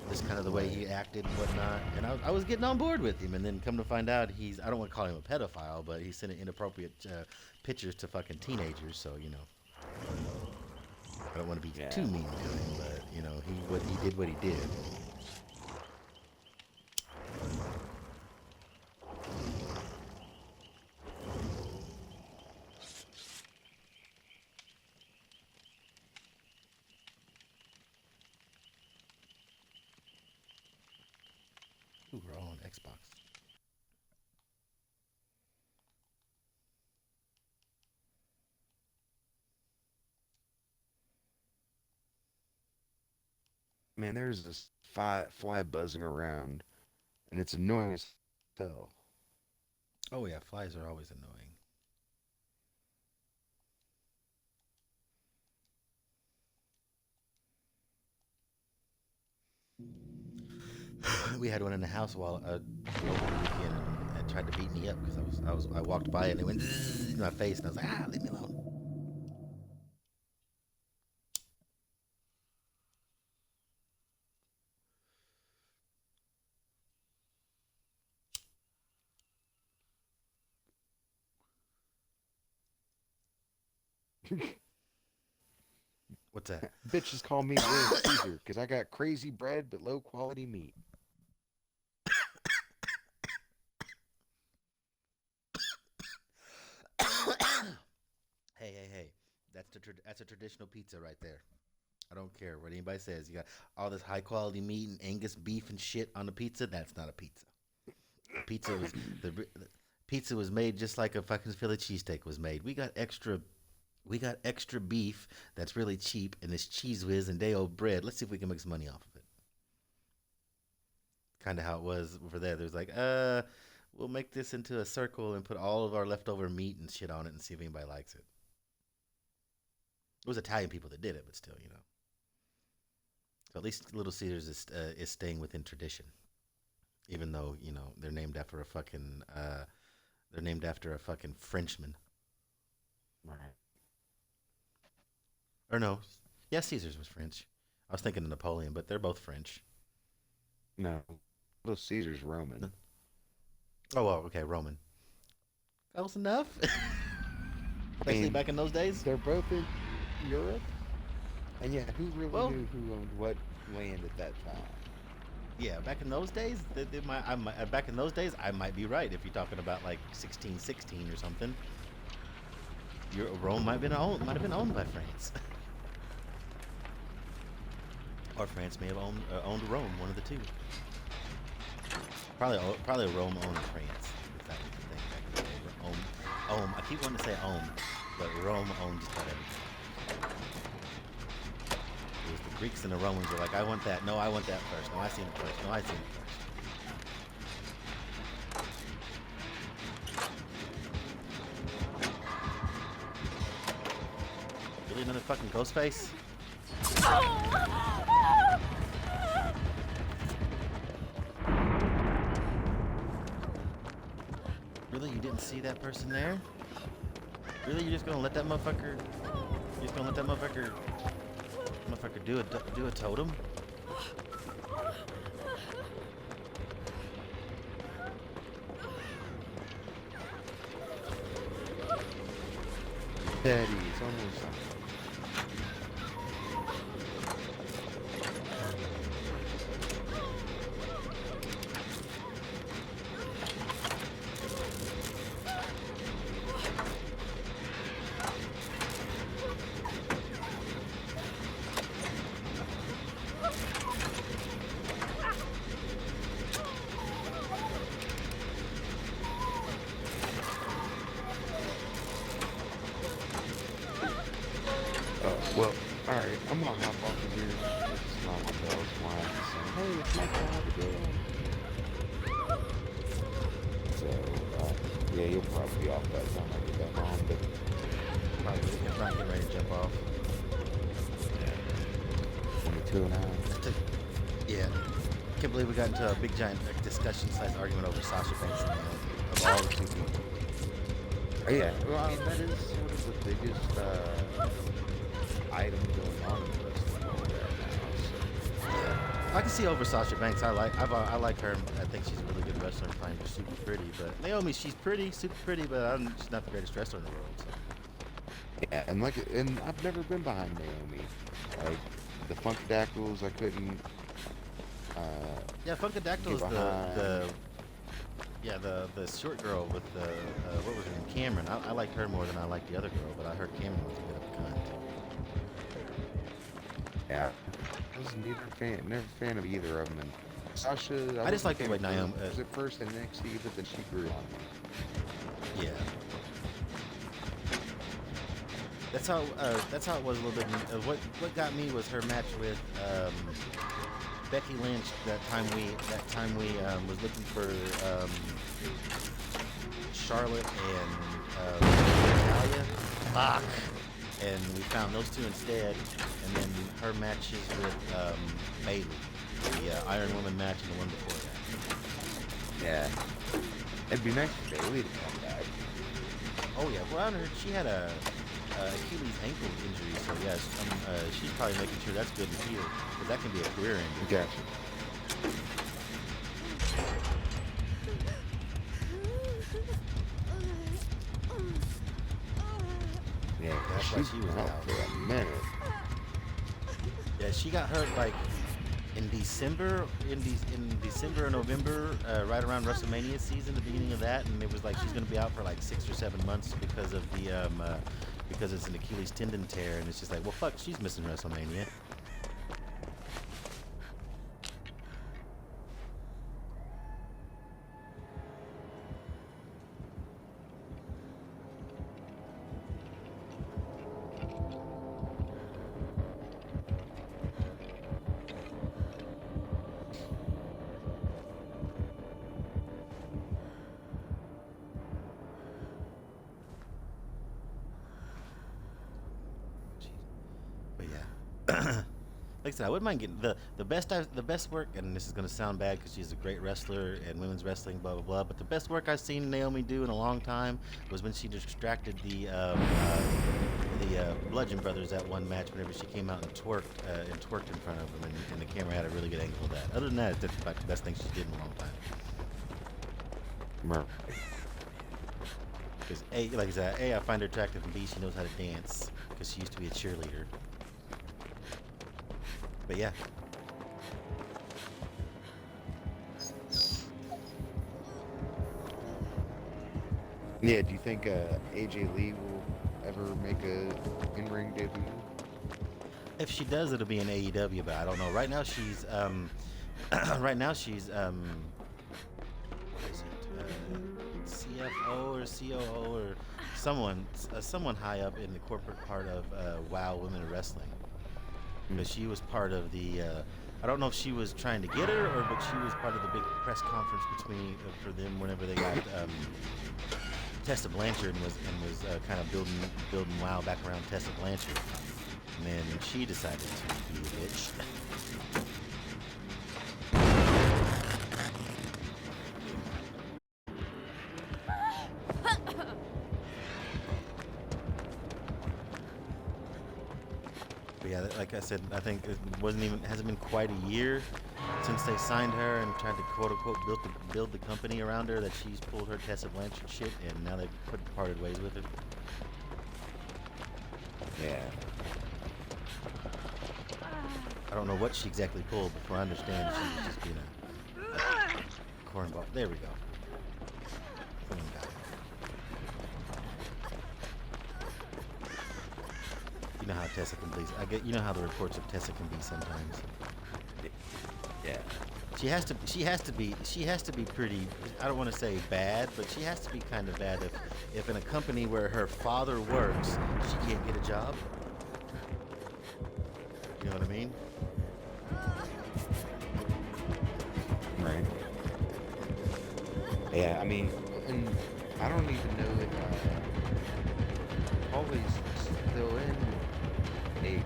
Just kind of the way he acted and whatnot. And I was getting on board with him, and then come to find out I don't want to call him a pedophile, but he's sending inappropriate pictures to fucking teenagers, so, you know. I don't want to be too mean to him, but, you know, he did what he did. Ooh, we're all on Xbox. Man, there's this fly buzzing around, and it's annoying as hell. Oh yeah, flies are always annoying. We had one in the house while over the weekend, and tried to beat me up because I walked by it and it went in my face, and I was like, leave me alone. What's that? Bitches call me Little Caesar because I got crazy bread but low quality meat. Hey. That's a traditional pizza right there. I don't care what anybody says. You got all this high quality meat and Angus beef and shit on the pizza. That's not a pizza. The pizza was made just like a fucking Philly cheesesteak was made. We got extra beef that's really cheap, and this cheese whiz and day old bread. Let's see if we can make some money off of it. Kind of how it was over there. There's like, we'll make this into a circle and put all of our leftover meat and shit on it and see if anybody likes it. It was Italian people that did it, but still, you know. So at least Little Caesars is staying within tradition, even though, you know, they're named after a fucking Frenchman. Right. Or no, yeah, Caesars was French. I was thinking of Napoleon, but they're both French. No, Little Caesar's Roman. Oh, well, okay, Roman. Close enough. Especially back in those days. They're both in Europe. And yeah, who really knew who owned what land at that time? Yeah, back in those days, back in those days, I might be right. If you're talking about like 1616 or something, Rome might have been owned by France. Or France may have owned Rome, one of the two. Probably Rome owned France. If that was the thing back in the day. I keep wanting to say owned, but Rome owned just about everything. It was the Greeks and the Romans were like, I want that. No, I want that first. No, I seen it first. No, I seen it first. Really another fucking ghost face? Really? You didn't see that person there? Really? You're just gonna let that motherfucker... You're just gonna let that motherfucker do a totem? Daddy, it's almost... Well, alright, I'm gonna hop off of here. It's not the bells flying saying, hey, it's my job again. So, yeah, you'll probably be off by the time I get back home, but Probably if I'm getting ready to jump off. only 2 an hour. Yeah. Can't believe we got into a big giant discussion / argument over Sasha Banks and of all the two people. Oh, yeah, well, I mean, that is sort of the biggest, item going on in the wrestling world right now, so. I can see over Sasha Banks. I like her. I think she's a really good wrestler and find her super pretty. But Naomi, she's pretty, super pretty, but she's not the greatest wrestler in the world. So. Yeah, and I've never been behind Naomi. Like the Funkadactyls, I couldn't. Yeah, Funkadactyl is the short girl with the what was her name, Cameron. I liked her more than I liked the other girl, but I heard Cameron was a bit of a cunt. Yeah, I was never a fan of either of them. And Sasha, I just like the way Naomi was at first in NXT, but then she grew on me. Yeah. That's how it was a little bit. What got me was her match with Becky Lynch. That time we was looking for Charlotte and Natalia. Fuck. And we found those two instead. And then her matches with Bayley, the Iron Woman match, and the one before that. Yeah, it'd be nice for Bayley to come back. Oh yeah, well I heard she had a Achilles ankle injury, so yeah, she's probably making sure that's good and healed, because that can be a career ending. Gotcha. Yeah, That's why she was out for a minute. Yeah, she got hurt like in December or November, right around WrestleMania season, the beginning of that, and it was like she's gonna be out for like 6 or 7 months because of the because it's an Achilles tendon tear, and it's just like, well, fuck, she's missing WrestleMania. Like I said, I wouldn't mind getting the best work, and this is gonna sound bad because she's a great wrestler and women's wrestling, blah blah blah. But the best work I've seen Naomi do in a long time was when she distracted the Bludgeon Brothers at one match whenever she came out and twerked in front of them, and the camera had a really good angle of that. Other than that, that's about the best thing she did in a long time. Because A, like I said, A, I find her attractive, and B, she knows how to dance because she used to be a cheerleader. But yeah. Yeah, do you think AJ Lee will ever make a in-ring debut? If she does, it'll be in AEW, but I don't know. Right now she's right now she's what is it? CFO or COO or someone high up in the corporate part of WoW Women in Wrestling. Because she was part of the I don't know if she was trying to get her or but she was part of the big press conference between for them whenever they got Tessa Blanchard and was kind of building WoW back around Tessa Blanchard. And then she decided to be a bitch. But yeah, like I said, I think it hasn't been quite a year since they signed her and tried to quote unquote build the company around her that she's pulled her Tessa Blanchard shit and now they've parted ways with her. Yeah. I don't know what she exactly pulled, but from what I understand, she was just being a cornball. There we go. Someone got it. You know how Tessa can be. You know how the reports of Tessa can be sometimes. Yeah. She has to be pretty. I don't want to say bad, but she has to be kind of bad if in a company where her father works, she can't get a job. You know what I mean? Right. Yeah, I mean, and I don't even know if Holly's still in AEW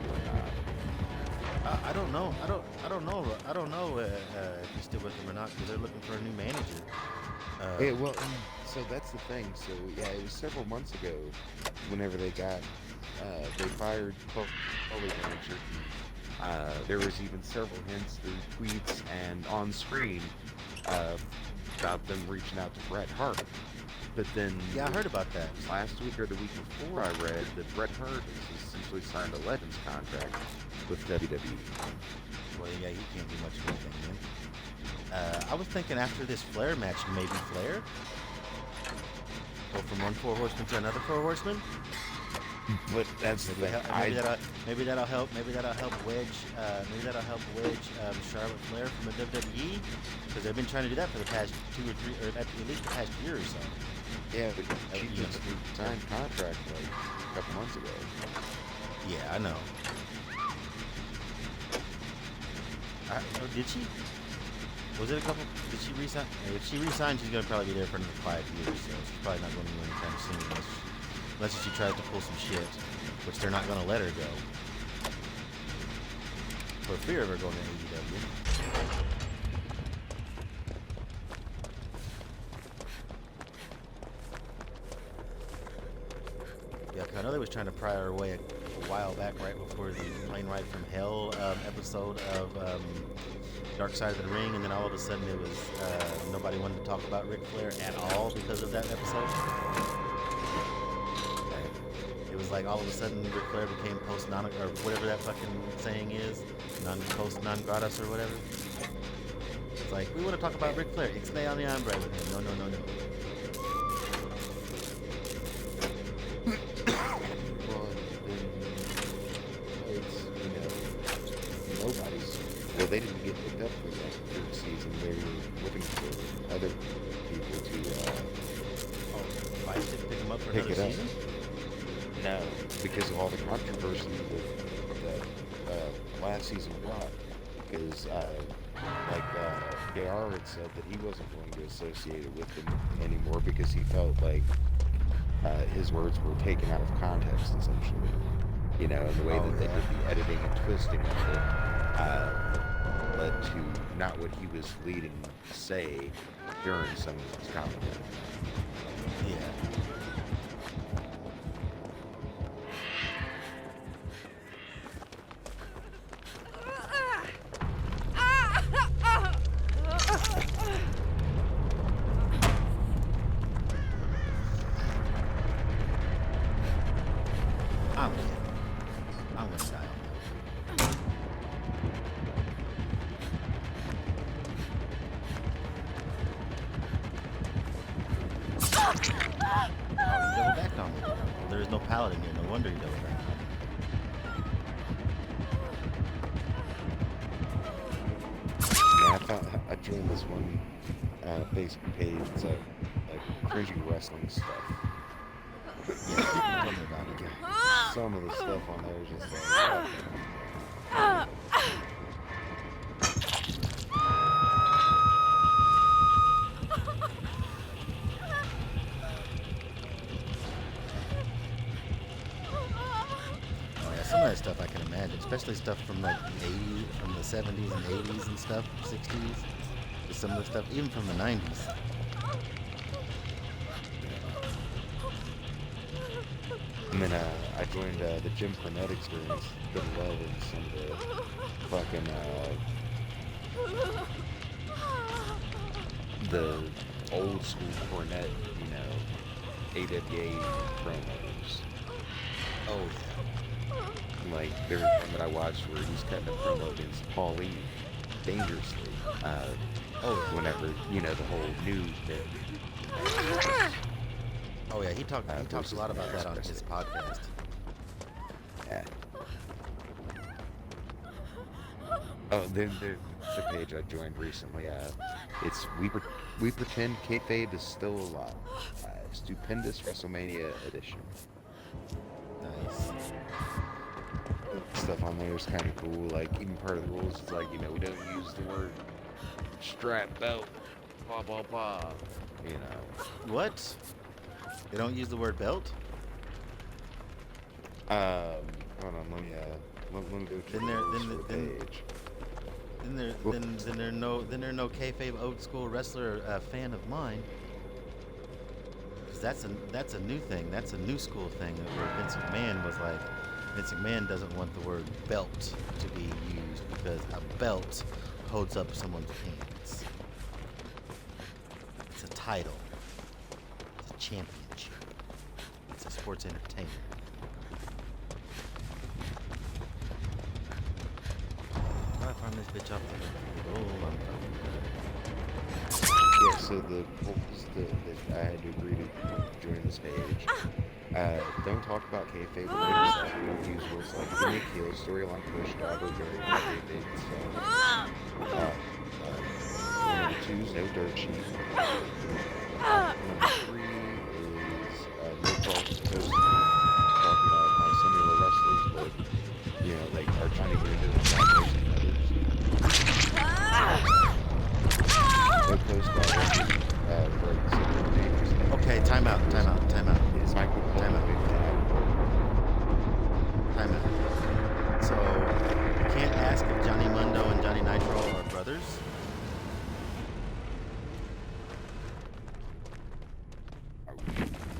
or not. I don't know. I don't know if he's still with them or not because they're looking for a new manager. Yeah, well, so that's the thing. So yeah, it was several months ago. Whenever they they fired Holly manager. There was even several hints through tweets and on screen about them reaching out to Bret Hart. But then yeah, I heard about that. Last week or the week before, I read that Bret Hart has essentially signed a Legends contract with WWE. Well, yeah, he can't do much of anything, man. I was thinking after this Flair match, maybe Flair go from one 4 horseman to another 4 horseman. But that's the thing. Maybe that'll help. Maybe that'll help wedge. Charlotte Flair from the WWE because they've been trying to do that for the past 2 or 3, or at least the past year or so. Yeah, but she just signed contract like a couple months ago. Yeah, I know. Did she? Was it a couple? Did she resign? If she resigned, she's gonna probably be there for another 5 years. So she's probably not going anywhere anytime soon. Unless she tries to pull some shit, which they're not going to let her go. For fear of her going to AEW. Yeah, I know they was trying to pry her away a while back, right before the Plane Ride from Hell episode of Dark Side of the Ring, and then all of a sudden it was nobody wanted to talk about Ric Flair at all because of that episode. It was like all of a sudden Ric Flair became post non or whatever that fucking saying is, post non gratis or whatever. It's like we want to talk about Ric Flair. Ixnay on the hombre with him. No. Well, it's nobody's. Well, they didn't get picked up for that third season. They were looking for other people to. Vice didn't pick him up for another season. No, because of all the controversy that last season brought. Because, JR had said that he wasn't going to associate it with them anymore because he felt like his words were taken out of context, essentially. You know, and the way that they did the editing and twisting of it led to not what he was leading to say during some of his commentary. Yeah. I'm gonna die. Oh, you double backed on me. Well, there is no pallet in here. No wonder you double backed on me. I joined this one Facebook page. It's like cringy wrestling stuff. Yeah, tell me about it. God, some of the stuff on there is just like, Oh yeah, some of that stuff I can imagine, especially stuff from like the '80s, from the '70s and '80s and stuff, '60s. Just some of the stuff, even from the '90s. and then I joined the Jim Cornette experience. Been loving some of the fucking the old school Cornette, AWA promos. Oh yeah. Like there's one that I watched where he's cutting a promo against Paulie dangerously. Oh yeah. Whenever the whole news bit. Oh yeah. He talks a lot about that on his podcast. Yeah. Oh, then the page I joined recently. It's we pretend kayfabe is still alive. Stupendous WrestleMania edition. Nice. Stuff on there is kind of cool. Like even part of the rules is like we don't use the word strap belt, blah blah blah. What? They don't use the word belt? Hold on, let me go to the page. Then there no kayfabe old school wrestler fan of mine. Because that's a new thing. That's a new school thing where Vince McMahon was like, Vince McMahon doesn't want the word belt to be used because a belt holds up someone's pants. It's a title. It's a championship. It's a sports entertainer. How do I find this bitch up? Yeah, so the rules that I had to agree to join this page. Don't talk about kayfabe related stuff. We don't use rules like Jimmy Keel, storyline push, dog or Jerry, kayfabe stuff. Number 2 is no dirt sheet. Number 3 is no false toast. Talking about how some of the wrestlers would, like are trying to get into the foundation of others. No post about for similar names. Okay, time out. Is Michael Cole a big fan? Time out. So, you can't ask if Johnny Mundo and Johnny Nitro are brothers?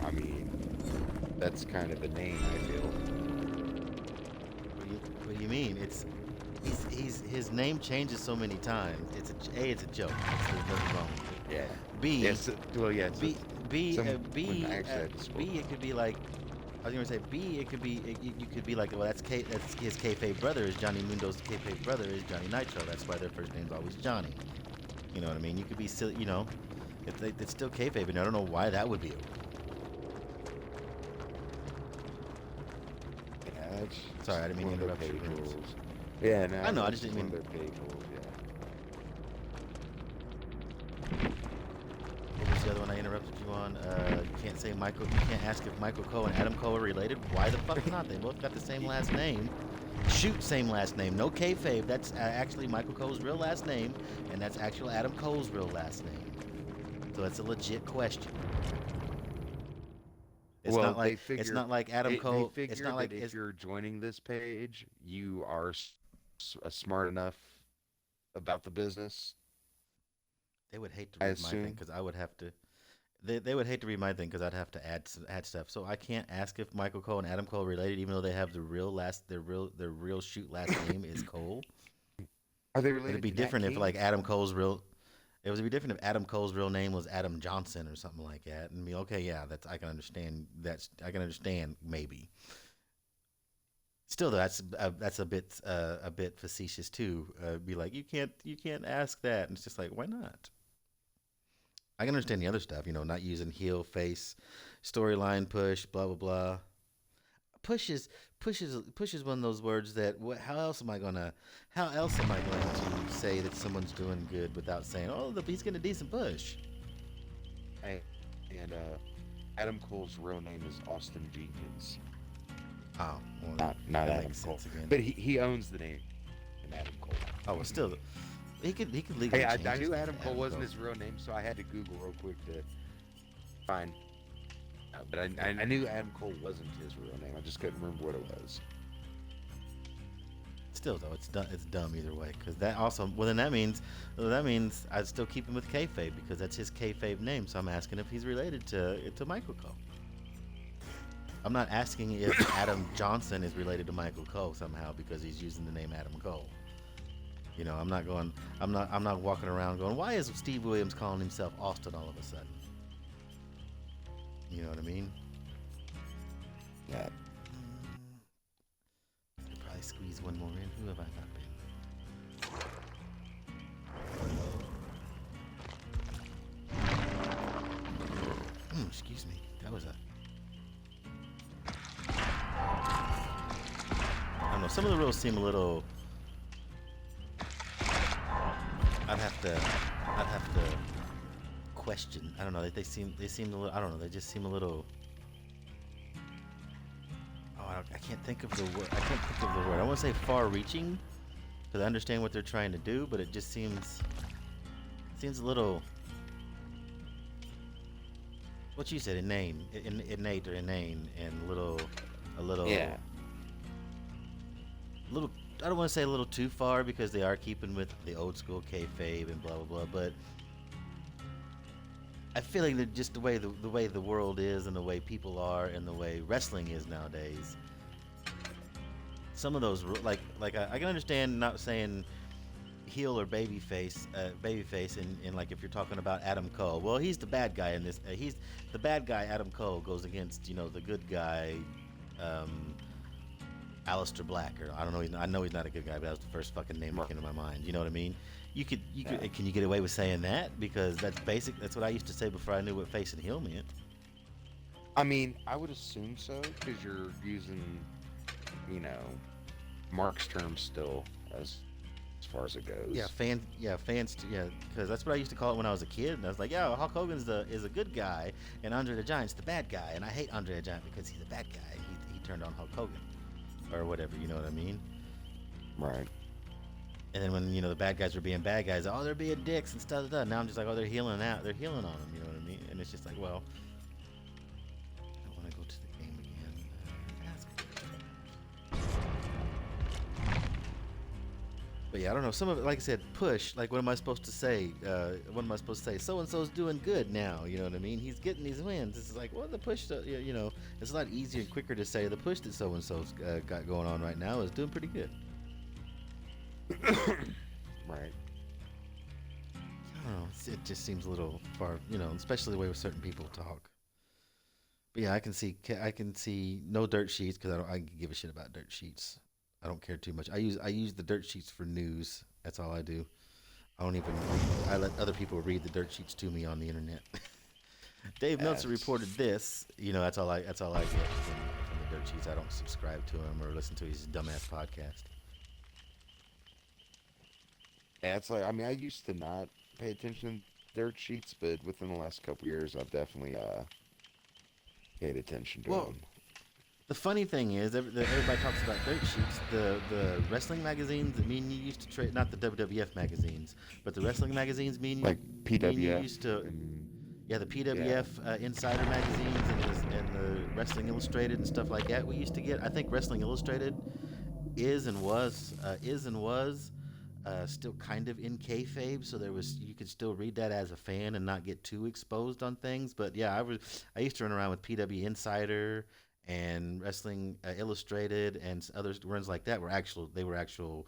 I mean, that's kind of the name, I feel. What do you mean? His name changes so many times. It's a joke. There's nothing wrong with it. Yeah. B, Yes. Well, yeah. B, Actually, B, it could be like, I was gonna say B, it could be, you could be like, well, that's his kayfabe brother is Johnny Mundo's kayfabe brother is Johnny Nitro. That's why their first name's always Johnny. You know what I mean? You could be silly, it's still kayfabe, and I don't know why that would be a rule. Yeah, Sorry, I didn't mean to interrupt page you. rules. Yeah, no. I know, I it's just didn't one mean- of their page rules. Yeah. What was the other one I interrupted you on? You can't ask if Michael Cole and Adam Cole are related. Why the fuck not? They both got the same last name. Shoot, same last name. No kayfabe. That's actually Michael Cole's real last name, and that's actually Adam Cole's real last name. So it's a legit question. It's Well, not like they figure, it's not like Adam Cole. They figure It's not like that if it's, you're joining this page, you are smart enough about the business. they would hate to I read my thing assume. because I would have to. They would hate to read my thing because I'd have to add stuff. So I can't ask if Michael Cole and Adam Cole are related, even though they have their real shoot last name is Cole. Are they related? It'd be to Nat different if King? like Adam Cole's real. It would be different if Adam Cole's real name was Adam Johnson or something like that, and be okay. Yeah, I can understand. I can understand maybe. Still, though, that's a bit facetious too. Be like, you can't ask that, and it's just like, why not? I can understand the other stuff, not using heel, face, storyline push, blah blah blah. Push is one of those words that how else am I going to say that someone's doing good without saying, oh, he's getting a decent push? Hey, and Adam Cole's real name is Austin Jenkins, Oh, well, not that Adam makes Cole, sense again. but he owns the name Adam Cole. Oh, well, still, he could legally Hey, I change his knew name Adam to Cole Adam wasn't Cole. his real name, so I had to Google real quick to find. But I knew Adam Cole wasn't his real name. I just couldn't remember what it was. Still though, it's dumb either way because that also well that means I'd still keep him with kayfabe because that's his kayfabe name. So I'm asking if he's related to Michael Cole. I'm not asking if Adam Johnson is related to Michael Cole somehow because he's using the name Adam Cole. You know, I'm not walking around going, why is Steve Williams calling himself Austin all of a sudden? You know what I mean? Yeah. Could probably squeeze one more in. Who have I not been? Excuse me. That was a. I don't know. Some of the rules seem a little. I'd have to question. I don't know. They seem a little. I don't know. They just seem a little. Oh, I can't think of the word. I can't think of the word. I want to say far-reaching, because I understand what they're trying to do, but it just seems a little. What you said, innate or inane, and a little. Yeah. A little. I don't want to say a little too far because they are keeping with the old school kayfabe and blah blah blah, but I feel like that just the way the world is and the way people are and the way wrestling is nowadays. Some of those like I can understand not saying heel or babyface and like if you're talking about Adam Cole, well he's the bad guy in this. He's the bad guy. Adam Cole goes against the good guy, Aleister Black, or I don't know. I know he's not a good guy, but that was the first fucking name that came to my mind. You know what I mean? Can you get away with saying that because that's basic. That's what I used to say before I knew what face and heel meant. I mean, I would assume so because you're using, you know, Mark's term still as far as it goes. Fans, because that's what I used to call it when I was a kid, and I was like, yeah, Hulk Hogan is a good guy, and Andre the Giant's the bad guy, and I hate Andre the Giant because he's a bad guy. He turned on Hulk Hogan, or whatever, you know what I mean? Right. And then when the bad guys were being bad guys, oh they're being dicks and stuff. Now I'm just like, oh they're healing on them, you know what I mean? And it's just like, well, I want to go to the game again. But yeah, I don't know. Some of it, like I said, push. Like, what am I supposed to say? What am I supposed to say? So and so's doing good now. You know what I mean? He's getting these wins. It's like, well, the push. It's a lot easier and quicker to say the push that so and so's got going on right now is doing pretty good. Right. I don't know. It just seems a little far. Especially the way certain people talk. But yeah, I can see no dirt sheets because I can give a shit about dirt sheets. I don't care too much. I use the dirt sheets for news. That's all I do. I let other people read the dirt sheets to me on the internet. Dave Meltzer reported this. That's all I get from the dirt sheets. I don't subscribe to him or listen to his dumbass podcast. Yeah, it's like, I mean, I used to not pay attention to dirt sheets, but within the last couple years, I've definitely paid attention to them. The funny thing is, everybody talks about dirt sheets. The wrestling magazines that me and you used to trade, not the WWF magazines, but the wrestling magazines me and you, like PWF. me and you used to, the PWF Insider magazines and the Wrestling Illustrated and stuff like that we used to get. I think Wrestling Illustrated is and was still kind of in kayfabe, so you could still read that as a fan and not get too exposed on things. But yeah, I used to run around with PW Insider and Wrestling Illustrated and other runs like that they were actual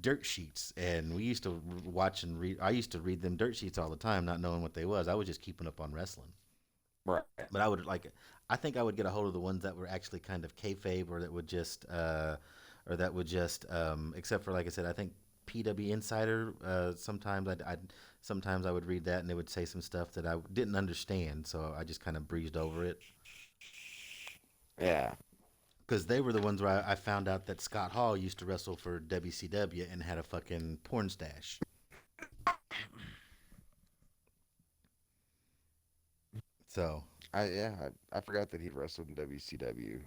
dirt sheets, and we used to watch and read. I used to read them dirt sheets all the time, not knowing what they was. I was just keeping up on wrestling. Right. But I think I would get a hold of the ones that were actually kind of kayfabe, or that would just, except for, like I said, I think PW Insider. Sometimes I would read that, and they would say some stuff that I didn't understand, so I just kind of breezed over it. Yeah. Because they were the ones where I found out that Scott Hall used to wrestle for WCW and had a fucking porn stash. So I forgot that he wrestled in WCW.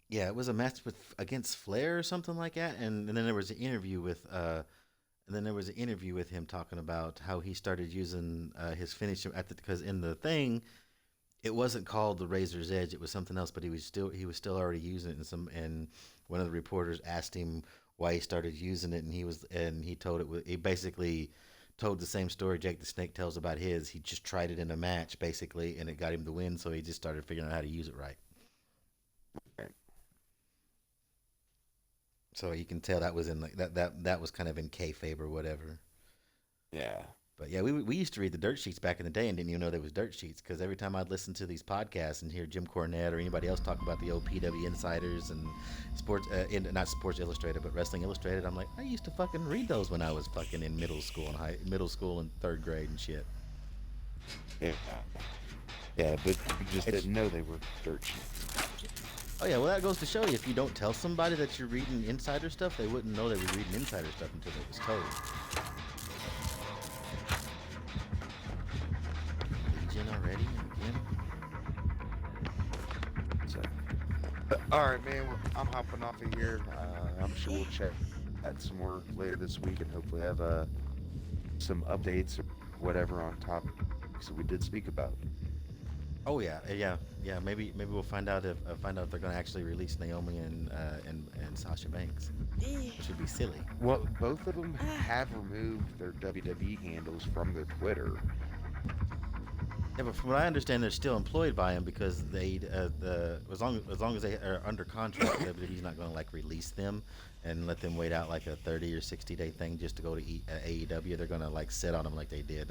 yeah, it was a match against Flair or something like that, and then there was an interview with him talking about how he started using his finisher because in the thing it wasn't called the Razor's Edge, it was something else, but he was still already using it, and one of the reporters asked him why he started using it, and he basically told the same story Jake the Snake tells about his. He just tried it in a match basically, and it got him the win, so he just started figuring out how to use it right. So you can tell that was in like that was kind of in kayfabe or whatever. Yeah. But yeah, we used to read the dirt sheets back in the day and didn't even know there was dirt sheets, because every time I'd listen to these podcasts and hear Jim Cornette or anybody else talk about the OPW insiders and not Sports Illustrated but Wrestling Illustrated, I'm like, I used to fucking read those when I was fucking in middle school and third grade and shit. Yeah. Yeah, but you just didn't know they were dirt sheets. Oh yeah, well that goes to show you, if you don't tell somebody that you're reading insider stuff, they wouldn't know they were reading insider stuff until it was told. Legion already again. So, all right, man. Well, I'm hopping off of here. I'm sure we'll check at some more later this week and hopefully have some updates or whatever on topics that we did speak about. Oh yeah. Maybe we'll find out if they're going to actually release Naomi and Sasha Banks, which would be silly. Well, both of them have removed their WWE handles from their Twitter. Yeah, but from what I understand, they're still employed by him because as long as they are under contract, WWE's not going to like release them and let them wait out like a 30 or 60-day thing just to go to AEW. They're going to like sit on them like they did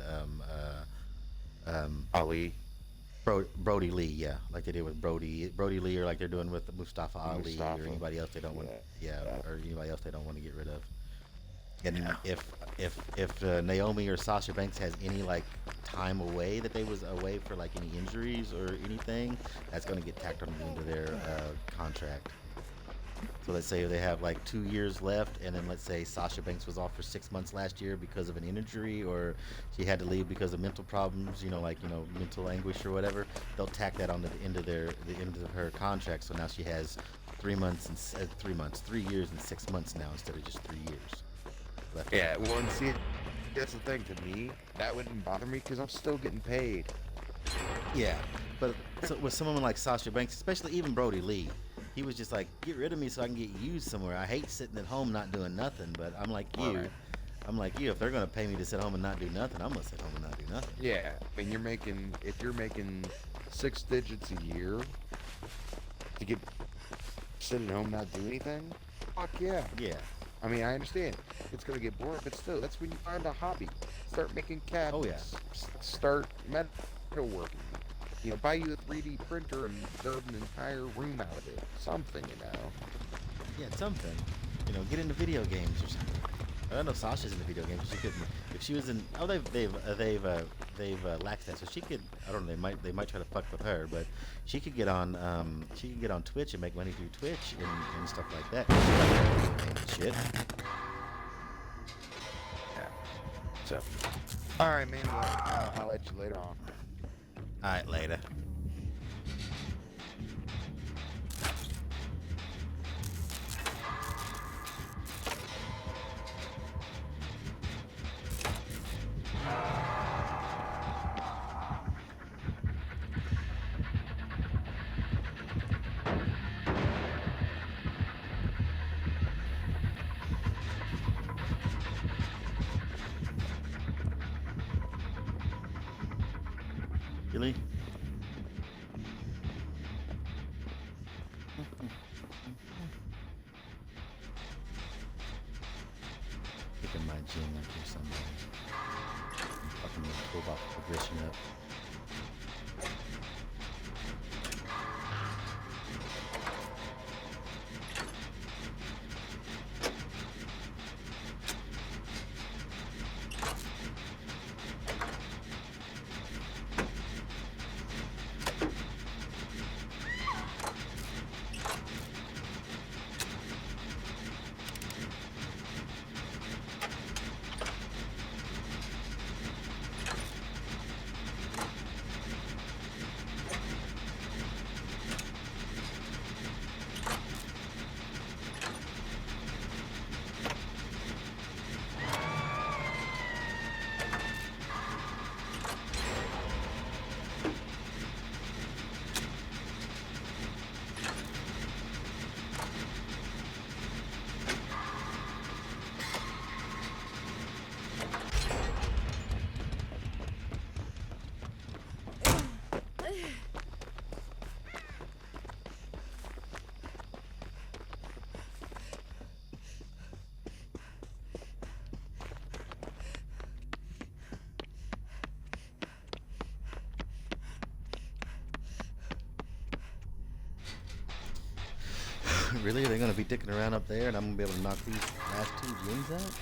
Ali. Brody Lee, yeah, like they did with Brody Lee, or like they're doing with Mustafa Ali, or anybody else they don't want, or anybody else they don't want to get rid of. And if Naomi or Sasha Banks has any like time away that they was away for like any injuries or anything, that's going to get tacked on into their contract. So let's say they have like 2 years left, and then let's say Sasha Banks was off for 6 months last year because of an injury, or she had to leave because of mental problems, mental anguish or whatever. They'll tack that on to the end of her contract. So now she has 3 years and 6 months now instead of just 3 years left. Yeah, well, and see, that's the thing. To me, that wouldn't bother me because I'm still getting paid. Yeah, but with someone like Sasha Banks, especially even Brody Lee, he was just like, get rid of me so I can get used somewhere. I hate sitting at home not doing nothing, but I'm like you. Right. I'm like you. If they're gonna pay me to sit home and not do nothing, I'm gonna sit home and not do nothing. Yeah, I mean, if you're making 6 digits a year to get sitting at home not do anything, fuck yeah. Yeah. I mean, I understand it's gonna get boring, but still, that's when you find a hobby. Start making cabinets. Oh yeah. Start metalworking. Buy you a 3D printer and build an entire room out of it. Something, Yeah, something. Get into video games or something. I don't know if Sasha's into video games. She could, if she was in. Oh, they've laxed that, so she could. I don't know. They might try to fuck with her, but she could get on. She could get on Twitch and make money through Twitch and stuff like that. Shit. Yeah. So. All right, man. Well, I'll let you later on. Alright, later. Really? Picking my gym up here somewhere. Fucking pull off the progression up. Really? Are they gonna be dicking around up there, and I'm gonna be able to knock these last 2 gens out?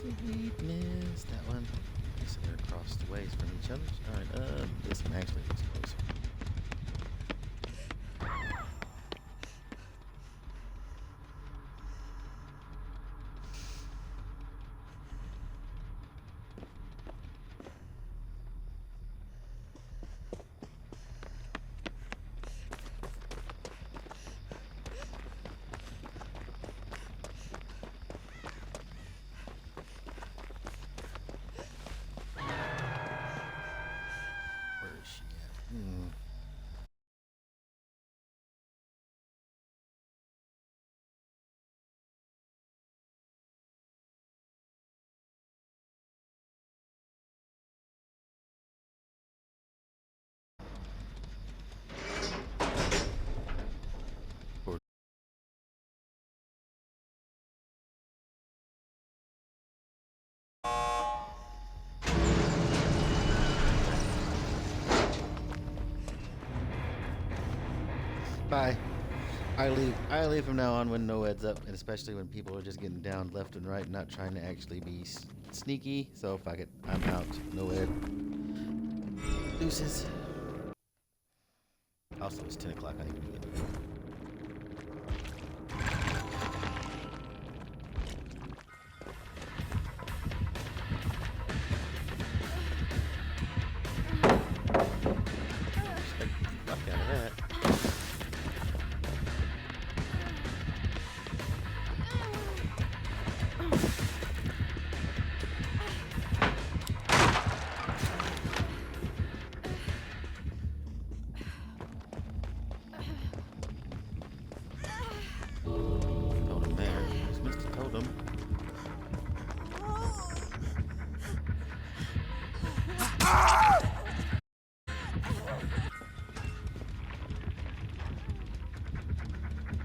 Sweetness. That one. So they're across the ways from each other. Alright, this one actually looks closer. Where is she at? Or bye. I leave from now on when no heads up, and especially when people are just getting down left and right, not trying to actually be sneaky. So fuck it, I'm out. No head. Deuces. Also, it's 10 o'clock. I need to get to bed. Respect the fuck out of that. Totem there. There's Mr. Totem.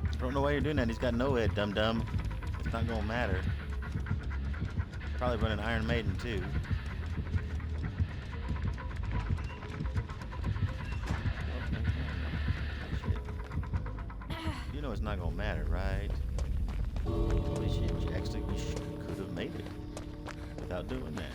I don't know why you're doing that. He's got no head, dum dum. It's not gonna matter. Probably running Iron Maiden too. You know it's not gonna matter, right? Holy shit! You could have made it without doing that.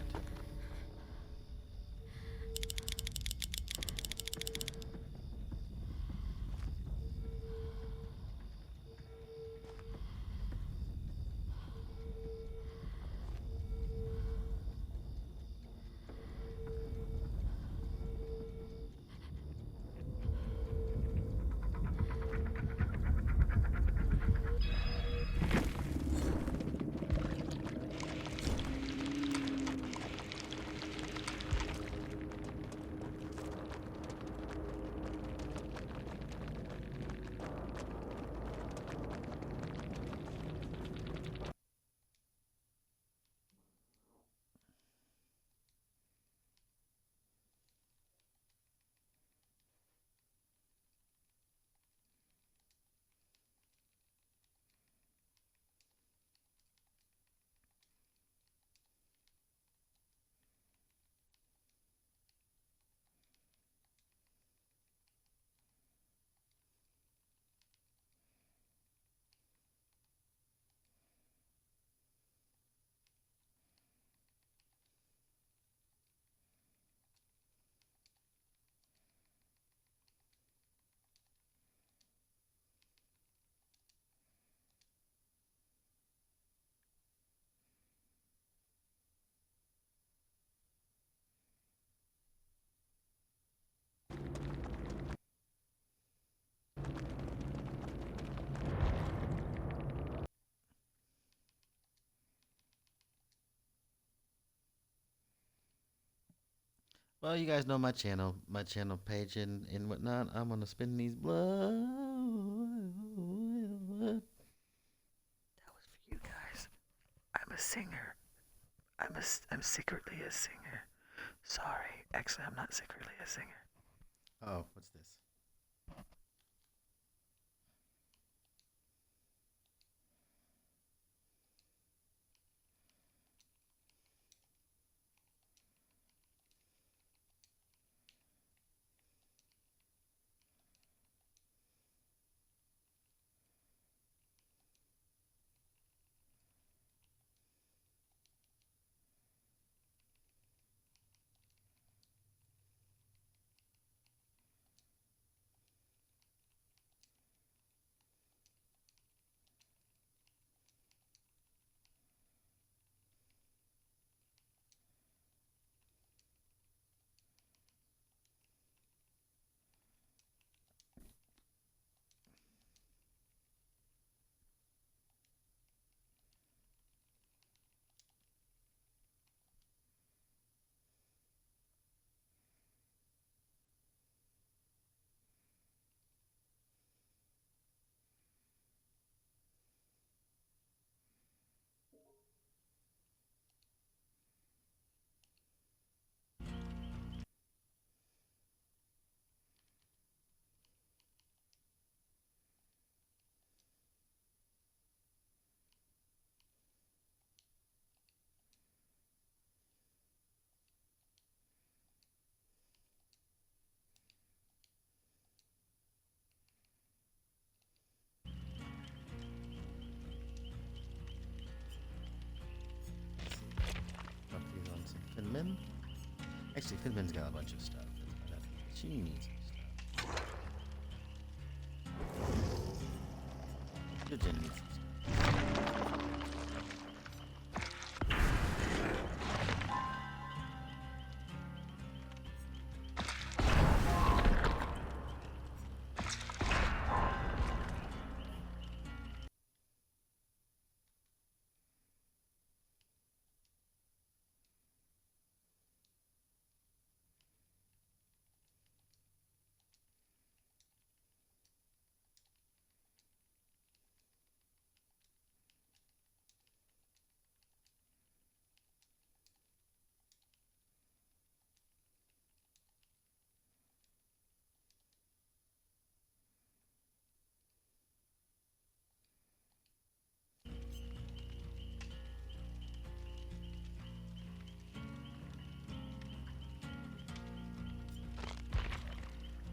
Well, you guys know my channel page and whatnot. I'm gonna spin these blood. That was for you guys. I'm a singer. I'm secretly a singer. Sorry, actually, I'm not secretly a singer. Oh, what's this? Drop these on some Finman. Actually, Finman's got a bunch of stuff. She needs some stuff. Good Jen needs some stuff.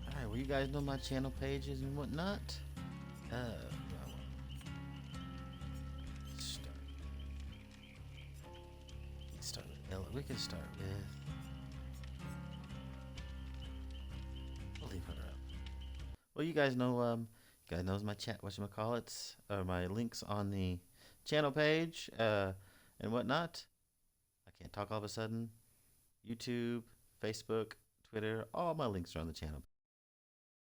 Alright, well, you guys know my channel pages and whatnot. Start. We can start with. We'll leave her up. Well, you guys know, you guys knows my chat. Whatchamacallits, or my links on the channel page, and whatnot. I can't talk all of a sudden. YouTube, Facebook, Twitter, all my links are on the channel